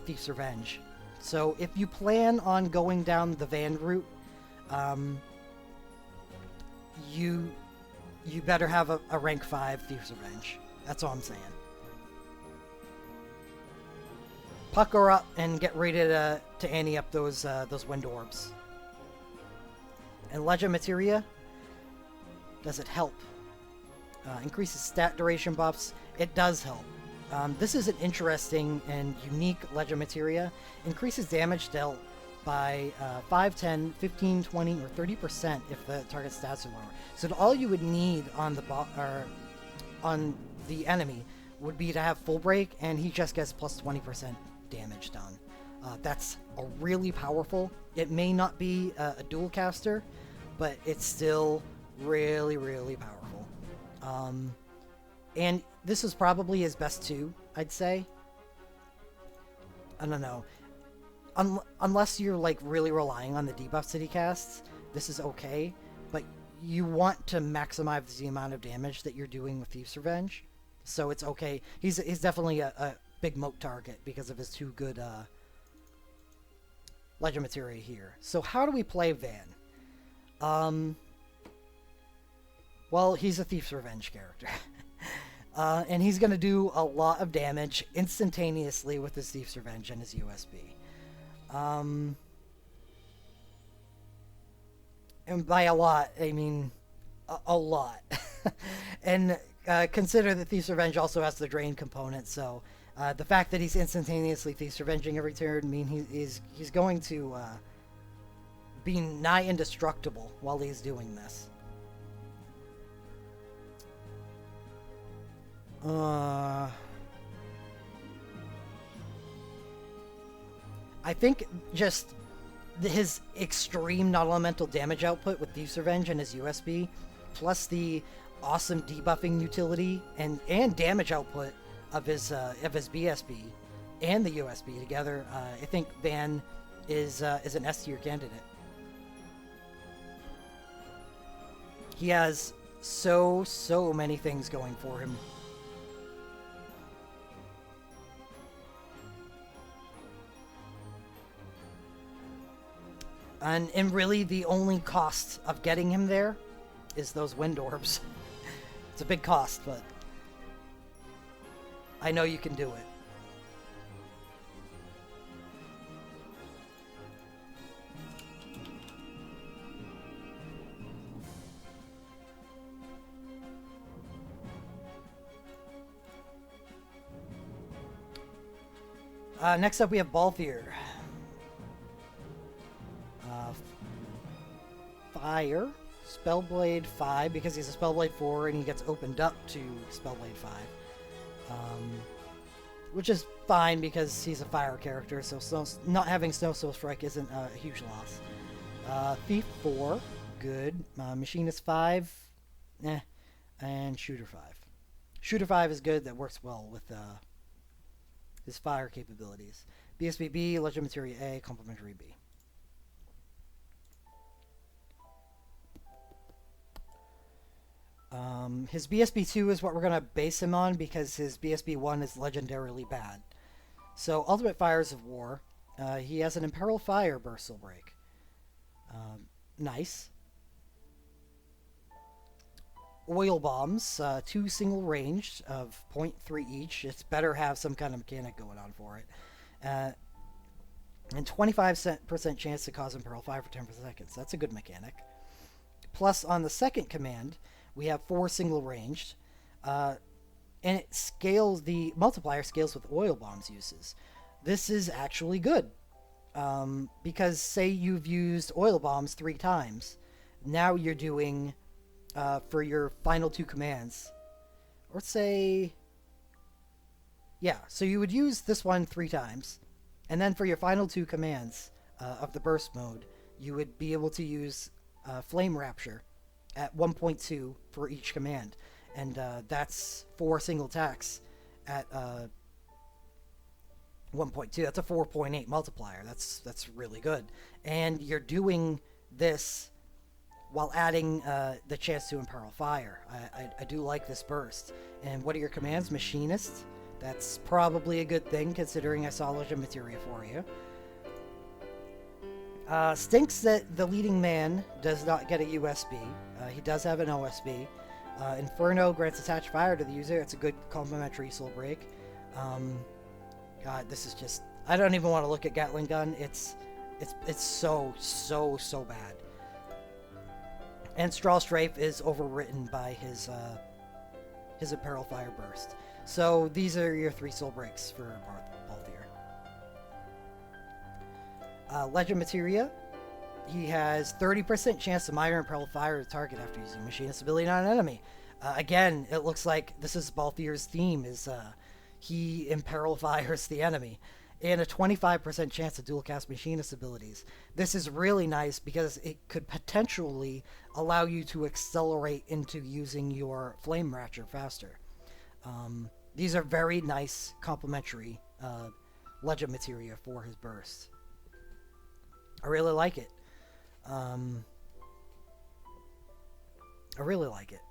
Thief's Revenge. So if you plan on going down the Van route, you better have a rank 5 Thief's Revenge. That's all I'm saying. Pucker up and get ready to ante up those wind orbs. And Legend Materia, does it help? Increases stat duration buffs. It does help. This is an interesting and unique Legend Materia. Increases damage dealt by 5, 10, 15, 20, or 30% if the target stats are lower. So all you would need on the enemy would be to have full break, and he just gets plus 20% damage done. That's a really powerful. It may not be a dual caster, but it's still really, really powerful. And this is probably his best 2, I'd say. I don't know. Unless you're like really relying on the debuffs that he casts, this is okay. But you want to maximize the amount of damage that you're doing with Thief's Revenge. so it's okay. He's definitely a big moat target because of his two good legend materia here. So how do we play Van? Um, well, he's a Thief's Revenge character. And he's going to do a lot of damage instantaneously with his Thief's Revenge and his USB. And by a lot, I mean a lot. And consider that Thief's Revenge also has the drain component, so the fact that he's instantaneously Thief's Revenging every turn mean he's going to be nigh indestructible while he's doing this. I think just his extreme non-elemental damage output with Thief's Revenge and his USB, plus the awesome debuffing utility and damage output of his BSB and the USB together, I think Van is an S tier candidate. He has so many things going for him. And really, the only cost of getting him there is those wind orbs. It's a big cost, but I know you can do it. Next up, we have Balthier. Fire, Spellblade 5, because he's a Spellblade 4 and he gets opened up to Spellblade 5. Which is fine because he's a fire character, so not having Snow Soul Strike isn't a huge loss. Thief 4, good. Machinist 5, and Shooter 5. Shooter 5 is good, that works well with his fire capabilities. BSB B, Legend Materia A, Complementary B. His BSB 2 is what we're going to base him on because his BSB 1 is legendarily bad. So, Ultimate Fires of War. He has an Imperil Fire Burst Soul Break. Nice. Oil Bombs, 2 single ranged of 0.3 each. It's better have some kind of mechanic going on for it. And 25% chance to cause Imperil Fire for 10 seconds. That's a good mechanic. Plus, on the second command, we have 4 single ranged, and it scales, the multiplier scales with oil bombs uses. This is actually good, because say you've used oil bombs 3 times, now you're doing, for your final 2 commands, or say, yeah, so you would use this one 3 times, and then for your final 2 commands of the burst mode, you would be able to use Flame Rapture at 1.2 for each command, and that's 4 single attacks at 1.2. That's a 4.8 multiplier. That's really good, and you're doing this while adding the chance to Imperil Fire. I do like this burst. And what are your commands? Machinist. That's probably a good thing considering I saw Legend Materia for you. Stinks that the leading man does not get a USB. He does have an OSB. Inferno grants attached fire to the user. It's a good complementary soul break. God, this is just... I don't even want to look at Gatling Gun. It's so bad. And Straw Strafe is overwritten by his Imperil Fire Burst. So these are your 3 soul breaks for Balthier. Legend Materia. He has 30% chance to mire Imperil Fire to target after using Machinist ability on an enemy. Again, it looks like this is Balthier's theme, is he Imperil Fires the enemy. And a 25% chance to dual cast Machinist abilities. This is really nice because it could potentially allow you to accelerate into using your Flame Rapture faster. These are very nice complementary Legend Materia for his burst. I really like it. I really like it.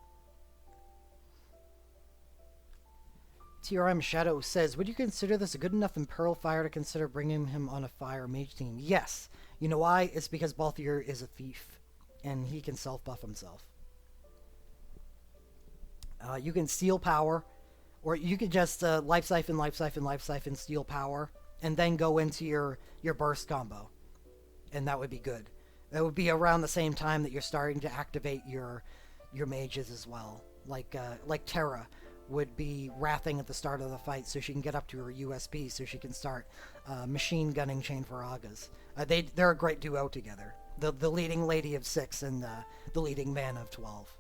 TRM Shadow says, would you consider this a good enough Imperil Fire to consider bringing him on a Fire Mage team? Yes. You know why? It's because Balthier is a thief, and he can self-buff himself. You can steal power, or you could just life siphon, life siphon, life siphon, steal power, and then go into your burst combo, and that would be good. That would be around the same time that you're starting to activate your mages as well. Like Terra would be wrathing at the start of the fight so she can get up to her USP so she can start machine gunning Chain Faragas. They're a great duo together. The leading lady of 6 and the leading man of 12.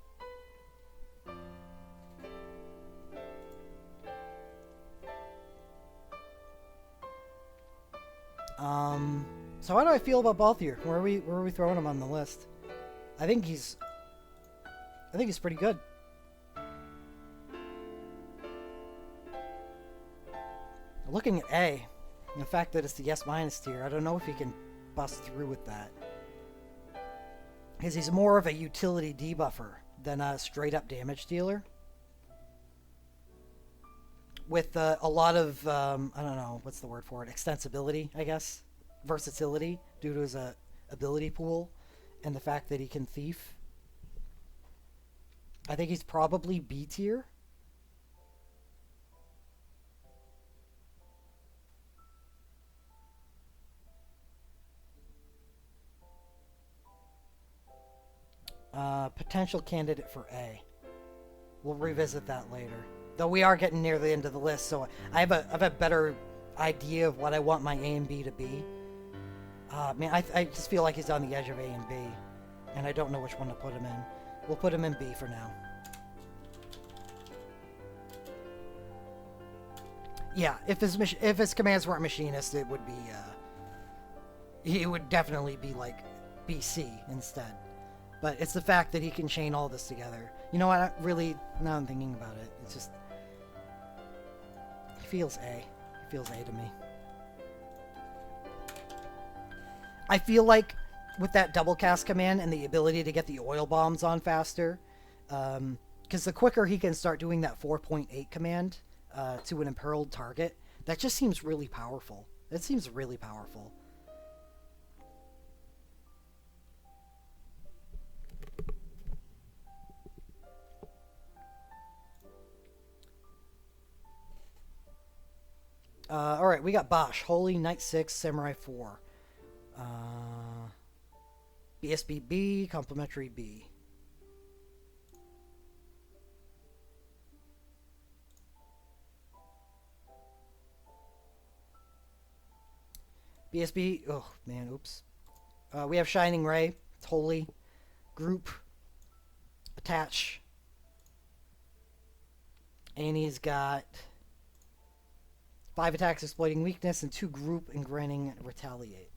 So how do I feel about Balthier? Where are we throwing him on the list? I think he's pretty good. Looking at A, and the fact that it's the S- tier, I don't know if he can bust through with that. Because he's more of a utility debuffer than a straight up damage dealer. With a lot of, I don't know, what's the word for it? Extensibility, I guess. Versatility, due to his ability pool, and the fact that he can thief. I think he's probably B tier. Potential candidate for A. We'll revisit that later. Though we are getting near the end of the list, so I have a better idea of what I want my A and B to be. Man, I just feel like he's on the edge of A and B, and I don't know which one to put him in. We'll put him in B for now. Yeah, if his commands weren't machinist, it would be he would definitely be like BC instead. But it's the fact that he can chain all this together. You know what? Now I'm thinking about it. It's just he feels A. He feels A to me. I feel like with that double cast command and the ability to get the oil bombs on faster, because the quicker he can start doing that 4.8 command to an imperiled target, that just seems really powerful. It seems really powerful. Alright, we got Bosch, Holy, Knight 6, Samurai 4. BSBB, Complementary B. BSB, oh man, oops. We have Shining Ray, Holy, Group, Attach. And he's got 5 attacks exploiting weakness and 2 group and granting retaliate.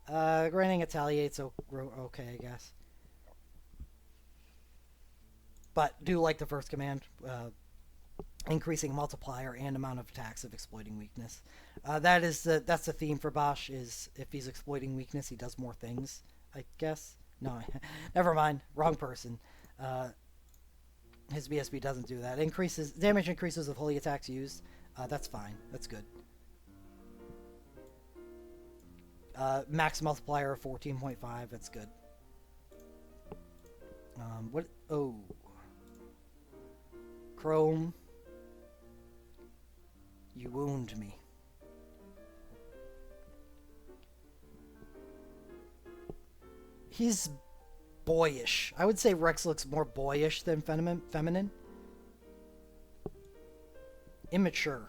Granting retaliate's okay, I guess. But do like the first command, increasing multiplier and amount of attacks of exploiting weakness. That's the theme for Bosch, is if he's exploiting weakness, he does more things, I guess. No, never mind. Wrong person. His BSB doesn't do that. Damage increases with holy attacks used. That's fine. That's good. Max multiplier of 14.5. That's good. What? Oh. Chrome. You wound me. He's boyish. I would say Rex looks more boyish than feminine. Immature.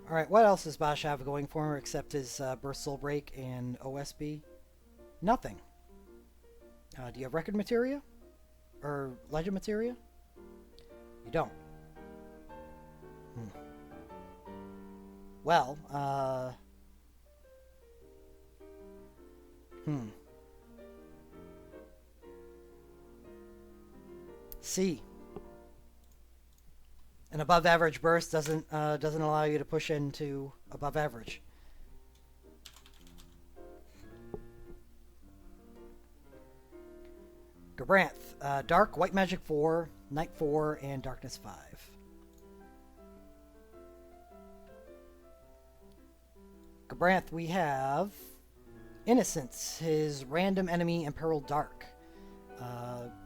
Alright, what else does Bosch have going for him except his Burst Soul Break and OSB? Nothing. Do you have Record Materia? Or Legend Materia? You don't. Well, C. An above average burst doesn't allow you to push into above average. Gabranth, Dark, White Magic 4, Night 4, and Darkness 5. Gabranth, we have Innocence, his random enemy Imperiled Dark.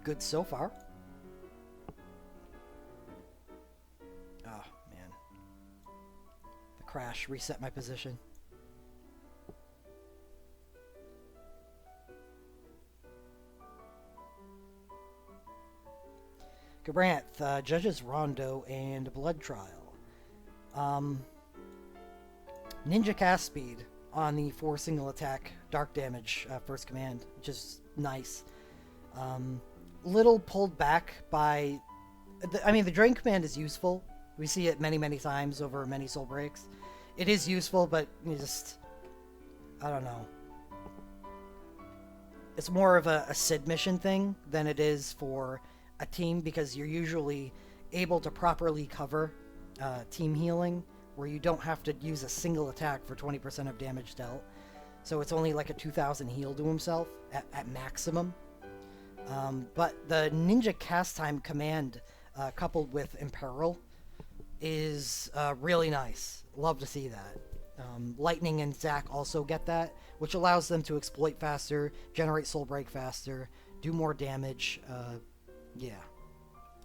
Good so far. Oh, man. The crash reset my position. Gabranth, Judge's Rondo and Blood Trial. Ninja cast speed on the 4 single attack dark damage first command, which is nice. Little pulled back by... the drain command is useful. We see it many, many times over many soul breaks. It is useful, but you just... I don't know. It's more of a Sid mission thing than it is for a team, because you're usually able to properly cover team healing, where you don't have to use a single attack for 20% of damage dealt. So it's only like a 2,000 heal to himself at maximum. But the Ninja Cast Time command coupled with Imperil is really nice. Love to see that. Lightning and Zack also get that, which allows them to exploit faster, generate soul break faster, do more damage. Yeah,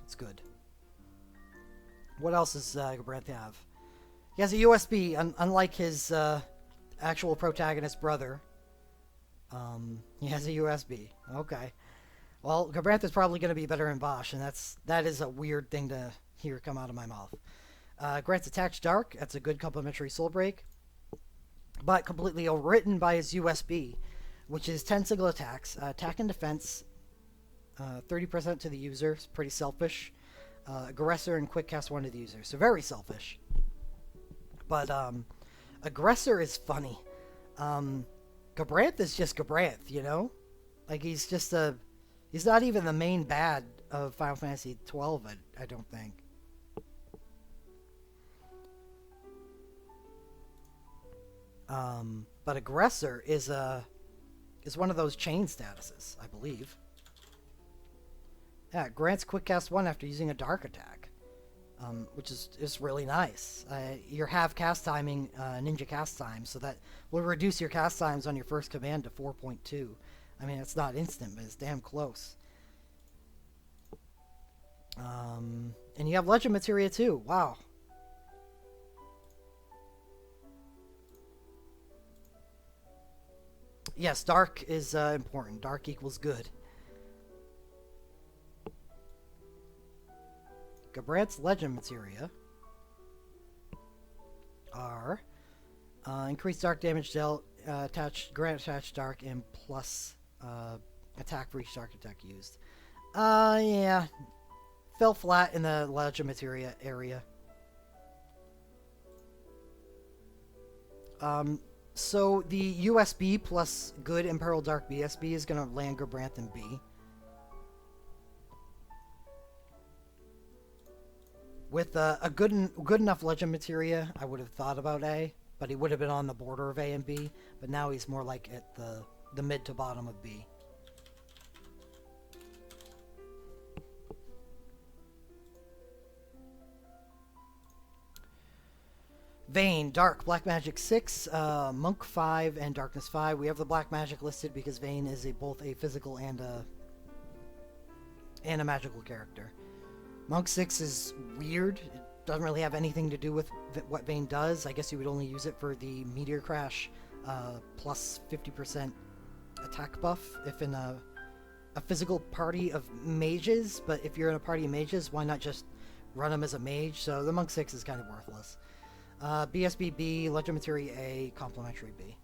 it's good. What else does Gabranth have? He has a USB, unlike his actual protagonist brother. He has a USB. Okay. Well, Gabranth is probably going to be better in Bosch, and that is a weird thing to hear come out of my mouth. Grants Attached Dark. That's a good complementary soul break. But completely overwritten by his USB, which is 10 single attacks. Attack and defense, 30% to the user. It's pretty selfish. Aggressor and quick cast 1 to the user. So very selfish. But Aggressor is funny. Gabranth is just Gabranth, you know? Like, he's just he's not even the main bad of Final Fantasy XII, I don't think. But Aggressor is one of those chain statuses, I believe. Yeah, grants quick cast 1 after using a dark attack, which is really nice. You're half cast timing ninja cast time, so that will reduce your cast times on your first command to 4.2. I mean, it's not instant, but it's damn close. And you have Legend Materia too. Wow. Yes, dark is important. Dark equals good. Gabranth's Legend Materia are increased dark damage dealt, grant attached dark, and plus attack for each dark attack used. Yeah. Fell flat in the Legend Materia area. So the USB plus good Imperial Dark BSB is going to land Gabranth in B. With a good enough Legend Materia, I would have thought about A, but he would have been on the border of A and B, but now he's more like at the mid to bottom of B. Vayne, Dark, Black Magic 6, Monk 5, and Darkness 5. We have the Black Magic listed because Vayne is both a physical and a magical character. Monk 6 is weird. It doesn't really have anything to do with what Vayne does. I guess you would only use it for the Meteor Crash plus 50% attack buff if in a physical party of mages. But if you're in a party of mages, why not just run him as a mage? So the Monk 6 is kind of worthless. BSB B, Legend Materia A, Complementary B.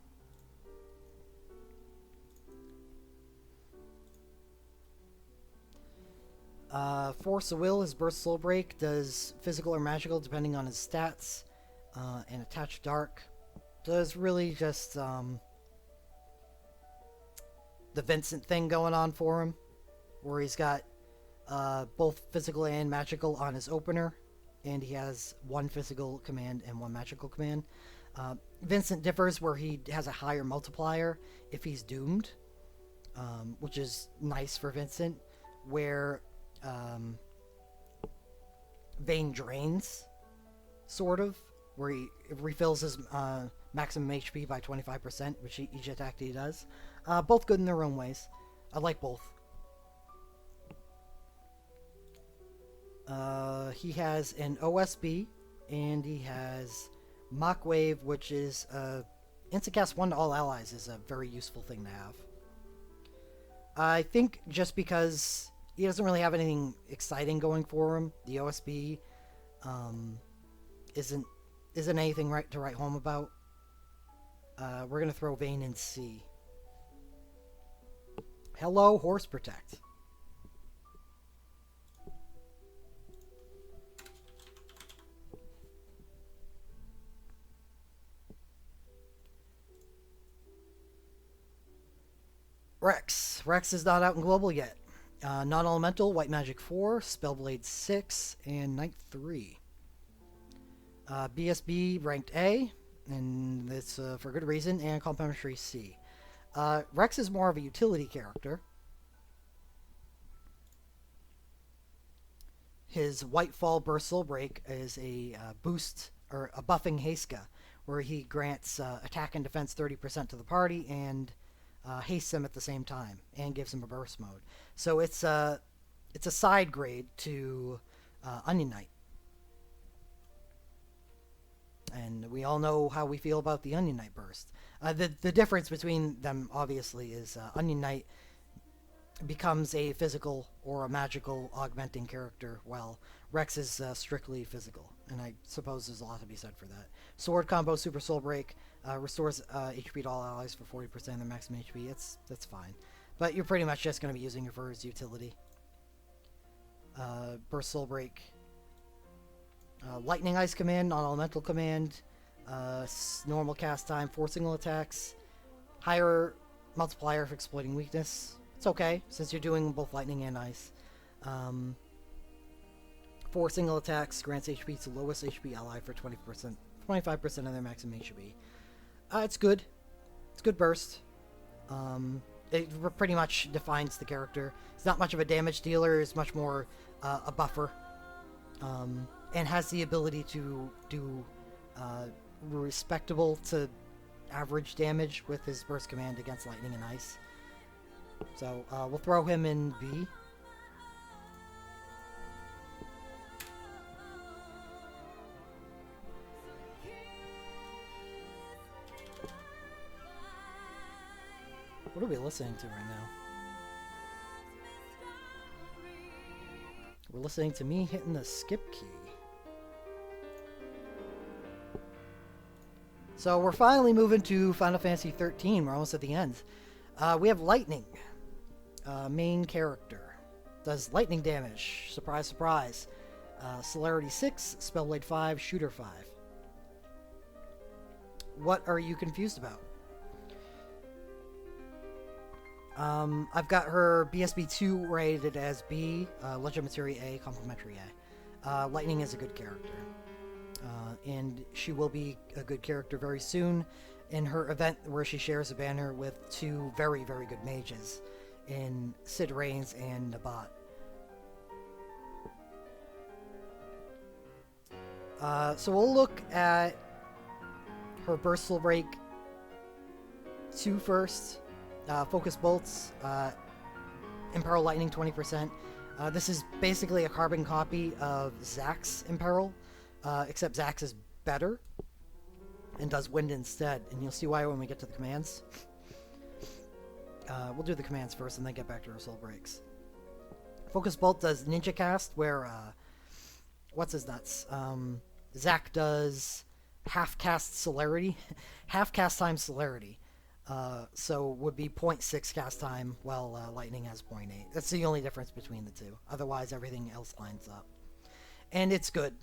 Force of Will, his Burst Soul Break, does physical or magical depending on his stats, and Attached Dark does really just the Vincent thing going on for him, where he's got both physical and magical on his opener, and he has one physical command and one magical command. Vincent differs where he has a higher multiplier if he's doomed, which is nice for Vincent. where Vayne drains, sort of, where he refills his maximum HP by 25%, which each attack he does. Both good in their own ways. I like both. He has an OSB, and he has Mach Wave, which is instant cast 1 to all allies is a very useful thing to have. I think just because he doesn't really have anything exciting going for him, the OSB isn't anything to write home about. We're gonna throw Vayne in C. Hello, Horse Protect. Rex. Rex is not out in Global yet. Non-Elemental, White Magic 4, Spellblade 6, and Knight 3. BSB ranked A, and that's for good reason, and Complementary C. Rex is more of a utility character. His Whitefall Burst Soul Break is a boost, or a buffing Haska, where he grants attack and defense 30% to the party, and hastes him at the same time, and gives him a burst mode. So it's a side grade to Onion Knight. And we all know how we feel about the Onion Knight burst. The difference between them, obviously, is Onion Knight becomes a physical or a magical augmenting character, while Rex is strictly physical. And I suppose there's a lot to be said for that. Sword combo, Super Soul Break, restores HP to all allies for 40% of their maximum HP. That's fine. But you're pretty much just going to be using it for his utility. Burst Soul Break. Lightning Ice command, non-elemental command, normal cast time, 4 single attacks, higher multiplier for exploiting weakness. It's okay, since you're doing both lightning and ice. 4 single attacks, grants HP to lowest HP ally for 25% of their maximum HP. It's good. It's good burst. It pretty much defines the character. It's not much of a damage dealer, it's much more a buffer. And has the ability to do respectable to average damage with his burst command against lightning and ice. So we'll throw him in B. What are we listening to right now? We're listening to me hitting the skip key. So we're finally moving to Final Fantasy 13. We're almost at the end. We have Lightning, main character. Does lightning damage. Surprise, surprise. Celerity 6, Spellblade 5, Shooter 5. What are you confused about? I've got her BSB 2 rated as B, Legitimatory A, Complementary A. Lightning is a good character. And she will be a good character very soon in her event where she shares a banner with 2 very, very good mages in Sid Reigns and Nabat. So we'll look at her Burst Soul Break 2 first. Focus Bolts, Imperil Lightning 20%. This is basically a carbon copy of Zax's Imperil, except Zax is better and does Wind instead, and you'll see why when we get to the commands. We'll do the commands first and then get back to our Soul Breaks. Focus Bolt does Ninja Cast, where, what's his nuts? Zax does half cast celerity, half cast time celerity. So would be 0.6 cast time, while Lightning has 0.8. That's the only difference between the two. Otherwise, everything else lines up. And it's good.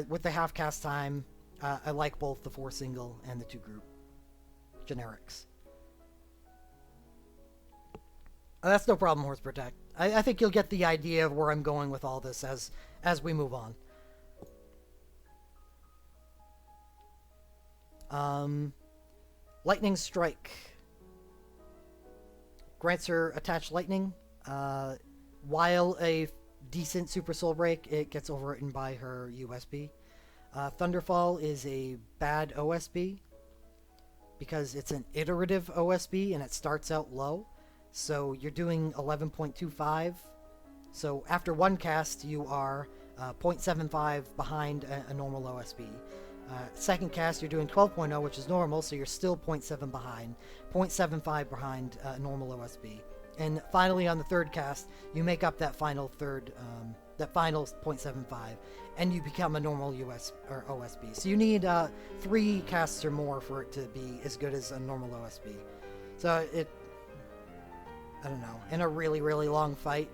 With the half cast time, I like both the 4 single and the 2 group generics. That's no problem, Horse Protect. I think you'll get the idea of where I'm going with all this as we move on. Lightning Strike. Grants her attached lightning. While a decent Super Soul Break, it gets overwritten by her USB. Thunderfall is a bad OSB because it's an iterative OSB and it starts out low. So you're doing 11.25. So after one cast, you are 0.75 behind a normal OSB. Second cast, you're doing 12.0, which is normal, so you're still zero point 0.7 behind, 0.75 behind normal OSB. And finally, on the third cast, you make up that final that final 0.75, and you become a normal US or OSB. So you need 3 casts or more for it to be as good as a normal OSB. So I don't know, in a really, really long fight,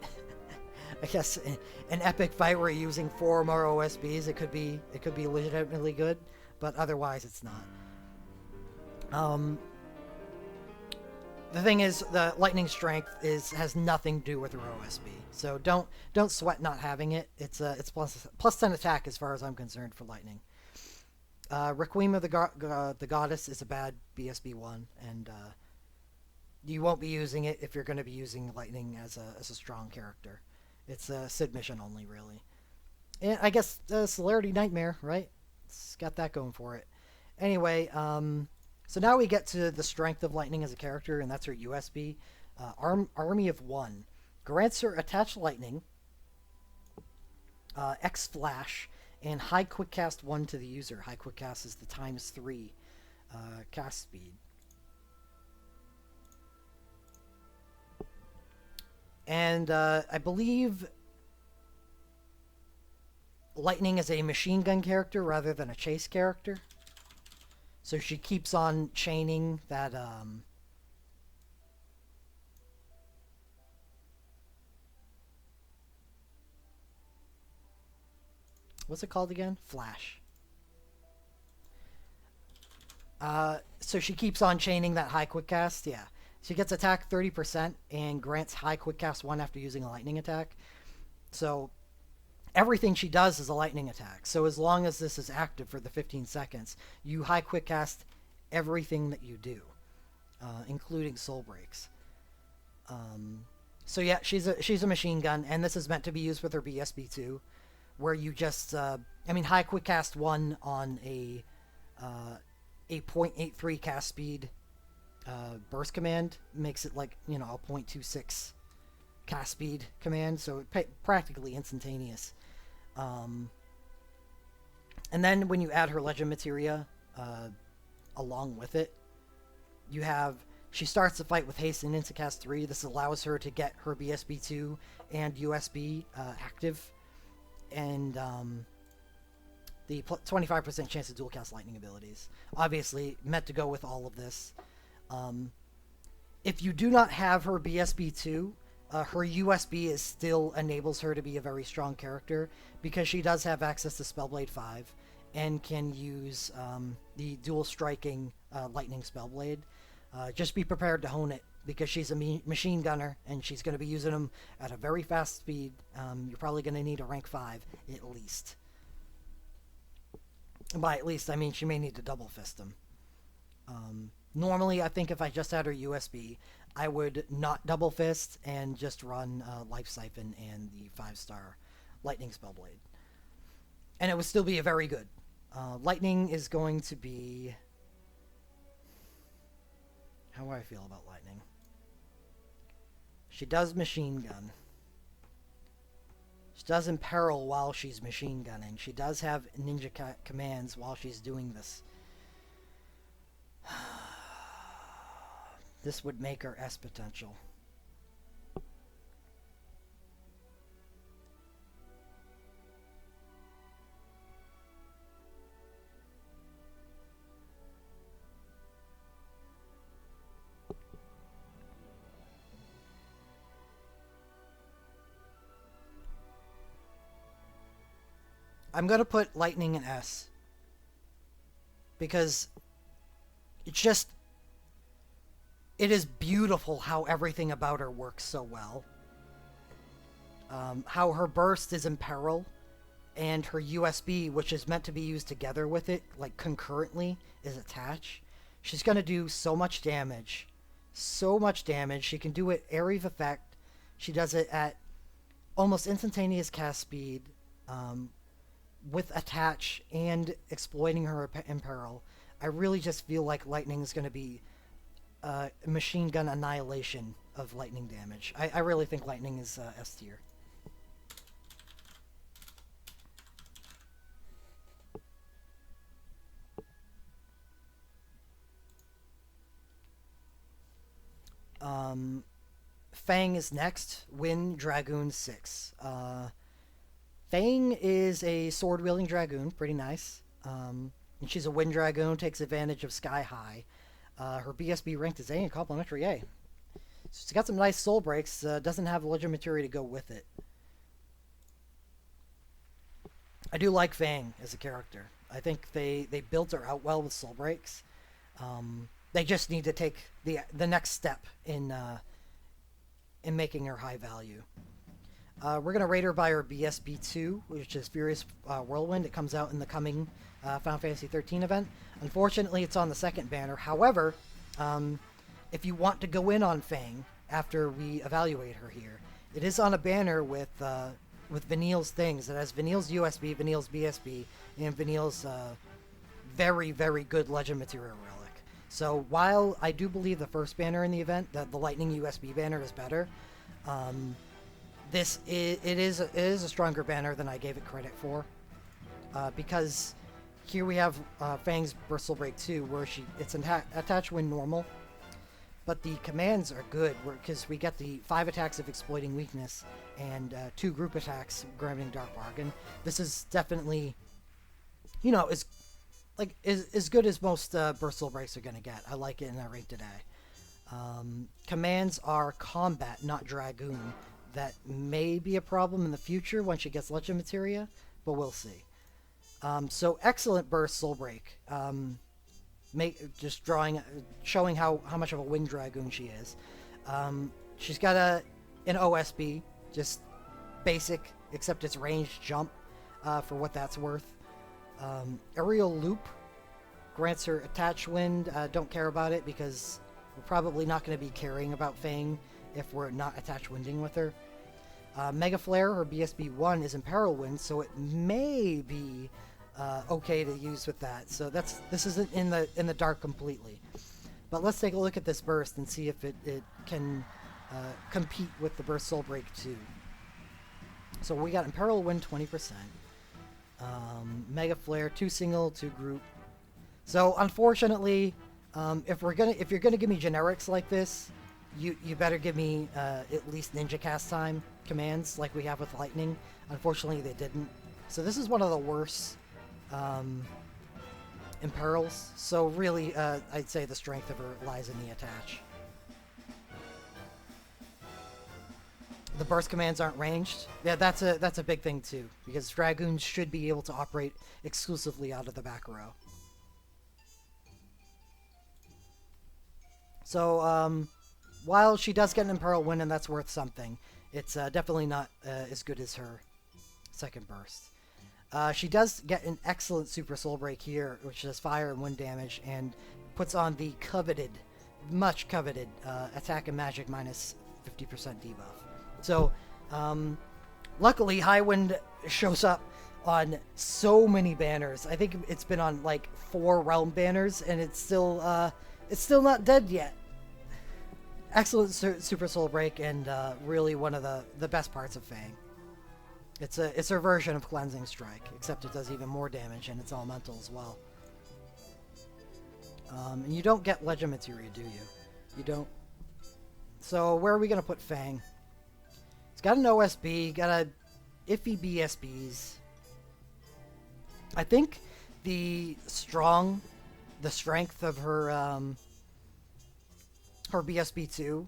I guess an epic fight where you're using 4 or more OSBs, it could be legitimately good, but otherwise it's not. The thing is, the lightning strength has nothing to do with her OSB, so don't sweat not having it. It's plus 10 attack as far as I'm concerned for lightning. Requiem of the Goddess is a bad BSB one, and you won't be using it if you're going to be using lightning as a strong character. It's a Sid mission only, really. And I guess Celerity Nightmare, right? It's got that going for it. Anyway, so now we get to the strength of Lightning as a character, and that's her USB. Army of One. Grants her Attached Lightning, X Flash, and High Quick Cast 1 to the user. High Quick Cast is the ×3 cast speed. And I believe Lightning is a machine gun character rather than a chase character. So she keeps on chaining that, what's it called again? Flash. So she keeps on chaining that high quick cast, yeah. She gets attack 30% and grants high quick cast 1 after using a lightning attack. So everything she does is a lightning attack. So as long as this is active for the 15 seconds, you high quick cast everything that you do, including soul breaks. So yeah, she's a machine gun, and this is meant to be used with her BSB2, where you just high quick cast 1 on a 0.83 cast speed burst command makes it like, a 0.26 cast speed command, so practically instantaneous. And then when you add her legend materia along with it, she starts the fight with haste and into cast 3. This allows her to get her BSB2 and USB active, and the 25% chance to dual cast lightning abilities. Obviously meant to go with all of this. If you do not have her BSB2, her USB still enables her to be a very strong character, because she does have access to Spellblade 5 and can use the dual striking lightning Spellblade. Just be prepared to hone it, because she's a machine gunner and she's going to be using them at a very fast speed. You're probably going to need a rank 5 at least. And by at least, I mean she may need to double fist them. Normally, I think if I just had her USB, I would not double fist and just run Life Siphon and the 5-star Lightning Spellblade. And it would still be a very good. Lightning is going to be... How do I feel about Lightning? She does machine gun. She does imperil while she's machine gunning. She does have ninja commands while she's doing this. This would make her S potential. I'm going to put Lightning in S, because it is beautiful how everything about her works so well. How her burst is in peril, and her USB, which is meant to be used together with it, like concurrently, is attached. She's going to do so much damage. So much damage. She can do it area of effect. She does it at almost instantaneous cast speed, um, with attach and exploiting her imperil. I really just feel like lightning is going to be machine gun annihilation of lightning damage. I really think lightning is S tier. Um, Fang is next. Wind Dragoon 6. Fang is a sword wielding dragoon, pretty nice. And she's a wind dragoon, takes advantage of Sky High. Her BSB ranked is A and complimentary A. So she's got some nice soul breaks, doesn't have legend material to go with it. I do like Fang as a character. I think they built her out well with soul breaks. They just need to take the next step in making her high value. We're going to rate her by her BSB2, which is Furious Whirlwind. It comes out in the coming Final Fantasy 13 event. Unfortunately, it's on the second banner. However, if you want to go in on Fang after we evaluate her here, it is on a banner with Vanille's things. It has Vanille's USB, Vanille's BSB, and Vanille's very, very good Legend Material Relic. So while I do believe the first banner in the event, that the Lightning USB banner is better, it is a stronger banner than I gave it credit for, because here we have Fang's Bristle Break 2, where it's attached when normal, but the commands are good because we get the 5 attacks of exploiting weakness and 2 group attacks grabbing Dark Bargain. This is definitely, as good as most Bristle Breaks are gonna get. I like it in that rate today. Commands are combat, not dragoon. That may be a problem in the future when she gets Legend Materia, but we'll see. So excellent burst Soul Break. Showing how much of a Wind Dragoon she is. She's got an OSB, just basic, except it's ranged jump, for what that's worth. Aerial Loop grants her Attach Wind. Don't care about it because we're probably not going to be caring about Fang if we're not attached winding with her. Mega Flare, her BSB 1 is Imperil Wind, so it may be okay to use with that. So this isn't in the dark completely. But let's take a look at this burst and see if it can compete with the Burst Soul Break 2. So we got Imperil Wind 20%. Mega Flare, 2 single, 2 group. So unfortunately, if you're gonna give me generics like this, you better give me at least Ninja Cast Time commands like we have with Lightning. Unfortunately, they didn't. So this is one of the worst imperils. So really, I'd say the strength of her lies in the attach. The burst commands aren't ranged. Yeah, that's a big thing too, because Dragoons should be able to operate exclusively out of the back row. So, while she does get an Imperil Wind, and that's worth something, it's definitely not as good as her second burst. She does get an excellent Super Soul Break here, which does fire and wind damage, and puts on the much coveted, attack and magic minus 50% debuff. So, luckily, High Wind shows up on so many banners. I think it's been on like 4 Realm banners, and it's still not dead yet. Excellent Super Soul Break, and really one of the best parts of Fang. It's her version of Cleansing Strike, except it does even more damage, and it's elemental as well. And you don't get Legend Materia, do you? You don't. So where are we gonna put Fang? It's got an OSB, got a iffy BSBs. I think the strength of her her BSB2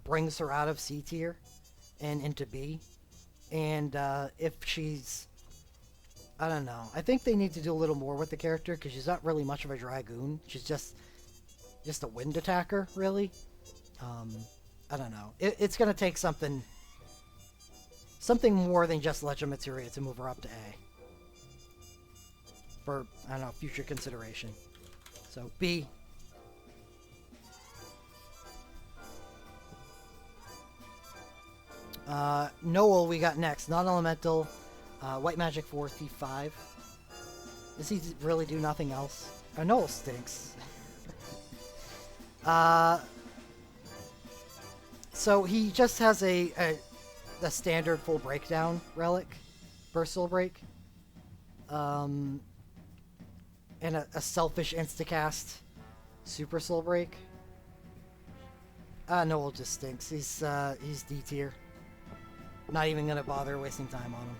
brings her out of C tier and into B. And if she's, I don't know, I think they need to do a little more with the character because she's not really much of a Dragoon. She's just a wind attacker, really. I don't know. It's gonna take something more than just Legend Materia to move her up to A. For, I don't know, future consideration. So, B. Noel we got next. Non-elemental, white magic 4, thief 5. Does he really do nothing else? Noel stinks. So he just has a standard full breakdown relic, burst soul break, and a selfish instacast super soul break. Noel just stinks. He's D tier. Not even gonna bother wasting time on him.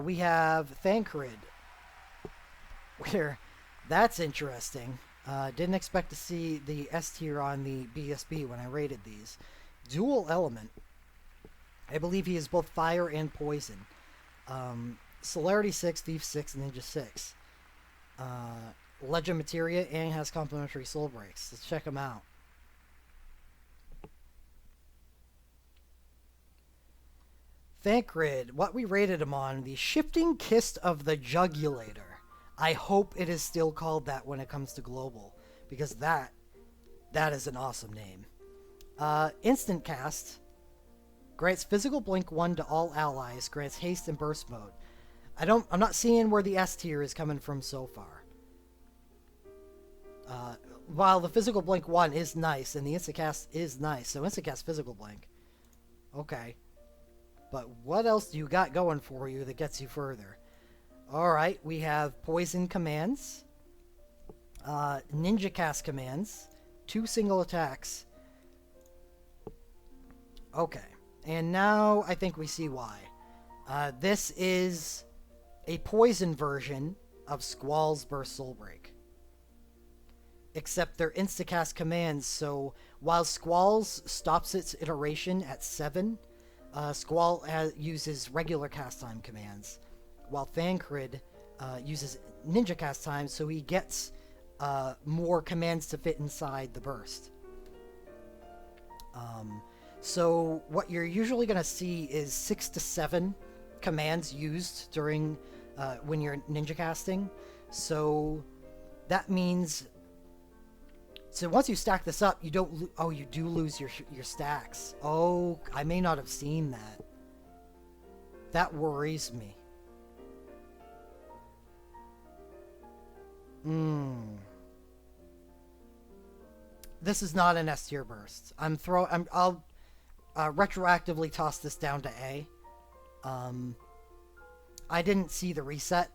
We have Thancred, where that's interesting. Didn't expect to see the S tier on the BSB when I rated these. Dual element. I believe he is both fire and poison. Celerity 6, Thief 6, Ninja 6. Legend Materia, and has complementary soul breaks. Let's check him out. Thancred, what we rated him on, the Shifting Kiss of the Jugulator. I hope it is still called that when it comes to global, because that is an awesome name. Instant cast. Grants physical blink 1 to all allies, grants haste and burst mode. I'm not seeing where the S tier is coming from so far. While the physical blink 1 is nice and the instant cast is nice, so instant cast physical blink. Okay. But what else do you got going for you that gets you further? Alright, we have poison commands, ninja cast commands, 2 single attacks. Okay, and now I think we see why. This is a poison version of Squall's Burst Soul Break. Except they're instacast commands, so while Squall's stops its iteration at 7, Squall uses regular cast time commands, while Thancred uses ninja cast time, so he gets more commands to fit inside the burst. So what you're usually going to see is 6 to 7 commands used during when you're ninja casting. So that means, so once you stack this up, you don't. Oh, you do lose your stacks. Oh, I may not have seen that. That worries me. This is not an S tier burst. I'll retroactively toss this down to A. I didn't see the reset.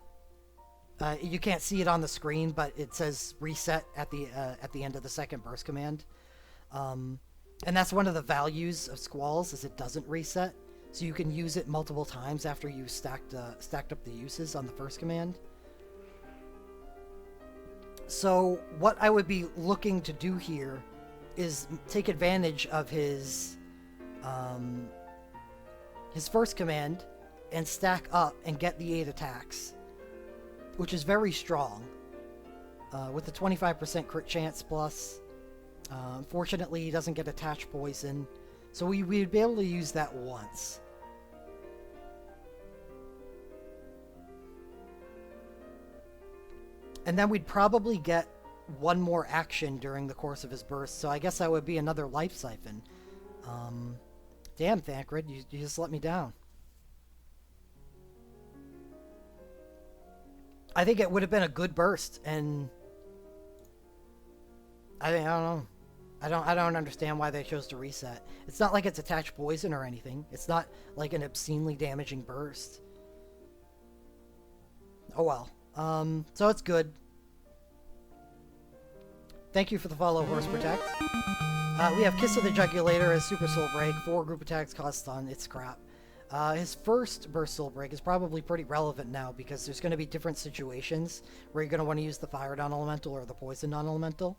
You can't see it on the screen, but it says reset at the end of the second burst command. And that's one of the values of Squalls, is it doesn't reset, so you can use it multiple times after you stacked up the uses on the first command. So what I would be looking to do here is take advantage of his first command and stack up and get the 8 attacks, which is very strong, with the 25% crit chance plus. Unfortunately, he doesn't get attached poison, so we'd be able to use that once. And then we'd probably get one more action during the course of his burst, so I guess that would be another life siphon. Damn, Thancred, you just let me down. I think it would have been a good burst, and I don't know. I don't understand why they chose to reset. It's not like it's attached poison or anything. It's not like an obscenely damaging burst. Oh well. So it's good. Thank you for the follow, Horse Protect. We have Kiss of the Jugulator as Super Soul Break. 4 group attacks, cost stun. It's crap. His first Burst Soul Break is probably pretty relevant now, because there's going to be different situations where you're going to want to use the Fire Non-Elemental or the Poison Non-Elemental.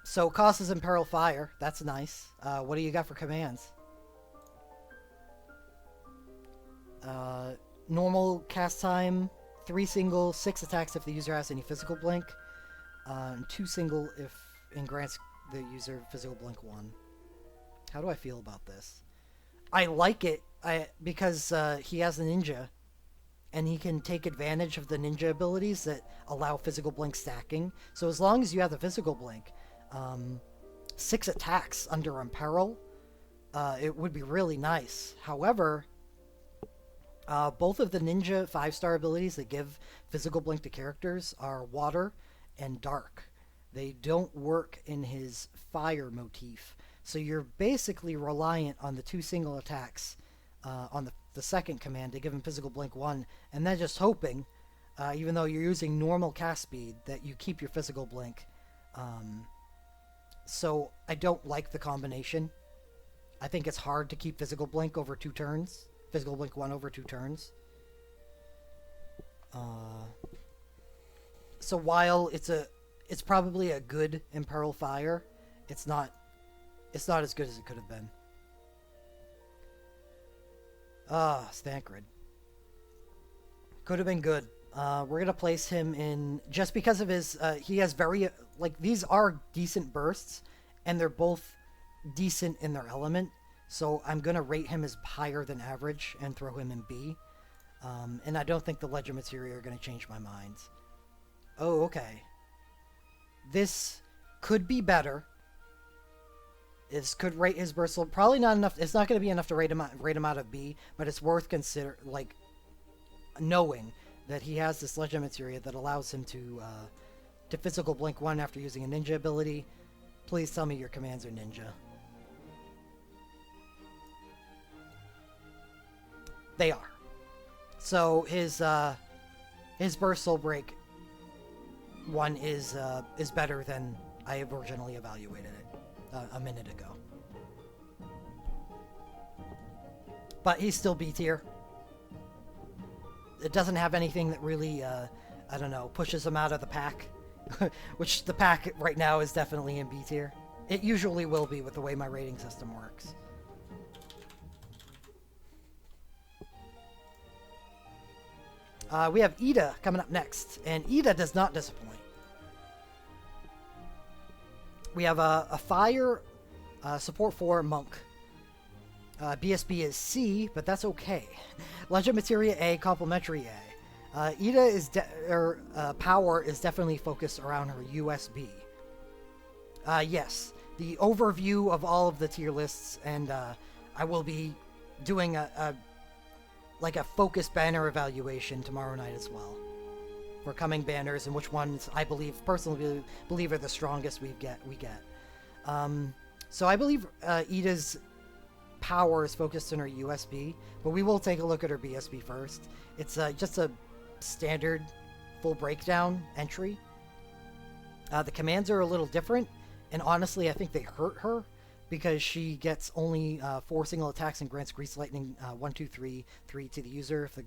So cost is Imperil Fire. That's nice. What do you got for commands? Normal cast time, 3 single, 6 attacks if the user has any physical blink, and 2 single if and grants the user physical blink 1. How do I feel about this? I like it Because he has a ninja, and he can take advantage of the ninja abilities that allow physical blink stacking. So as long as you have the physical blink, um, 6 attacks under Imperil, it would be really nice. However, both of the ninja 5-star abilities that give physical blink to characters are water and dark. They don't work in his fire motif. So you're basically reliant on the 2 single attacks on the second command to give him physical blink 1, and then just hoping, even though you're using normal cast speed, that you keep your physical blink. So I don't like the combination. I think it's hard to keep physical blink over 2 turns. Physical blink 1 over 2 turns. So while it's probably a good Imperil Fire, it's not as good as it could have been. Stankred. Could have been good. We're gonna place him in just because of his. He has very these are decent bursts, and they're both decent in their element. So I'm gonna rate him as higher than average and throw him in B. And I don't think the Legend Materia are gonna change my mind. Oh, okay. This could be better. This could rate his burst. Probably not enough. It's not going to be enough to rate him out of B, but it's worth knowing that he has this Legend Materia that allows him to physical blink 1 after using a ninja ability. Please tell me your commands are ninja. They are. So his burst soul break 1 is better than I originally evaluated it a minute ago. But he's still B tier. It doesn't have anything that really, I don't know, pushes him out of the pack. Which the pack right now is definitely in B tier. It usually will be with the way my rating system works. We have Ida coming up next, and Ida does not disappoint. We have a fire support for Monk. BSB is C, but that's okay. Legend Materia A, Complementary A. Ida is power is definitely focused around her USB. Yes, the overview of all of the tier lists, and I will be doing a focus banner evaluation tomorrow night as well for coming banners and which ones I personally believe are the strongest we get. So I believe Ida's power is focused on her USB, but we will take a look at her BSB first. It's just a standard full breakdown entry. The commands are a little different, and honestly I think they hurt her because she gets only 4 single attacks and grants Grease Lightning 1, 2, 3 to the user if the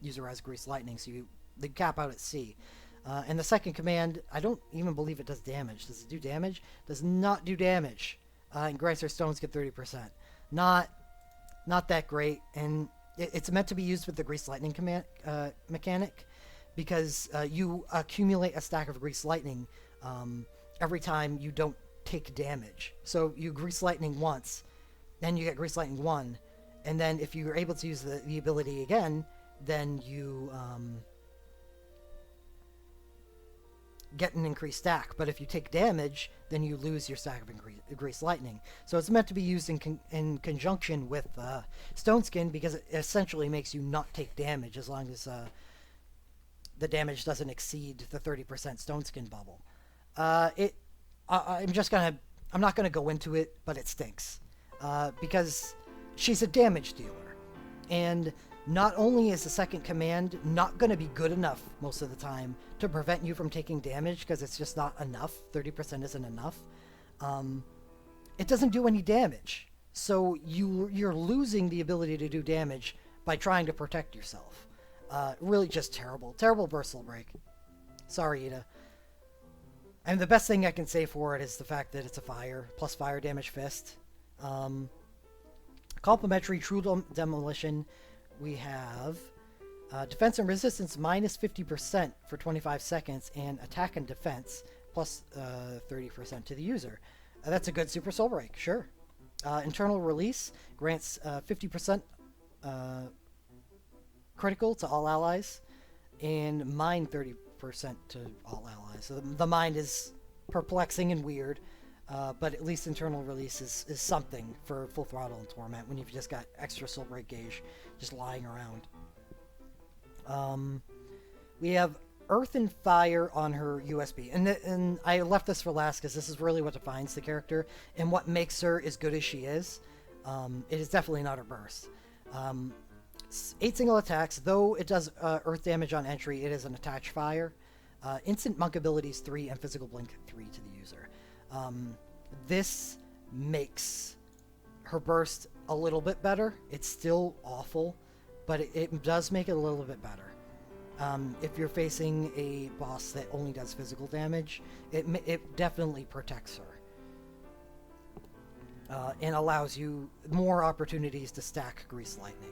user has Grease Lightning, so they cap out at C. And the second command, I don't even believe it does damage. Does it do damage? Does not do damage. And grants her stones get 30%. Not that great, and it's meant to be used with the Grease Lightning command mechanic, because you accumulate a stack of Grease Lightning every time you don't take damage. So you Grease Lightning once, then you get Grease Lightning 1, and then if you're able to use the ability again, then you get an increased stack. But if you take damage, then you lose your stack of Grease Lightning. So it's meant to be used in conjunction with Stone Skin, because it essentially makes you not take damage as long as the damage doesn't exceed the 30% Stone Skin bubble. I'm not gonna go into it, but it stinks because she's a damage dealer, and not only is the second command not going to be good enough most of the time to prevent you from taking damage, because it's just not enough, 30% isn't enough, it doesn't do any damage. So you're losing the ability to do damage by trying to protect yourself. Really just terrible. Terrible Bursal Break. Sorry, Ida. And the best thing I can say for it is the fact that it's a fire, plus fire damage fist. Complementary True Demolition. We have defense and resistance minus 50% for 25 seconds, and attack and defense plus 30% to the user. That's a good Super Soul Break, sure. Internal Release grants 50% critical to all allies, and mine 30% to all allies. So the mind is perplexing and weird, but at least internal release is something for full throttle and torment when you've just got extra soul break gauge just lying around. We have Earth and Fire on her USB, and I left this for last because this is really what defines the character and what makes her as good as she is. It is definitely not her burst. 8 single attacks, though it does Earth damage on entry, it is an attached fire. Instant monk abilities 3 and physical blink 3 to the user. This makes her burst a little bit better. It's still awful, but it does make it a little bit better. If you're facing a boss that only does physical damage, it definitely protects her. And allows you more opportunities to stack Grease Lightning.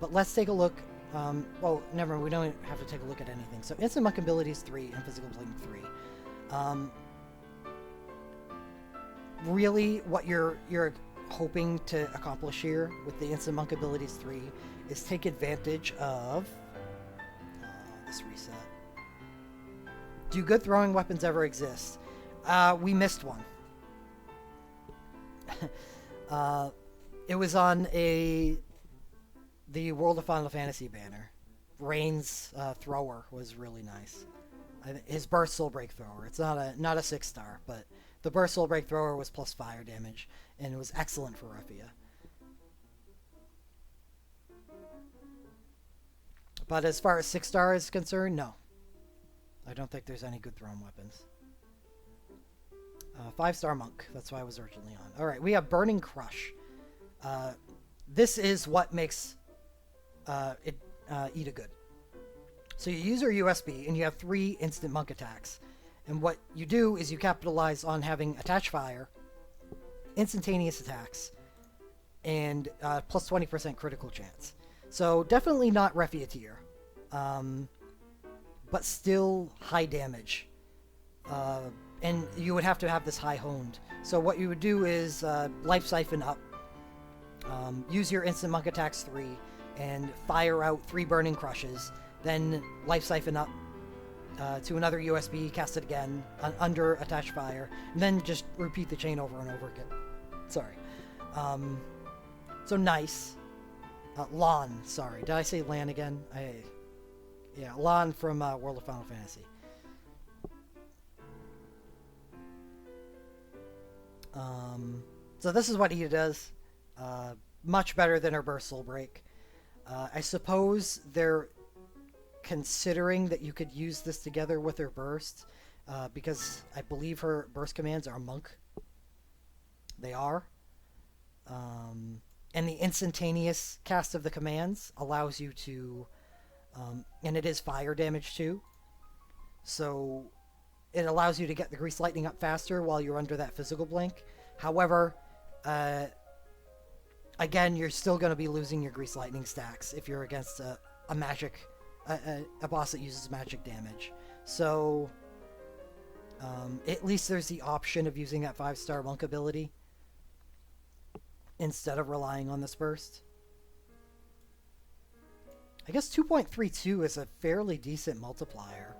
But let's take a look. Well, never mind, we don't have to take a look at anything. So instant monk abilities 3 and physical blink 3. Really, what you're hoping to accomplish here with the instant monk abilities 3 is take advantage of this reset. Do good throwing weapons ever exist? We missed one. It was on the World of Final Fantasy banner. Rain's thrower was really nice. His burst soul break thrower. It's not a 6-star, but the burst soul break thrower was plus fire damage, and it was excellent for Raphia. But as far as 6-star is concerned, no. I don't think there's any good thrown weapons. 5-star monk. That's why I was originally on. All right, we have Burning Crush. This is what makes Ida good. So you use her USB, and you have 3 instant monk attacks. And what you do is you capitalize on having attached fire, instantaneous attacks, and plus 20% critical chance. So definitely not Raphia tier, but still high damage. And you would have to have this high honed. So what you would do is Life Siphon up, use your instant monk attacks 3, and fire out 3 burning crushes, then Life Siphon up to another USB, cast it again, under attached fire, and then just repeat the chain over and over again. Sorry. So nice. Lon, sorry. Did I say Lan again? Yeah, Lon from World of Final Fantasy. So this is what Ida does. Much better than her Burst Soul Break. I suppose they're considering that you could use this together with her Burst, because I believe her Burst commands are Monk. They are. And the instantaneous cast of the commands allows you to, and it is fire damage too, so it allows you to get the Grease Lightning up faster while you're under that physical blink. However, again, you're still going to be losing your Grease Lightning stacks if you're against a magic, a boss that uses magic damage. So at least there's the option of using that 5-star monk ability instead of relying on this burst. I guess 2.32 is a fairly decent multiplier.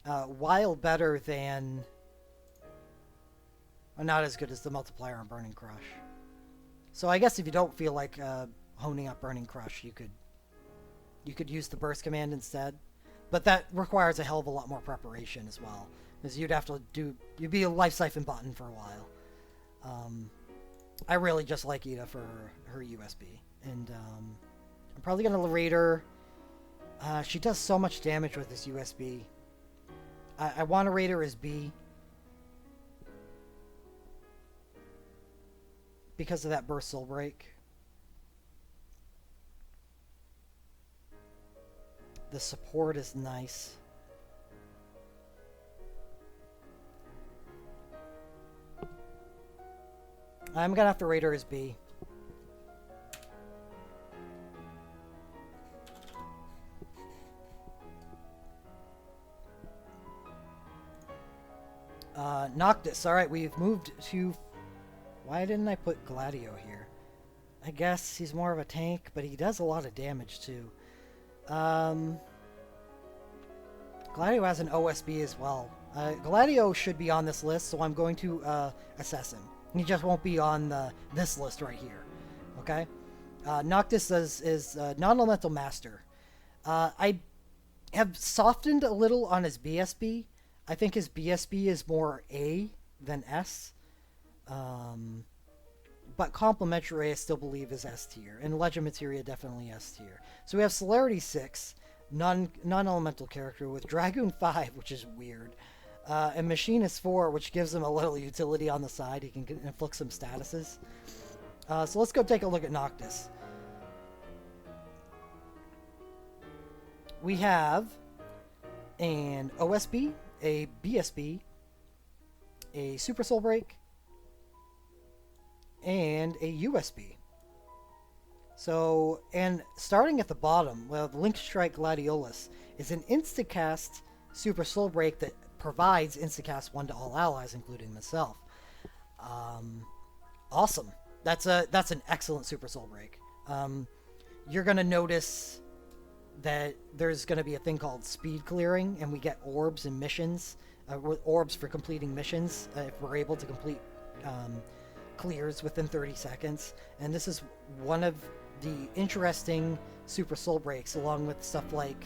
While better than... Well, not as good as the multiplier on Burning Crush. So I guess if you don't feel like honing up Burning Crush, you could use the burst command instead. But that requires a hell of a lot more preparation as well, because you'd be a Life Siphon button for a while. I really just like Ida for her USB, and I'm probably gonna rate her. She does so much damage with this USB. I want to rate her as B because of that Burst Soul Break. The support is nice. I'm gonna have to rate her as B. Noctis. Alright, we've moved to... Why didn't I put Gladio here? I guess he's more of a tank, but he does a lot of damage too. Gladio has an OSB as well. Gladio should be on this list, so I'm going to assess him. He just won't be on this list right here. Okay? Noctis is non-elemental master. I have softened a little on his BSB. I think his BSB is more A than S. But complementary I still believe is S tier. And Legend Materia definitely S tier. So we have Celerity 6, non-elemental character, with Dragoon 5, which is weird. And Machinist 4, which gives him a little utility on the side. He can inflict some statuses. So let's go take a look at Noctis. We have an OSB, a BSB, a Super Soul Break, and a USB. So, and starting at the bottom, well, the Link Strike Gladiolus is an instacast Super Soul Break that provides instacast 1 to all allies, including myself. Awesome. That's an excellent Super Soul Break. You're gonna notice that there's going to be a thing called speed clearing, and we get orbs and missions, orbs for completing missions if we're able to complete clears within 30 seconds. And this is one of the interesting Super Soul Breaks, along with stuff like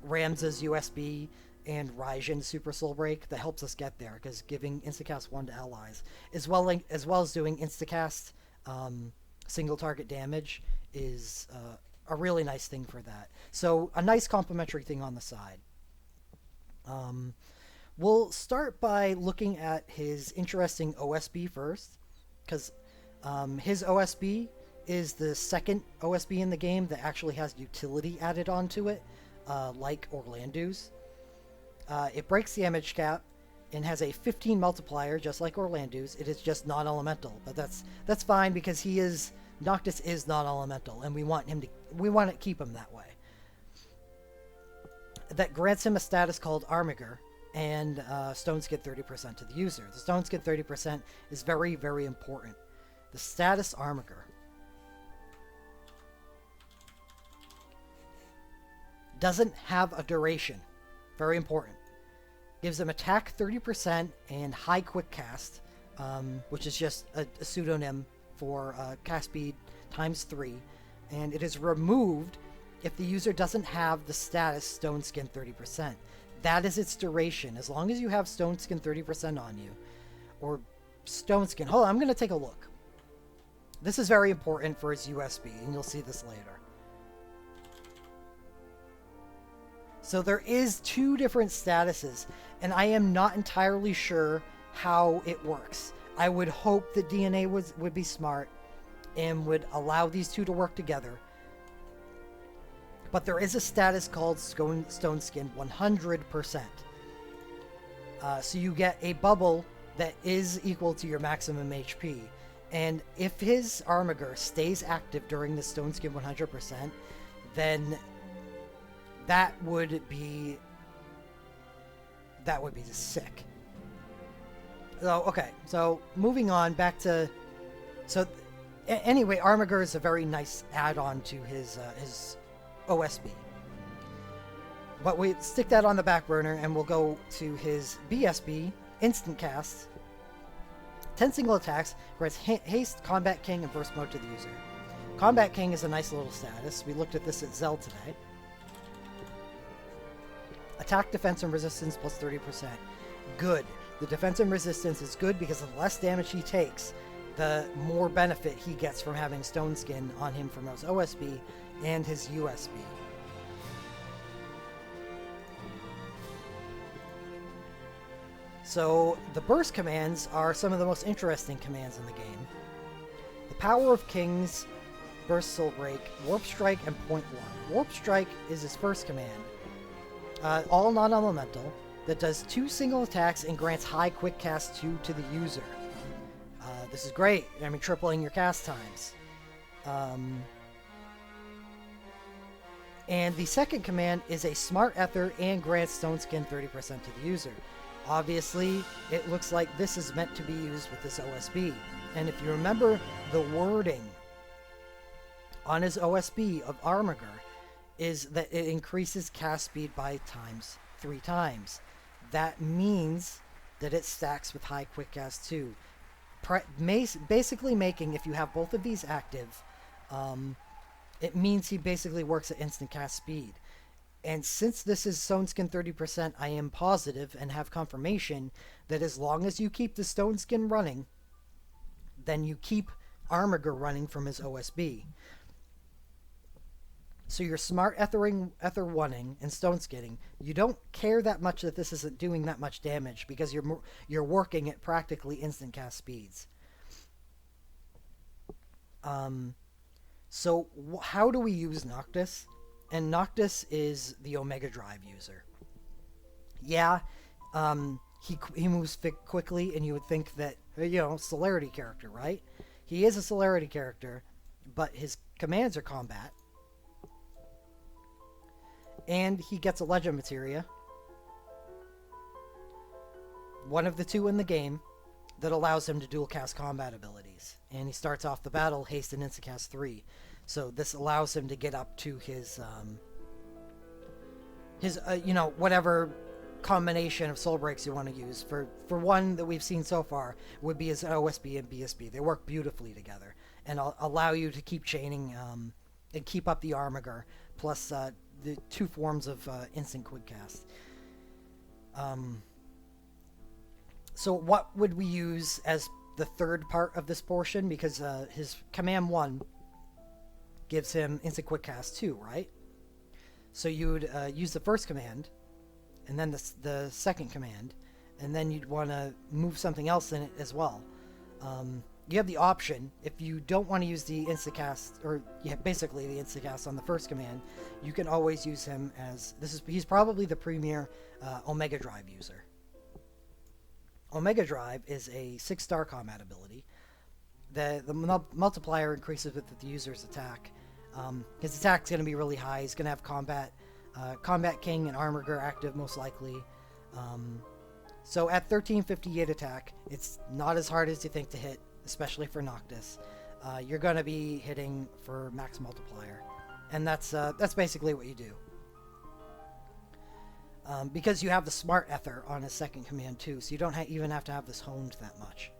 Ramza's USB and Raijin's Super Soul Break, that helps us get there, because giving instacast 1 to allies, as well as doing instacast single target damage, is a really nice thing for that. So a nice complementary thing on the side. We'll start by looking at his interesting OSB first, because his OSB is the second OSB in the game that actually has utility added onto it, like Orlando's. It breaks the damage cap and has a 15 multiplier, just like Orlando's. It is just non-elemental, but that's fine, because Noctis is non-elemental, and we want to keep him that way. That grants him a status called Armiger, and stones get 30% to the user. The stones get 30% is very, very important. The status Armiger doesn't have a duration. Very important. Gives him attack 30% and high quick cast, which is just a pseudonym for cast speed times 3, and it is removed if the user doesn't have the status Stone Skin 30%. That is its duration. As long as you have Stone Skin 30% on you, or Stone Skin. Hold on, I'm going to take a look. This is very important for his USB, and you'll see this later. So there is 2 different statuses, and I am not entirely sure how it works. I would hope that DNA would be smart and would allow these 2 to work together. But there is a status called Stone Skin 100%. So you get a bubble that is equal to your maximum HP. And if his Armiger stays active during the Stone Skin 100%, then that would be sick. So, okay, so moving on back to... So, anyway, Armiger is a very nice add-on to his OSB. But we stick that on the back burner, and we'll go to his BSB, Instant Cast. 10 single attacks, grants Haste, Combat King, and Burst Mode to the user. Combat King is a nice little status. We looked at this at Zell today. Attack, defense, and resistance plus 30%. Good. The defense and resistance is good because the less damage he takes, the more benefit he gets from having Stone Skin on him from his OSB and his USB. So the burst commands are some of the most interesting commands in the game. The Power of Kings, Burst Soul Break, Warp Strike, and Point 1. Warp Strike is his first command. All non-elemental, that does 2 single attacks and grants high quick cast 2 to the user. This is great. I mean, tripling your cast times. And the second command is a Smart Ether and grants Stone Skin 30% to the user. Obviously, it looks like this is meant to be used with this OSB. And if you remember the wording on his OSB of Armiger is that it increases cast speed by 3 times. That means that it stacks with high quick cast too. Basically making, if you have both of these active, it means he basically works at instant cast speed. And since this is Stone Skin 30%, I am positive and have confirmation that as long as you keep the Stone Skin running, then you keep Armiger running from his OSB. So you're smart Ether 1ing and Stone Skidding. You don't care that much that this isn't doing that much damage because you're working at practically instant cast speeds. So how do we use Noctis? And Noctis is the Omega Drive user. Yeah, he moves quickly, and you would think that, celerity character, right? He is a celerity character, but his commands are combat. And he gets a Legend Materia, one of the 2 in the game, that allows him to dual cast combat abilities. And he starts off the battle haste and instant cast 3. So this allows him to get up to his whatever combination of soul breaks you want to use. For one that we've seen so far would be his OSB and BSB. They work beautifully together and allow you to keep chaining and keep up the Armiger, plus the 2 forms of instant quick cast. So what would we use as the third part of this portion? Because his command 1 gives him instant quick cast 2, right? So you would use the first command, and then the second command, and then you'd want to move something else in it as well. You have the option, if you don't want to use the instacast, or basically the instacast on the first command, you can always use him as, he's probably the premier Omega Drive user. Omega Drive is a 6-star combat ability. The multiplier increases with the user's attack. His attack's going to be really high. He's going to have Combat King and Armiger active most likely. So at 1358 attack, it's not as hard as you think to hit, especially for Noctis. You're going to be hitting for max multiplier, and that's basically what you do. Because you have the Smart Ether on his second command too, so you don't even have to have this honed that much.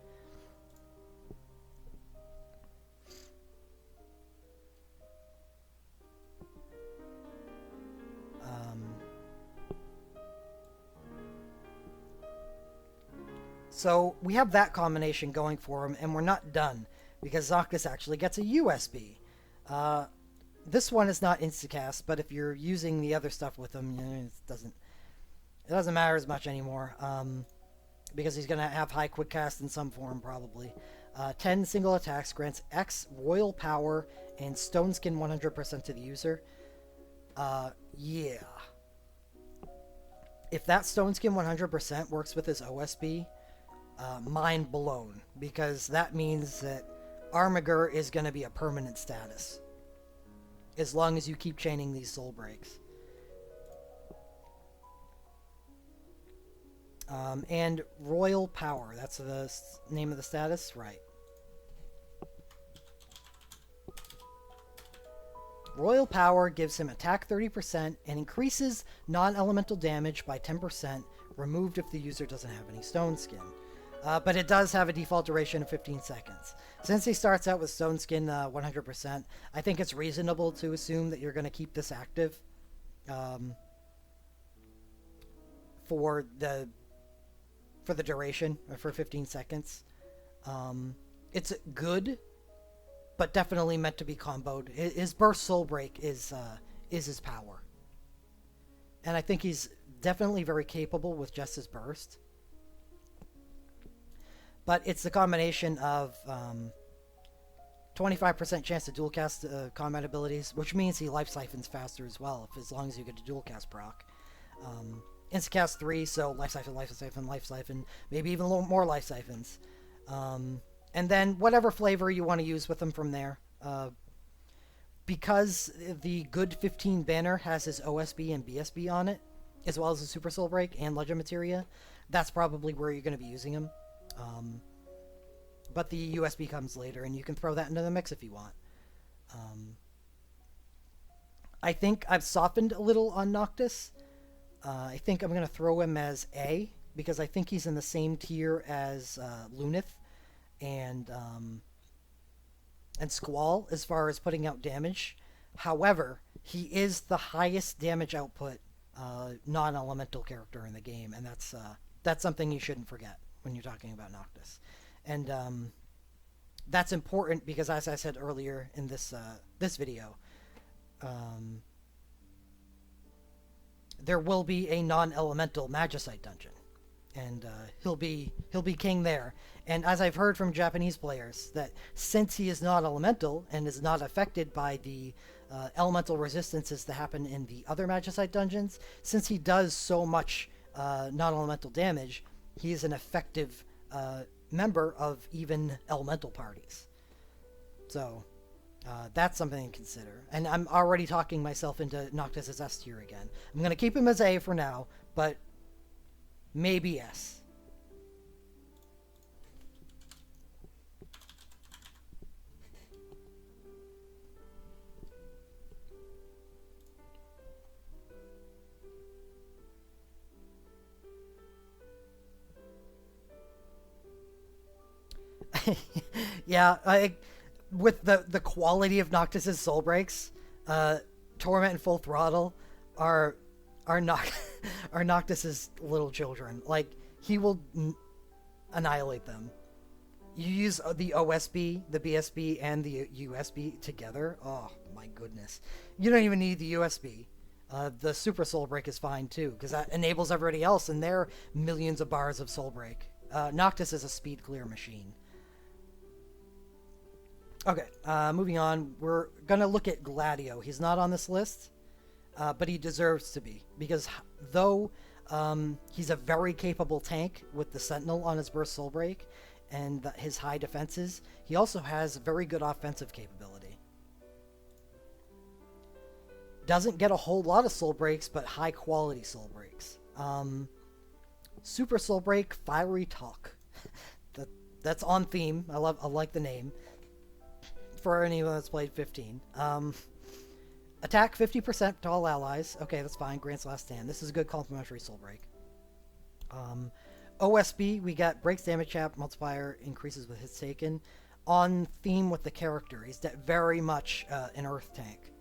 So we have that combination going for him, and we're not done, because Noctis actually gets a USB. This one is not instacast, but if you're using the other stuff with him, it doesn't matter as much anymore, because he's going to have high quick cast in some form, probably. 10 single attacks grants X Royal Power and Stone Skin 100% to the user. Yeah. If that Stone Skin 100% works with his OSB, mind blown, because that means that Armiger is going to be a permanent status as long as you keep chaining these soul breaks. And Royal Power, that's the name of the status, right? Royal Power gives him attack 30% and increases non-elemental damage by 10%, removed if the user doesn't have any Stone Skin. But it does have a default duration of 15 seconds. Since he starts out with Stone Skin 100%, I think it's reasonable to assume that you're going to keep this active for the duration, for 15 seconds. It's good, but definitely meant to be comboed. His Burst Soul Break is his power. And I think he's definitely very capable with just his Burst. But it's the combination of 25% chance to dual cast combat abilities, which means he life siphons faster as well, as long as you get a dual cast proc. Instant cast 3, so life siphon, life siphon, life siphon, maybe even a little more life siphons. And then whatever flavor you want to use with them from there. Because the Good 15 banner has his OSB and BSB on it, as well as the Super Soul Break and Legend Materia, that's probably where you're going to be using him. Um, but the USB comes later, and you can throw that into the mix if you want. Um, I think I've softened a little on Noctis. I think I'm going to throw him as A because I think he's in the same tier as Lunith and Squall as far as putting out damage. However, he is the highest damage output non-elemental character in the game, and that's something you shouldn't forget when you're talking about Noctis. And that's important because, as I said earlier in this video, there will be a non-elemental Magicite dungeon, and he'll be king there. And as I've heard from Japanese players, that since he is not elemental and is not affected by the elemental resistances that happen in the other Magicite dungeons, since he does so much non-elemental damage, he is an effective member of even elemental parties. So that's something to consider. And I'm already talking myself into Noctis as S tier again. I'm going to keep him as A for now, but maybe S. Yeah, with the quality of Noctis's soul breaks, Torment and Full Throttle are are Noctis's little children. Like, he will annihilate them. You use the OSB, the BSB, and the USB together. Oh my goodness! You don't even need the USB. The Super Soul Break is fine too, because that enables everybody else, and their millions of bars of Soul Break. Noctis is a speed clear machine. Okay, moving on. We're going to look at Gladio. He's not on this list, but he deserves to be. Because though he's a very capable tank with the Sentinel on his Burst Soul Break and his high defenses, he also has very good offensive capability. Doesn't get a whole lot of Soul Breaks, but high quality Soul Breaks. Super Soul Break, Fiery Talk. That's on theme. I like the name. For anyone that's played 15. Attack 50% to all allies. Okay, that's fine. Grant's Last Stand. This is a good complementary Soul Break. OSB, we got breaks damage cap, multiplier, increases with hits taken. On theme with the character. He's very much an Earth tank.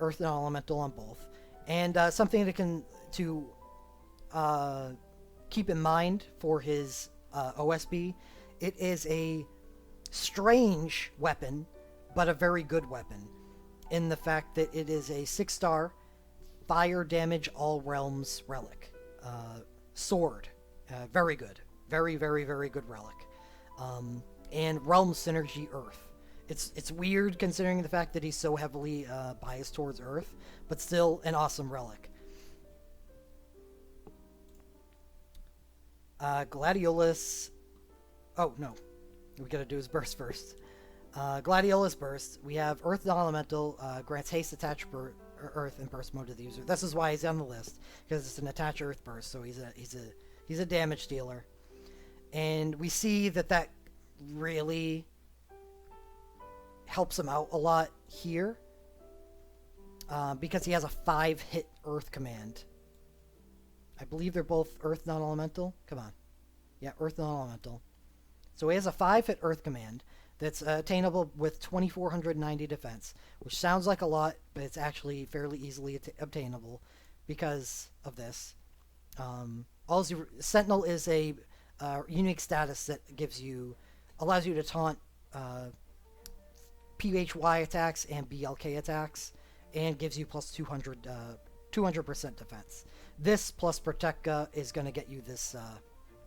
Earth and Elemental on both. And something to keep in mind for his OSB, it is a strange weapon, but a very good weapon, in the fact that it is a 6-star fire damage all realms relic sword. Very good, very good relic, and realm synergy Earth. It's weird considering the fact that he's so heavily biased towards Earth, but still an awesome relic. Gladiolus. Oh no. We gotta do his burst first. Gladiolus Burst. We have Earth Non-Elemental, grants haste, attach Earth, and burst mode to the user. This is why he's on the list, because it's an attach Earth burst, so he's a damage dealer. And we see that really helps him out a lot here, because he has a 5-hit Earth command. I believe they're both Earth Non-Elemental. Come on. Yeah, Earth Non-Elemental. So he has a 5-hit Earth command that's attainable with 2,490 defense, which sounds like a lot, but it's actually fairly easily obtainable because of this. Sentinel is a unique status that allows you to taunt PHY attacks and BLK attacks, and gives you plus 200% defense. This plus Protectka is going to get you this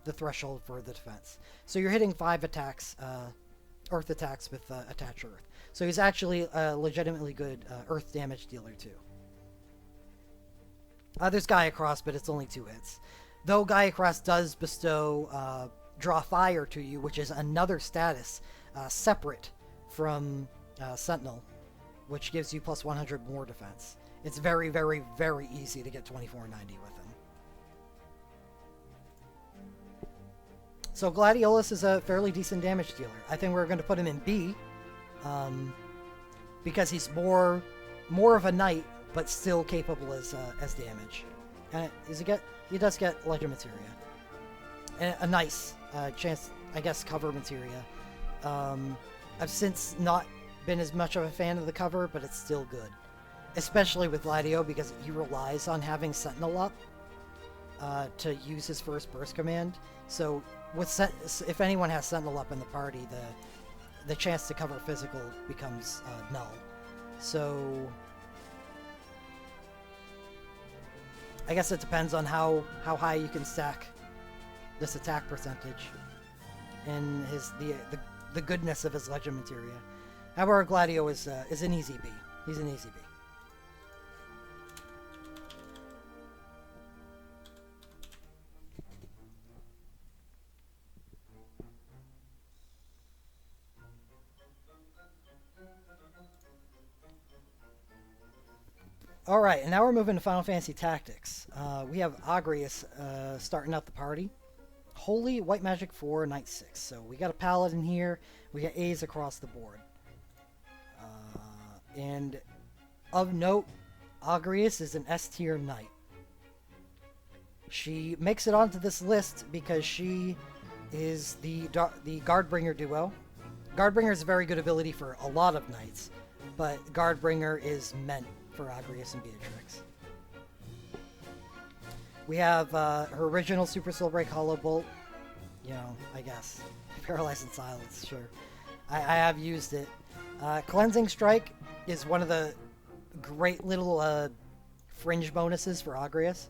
the threshold for the defense. So you're hitting 5 attacks, Earth attacks with Attach Earth. So he's actually a legitimately good Earth damage dealer too. There's Gaia Cross, but it's only 2 hits. Though Gaia Cross does bestow Draw Fire to you, which is another status separate from Sentinel, which gives you plus 100 more defense. It's very easy to get 2490 with him. So Gladiolus is a fairly decent damage dealer. I think we're going to put him in B, because he's more of a knight, but still capable as damage. And he does get Legend Materia, and a nice chance, I guess, cover Materia. I've since not been as much of a fan of the cover, but it's still good, especially with Gladio, because he relies on having Sentinel up to use his first burst command. So if anyone has Sentinel up in the party, the chance to cover physical becomes null. So I guess it depends on how high you can stack this attack percentage and the goodness of his Legend Materia. However, Gladio is an easy B. He's an easy B. Alright, and now we're moving to Final Fantasy Tactics. We have Agrius starting out the party. Holy, White Magic 4, Knight 6. So we got a Paladin here. We got A's across the board. And of note, Agrius is an S-tier Knight. She makes it onto this list because she is the Guardbringer duo. Guardbringer is a very good ability for a lot of Knights, but Guardbringer is meant for Agrius and Beatrix. We have her original Super Soul Break Hollow Bolt. You know, I guess. Paralyze and Silence, sure. I have used it. Cleansing Strike is one of the great little fringe bonuses for Agrius.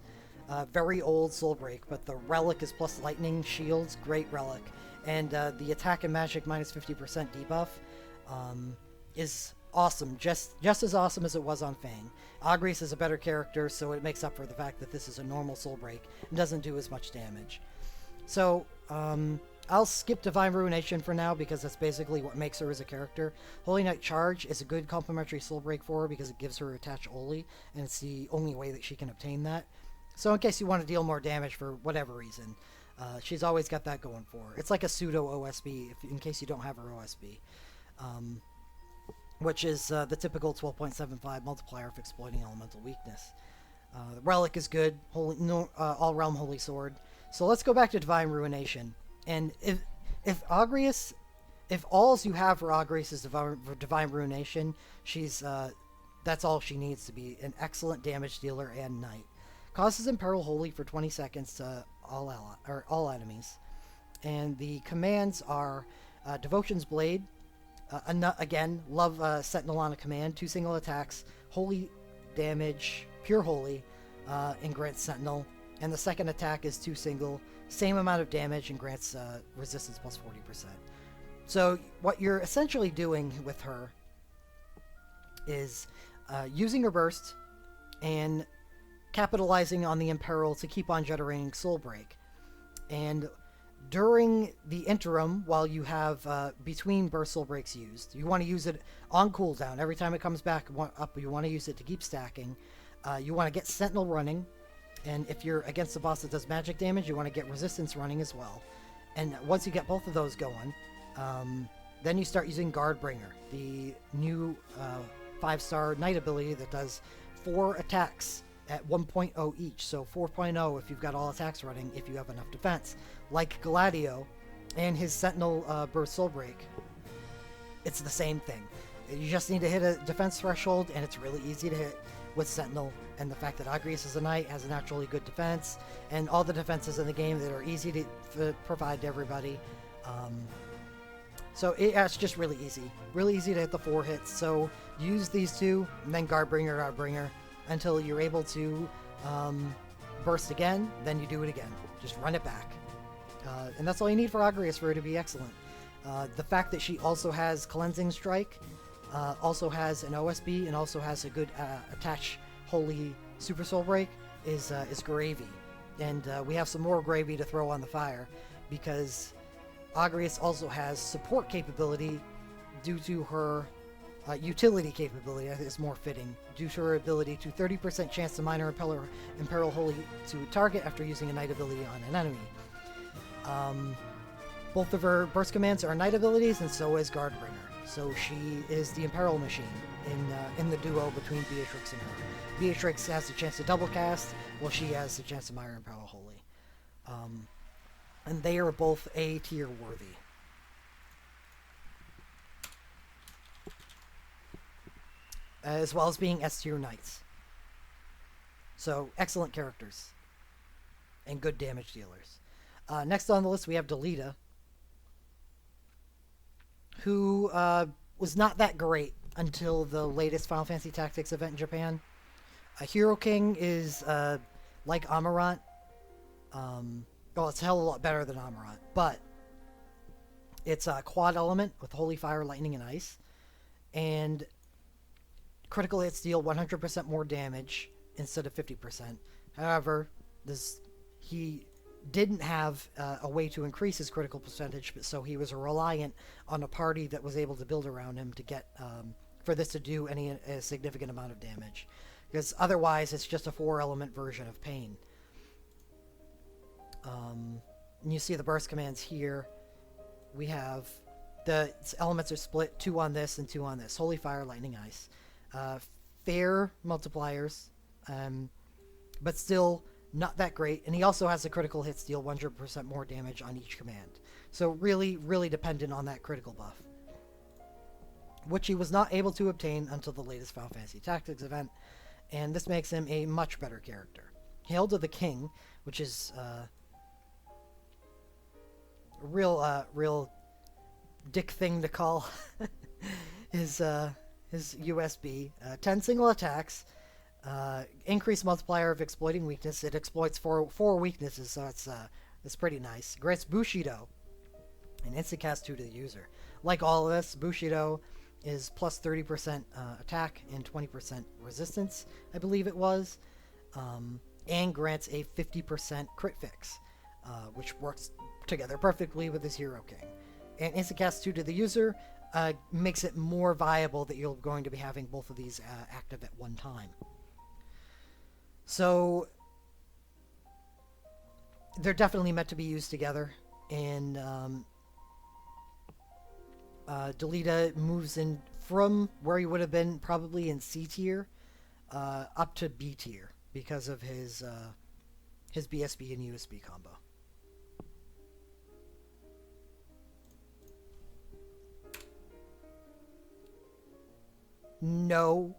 Very old Soul Break, but the relic is plus lightning shields, great relic. And the attack and magic minus 50% debuff is awesome, just as awesome as it was on Fang. Agrius is a better character, so it makes up for the fact that this is a normal Soul Break and doesn't do as much damage. So, I'll skip Divine Ruination for now because that's basically what makes her as a character. Holy Knight Charge is a good complementary Soul Break for her because it gives her Attach Oli, and it's the only way that she can obtain that. So in case you want to deal more damage for whatever reason, she's always got that going for her. It's like a pseudo OSB in case you don't have her OSB. Which is the typical 12.75 multiplier of exploiting elemental weakness. The relic is good, all-realm Holy Sword. So let's go back to Divine Ruination. And if Agrius, if all you have for Agrius is Divine Ruination, that's all she needs to be an excellent damage dealer and knight. Causes Imperil Holy for 20 seconds to all enemies. And the commands are Devotion's Blade. Again, love Sentinel on a command. 2 single attacks, holy damage, pure holy, and grants Sentinel. And the second attack is 2 single, same amount of damage, and grants resistance plus 40%. So what you're essentially doing with her is using her burst and capitalizing on the Imperil to keep on generating Soul Break. And during the interim, while you have between burst Soul Breaks used, you want to use it on cooldown. Every time it comes back up, you want to use it to keep stacking. You want to get Sentinel running, and if you're against a boss that does magic damage, you want to get Resistance running as well. And once you get both of those going, then you start using Guardbringer, the new 5-star Knight ability that does 4 attacks at 1.0 each, so 4.0 if you've got all attacks running, if you have enough defense. Like Gladio and his Sentinel Burst Soul Break, it's the same thing. You just need to hit a defense threshold, and it's really easy to hit with Sentinel. And the fact that Agrius is a knight has a naturally good defense, and all the defenses in the game that are easy to provide to everybody. So it's just really easy to hit the 4 hits. So use these 2, and then Guardbringer, until you're able to burst again, then you do it again. Just run it back. And that's all you need for Agrius for her to be excellent. The fact that she also has Cleansing Strike, also has an OSB, and also has a good Attach Holy Super Soul Break is gravy. And we have some more gravy to throw on the fire, because Agrius also has support capability due to her utility capability. I think it's more fitting, due to her ability to 30% chance to minor Imperil Holy to target after using a Knight ability on an enemy. Both of her burst commands are Knight abilities, and so is Guardbringer. So she is the Imperil machine in the duo between Beatrix and her. Beatrix has a chance to double cast, while she has the chance to Myra Imperil Holy. And they are both A tier worthy. As well as being S tier knights. So excellent characters. And good damage dealers. Next on the list we have Delita, who was not that great until the latest Final Fantasy Tactics event in Japan. Hero King is like Amarant. Well, it's a hell of a lot better than Amarant, but it's a quad element with Holy Fire, Lightning, and Ice. And critical hits deal 100% more damage instead of 50%. However, he didn't have a way to increase his critical percentage, so he was reliant on a party that was able to build around him to get for this to do a significant amount of damage. Because otherwise, it's just a 4-element version of Pain. And you see the burst commands here. We have the elements are split, 2 on this and 2 on this. Holy Fire, Lightning, Ice. Fair multipliers, but still not that great. And he also has the critical hits deal 100% more damage on each command. So really, really dependent on that critical buff, which he was not able to obtain until the latest Final Fantasy Tactics event, and this makes him a much better character. Hail to the King, which is a real dick thing to call his USB. 10 single attacks, increased multiplier of exploiting weakness. It exploits four weaknesses, so it's pretty nice. Grants Bushido, and instant cast 2 to the user. Like all of this, Bushido is plus 30% attack and 20% resistance, I believe it was, and grants a 50% crit fix, which works together perfectly with his Hero King. And instant cast 2 to the user makes it more viable that you're going to be having both of these active at one time. So they're definitely meant to be used together, and Delita moves in from where he would have been probably in C tier up to B tier because of his BSB and USB combo. No,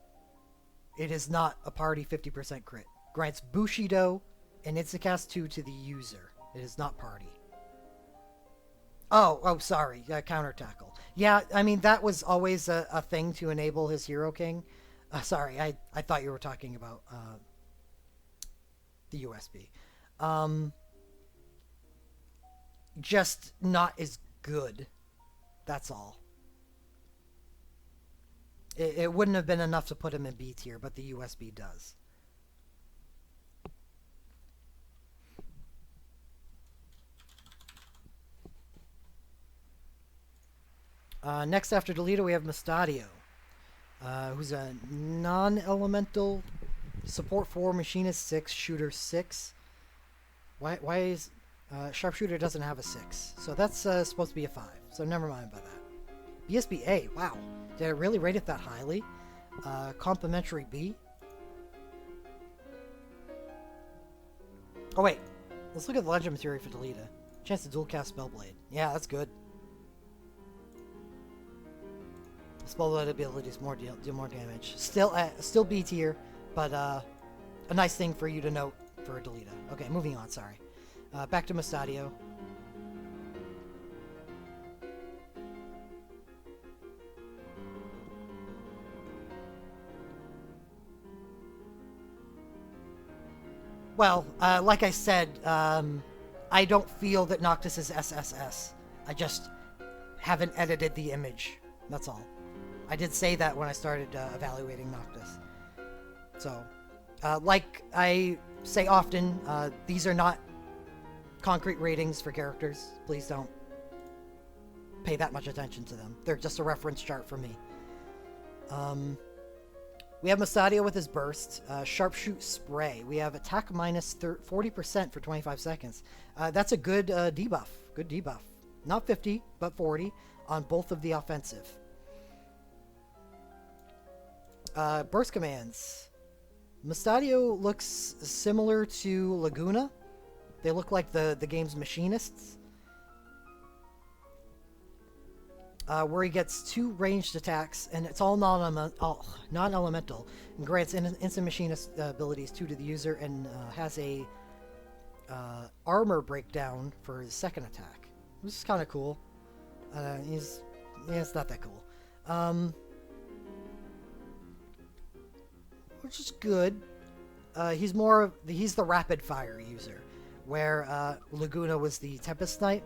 it is not a party 50% crit. Grants Bushido and Instacast 2 to the user. It is not party. Oh, sorry. Counter tackle. Yeah, I mean, that was always a thing to enable his Hero King. Sorry, I thought you were talking about the USB. Just not as good. That's all. It wouldn't have been enough to put him in B tier, but the USB does. Next after Delita, we have Mustadio, who's a non-elemental support 4, machinist 6, shooter 6. Why is sharpshooter doesn't have a 6? So that's supposed to be a 5. So never mind about that. BSB A, wow. Did I really rate it that highly? Complimentary B. Oh wait, let's look at the legend material for Delita. Chance to dual cast Spellblade. Yeah, that's good. Spellblade abilities do more damage. Still B tier, but a nice thing for you to note for Delita. Okay, moving on. Sorry. Back to Mustadio. Well, like I said, I don't feel that Noctis is SSS. I just haven't edited the image. That's all. I did say that when I started evaluating Noctis. So, like I say often, these are not concrete ratings for characters. Please don't pay that much attention to them. They're just a reference chart for me. We have Mustadio with his burst. Sharpshoot Spray. We have attack minus 40% for 25 seconds. That's a good debuff. Good debuff. not 50, but 40 on both of the offensive. Burst commands. Mustadio looks similar to Laguna. They look like the game's machinists. Where he gets 2 ranged attacks, and it's all non-elemental, and grants instant machinist abilities 2 to the user, and has a armor breakdown for his second attack, which is kind of cool. It's not that cool. Which is good. He's the rapid fire user, where Laguna was the Tempest Knight.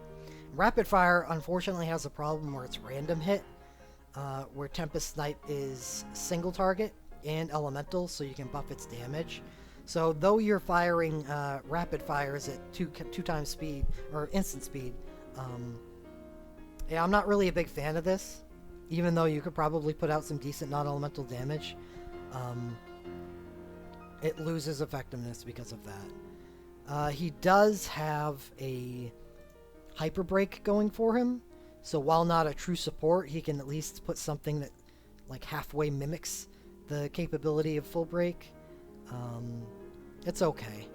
Rapid fire unfortunately has a problem where it's random hit, where Tempest Knight is single target and elemental, so you can buff its damage. So though you're firing rapid fires at two times speed or instant speed, yeah, I'm not really a big fan of this. Even though you could probably put out some decent non-elemental damage, it loses effectiveness because of that. He does have a Hyper Break going for him, so while not a true support, he can at least put something that like halfway mimics the capability of Full Break. It's okay.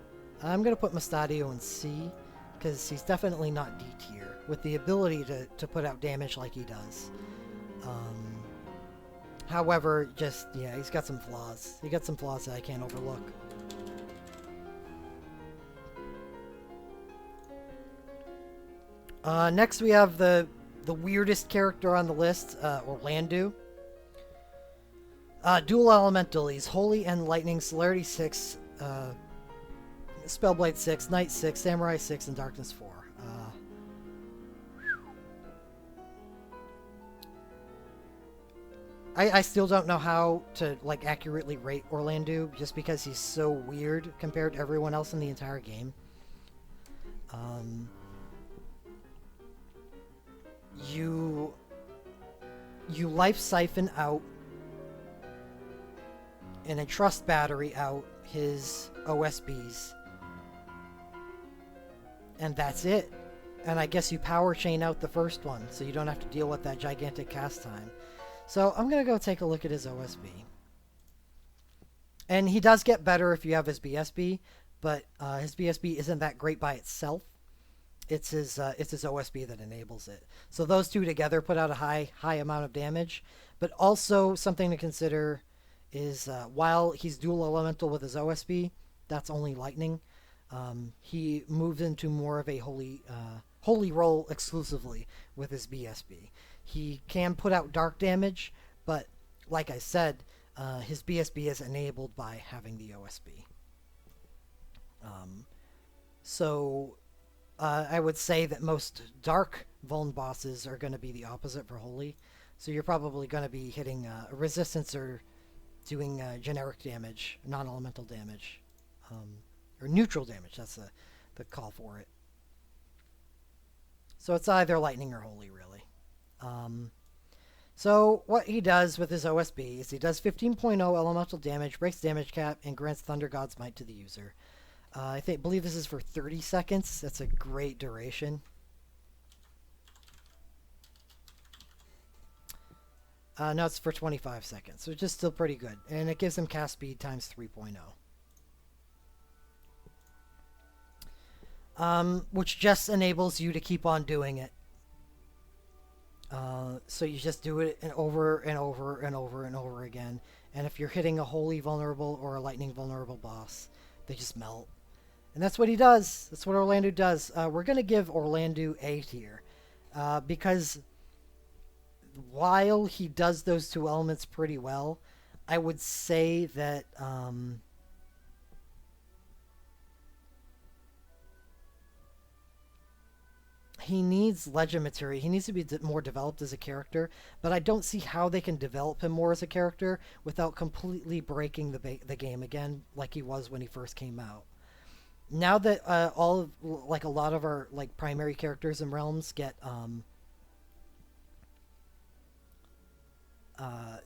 I'm gonna put Mustadio in C, because he's definitely not D tier, with the ability to put out damage like he does. However, yeah, he's got some flaws. He got some flaws that I can't overlook. Next we have the weirdest character on the list, Orlandu. Dual Elemental. He's Holy and Lightning, Celerity 6, Spellblade 6, Knight 6, Samurai 6, and Darkness 4. I still don't know how to like accurately rate Orlandu, just because he's so weird compared to everyone else in the entire game. You life siphon out and a trust battery out his OSBs, and that's it. And I guess you power chain out the first one, so you don't have to deal with that gigantic cast time. So I'm gonna go take a look at his OSB, and he does get better if you have his BSB, but his BSB isn't that great by itself. It's his OSB that enables it. So those two together put out a high amount of damage. But also something to consider is while he's dual elemental with his OSB, that's only lightning. He moves into more of a holy role exclusively with his BSB. He can put out dark damage, but like I said, his BSB is enabled by having the OSB. I would say that most dark Vuln bosses are going to be the opposite for Holy. So you're probably going to be hitting resistance or doing generic damage, non-elemental damage, or neutral damage. That's the call for it. So it's either lightning or Holy, really. So what he does with his OSB is he does 15.0 elemental damage, breaks damage cap, and grants Thunder God's Might to the user. I believe this is for 30 seconds. That's a great duration. No, it's for 25 seconds, so it's just still pretty good. And it gives him cast speed times 3.0. Which just enables you to keep on doing it. So you just do it over and over and over and over again. And if you're hitting a Holy vulnerable or a Lightning vulnerable boss, they just melt. And that's what he does. That's what Orlandu does. We're going to give Orlandu A tier. Because while he does those two elements pretty well, I would say that he needs legend material. He needs to be more developed as a character, but I don't see how they can develop him more as a character without completely breaking the game again like he was when he first came out. Now that a lot of our like primary characters and realms get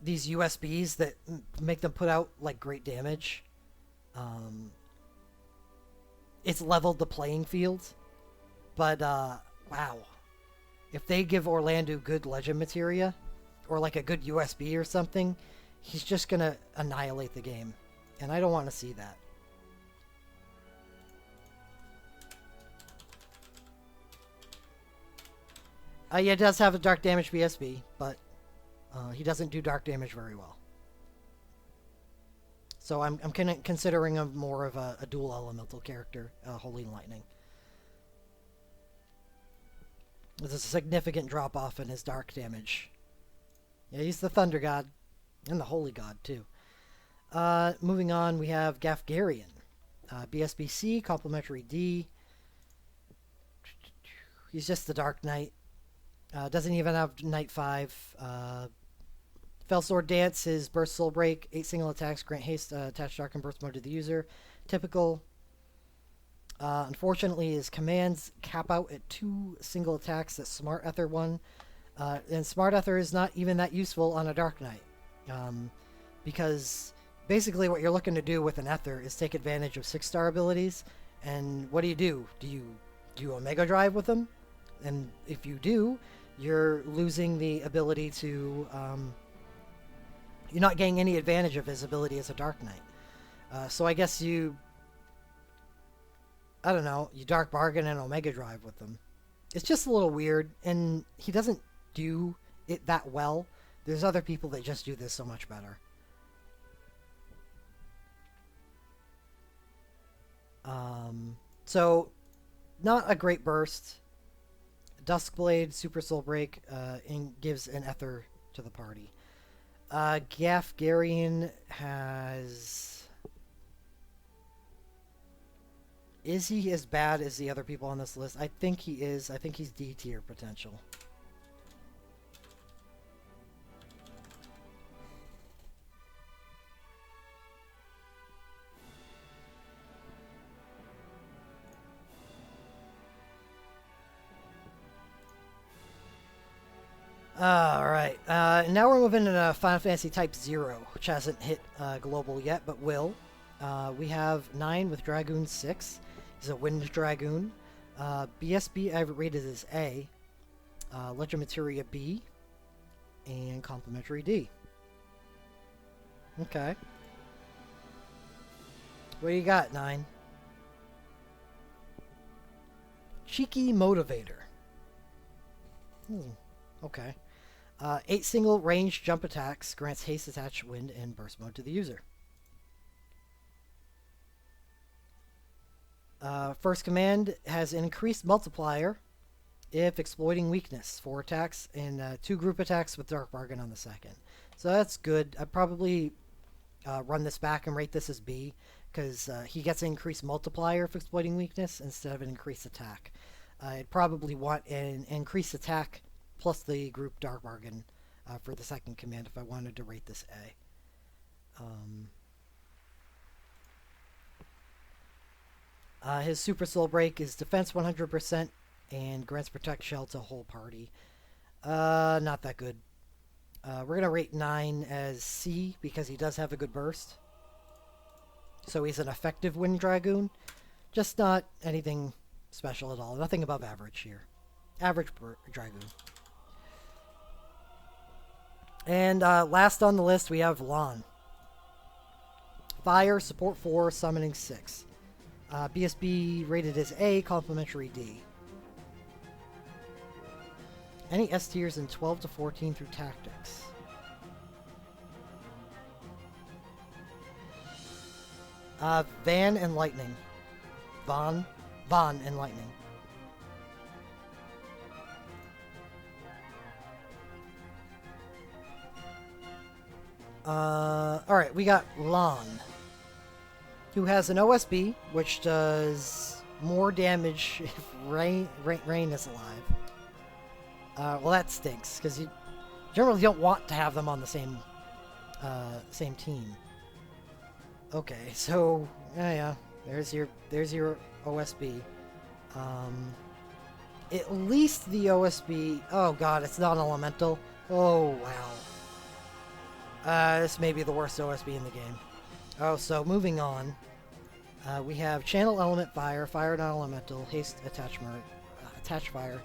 these USBs that make them put out like great damage, it's leveled the playing field. But wow, if they give Orlando good legend materia, or like a good USB or something, he's just gonna annihilate the game. And I don't want to see that. Yeah, it does have a dark damage BSB, but he doesn't do dark damage very well. So I'm considering him more of a dual elemental character, Holy Lightning. There's a significant drop off in his dark damage. Yeah, he's the Thunder God, and the Holy God too. Moving on, we have Gafgarian. BSBC, complementary D. He's just the Dark Knight. Doesn't even have Knight 5. Fellsword Dance is Burst Soul Break. 8 single attacks, grant haste, attach Dark and Burst mode to the user. Typical. Unfortunately, his commands cap out at 2 single attacks that Smart Ether 1. And Smart Ether is not even that useful on a Dark Knight. Because basically what you're looking to do with an Ether is take advantage of 6-star abilities. And what do? Do you Omega Drive with them? And if you do, you're losing the ability to... you're not getting any advantage of his ability as a Dark Knight. So I guess you... I don't know, you Dark Bargain and Omega Drive with them. It's just a little weird, and he doesn't do it that well. There's other people that just do this so much better. So, not a great burst. Duskblade, Super Soul Break, and gives an Ether to the party. Gafgarian has... Is he as bad as the other people on this list? I think he is. I think he's D tier potential. Alright, now we're moving into Final Fantasy Type 0, which hasn't hit global yet, but will. We have 9 with Dragoon 6. He's a Wind Dragoon. BSB I have it rated as A. Legend Materia B. And Complementary D. Okay. What do you got, 9? Cheeky Motivator. Okay. 8 single range jump attacks, grants haste, attach, wind, and burst mode to the user. First command has an increased multiplier if exploiting weakness. 4 attacks and 2 group attacks with Dark Bargain on the second. So that's good. I'd probably run this back and rate this as B, because he gets an increased multiplier if exploiting weakness instead of an increased attack. I'd probably want an increased attack plus the group Dark Bargain for the second command if I wanted to rate this A. His Super Soul Break is defense 100% and grants Protect Shell to whole party. Not that good. We're going to rate 9 as C because he does have a good burst. So he's an effective Wind Dragoon. Just not anything special at all. Nothing above average here. Average Dragoon. And last on the list we have Lan. Fire, support 4, summoning 6. BSB rated as A, complementary D. Any S tiers in 12 to 14 through tactics. Van and Lightning. Von and Lightning. Alright, we got Lan, who has an OSB, which does more damage if Rain is alive. Well, that stinks, because you generally don't want to have them on the same team. Okay, so yeah, there's your OSB. At least the OSB. Oh god, it's not elemental. Oh wow. This may be the worst OSB in the game. Oh, so moving on. We have Channel Element Fire, Fire non-elemental, Haste attachment, attach fire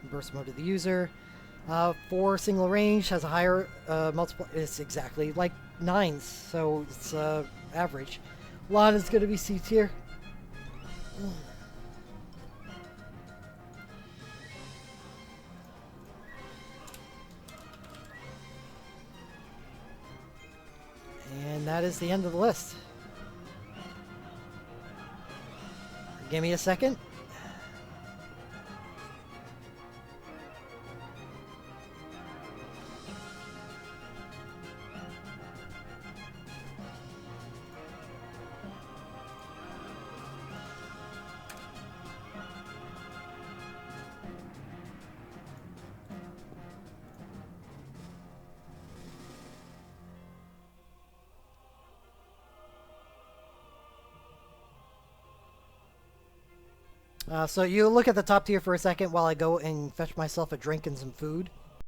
in burst mode to the user. 4 single range has a higher multiple. It's exactly like 9's, so it's average. Lon is going to be C tier. And that is the end of the list. Give me a second. So you look at the top tier for a second while I go and fetch myself a drink and some food.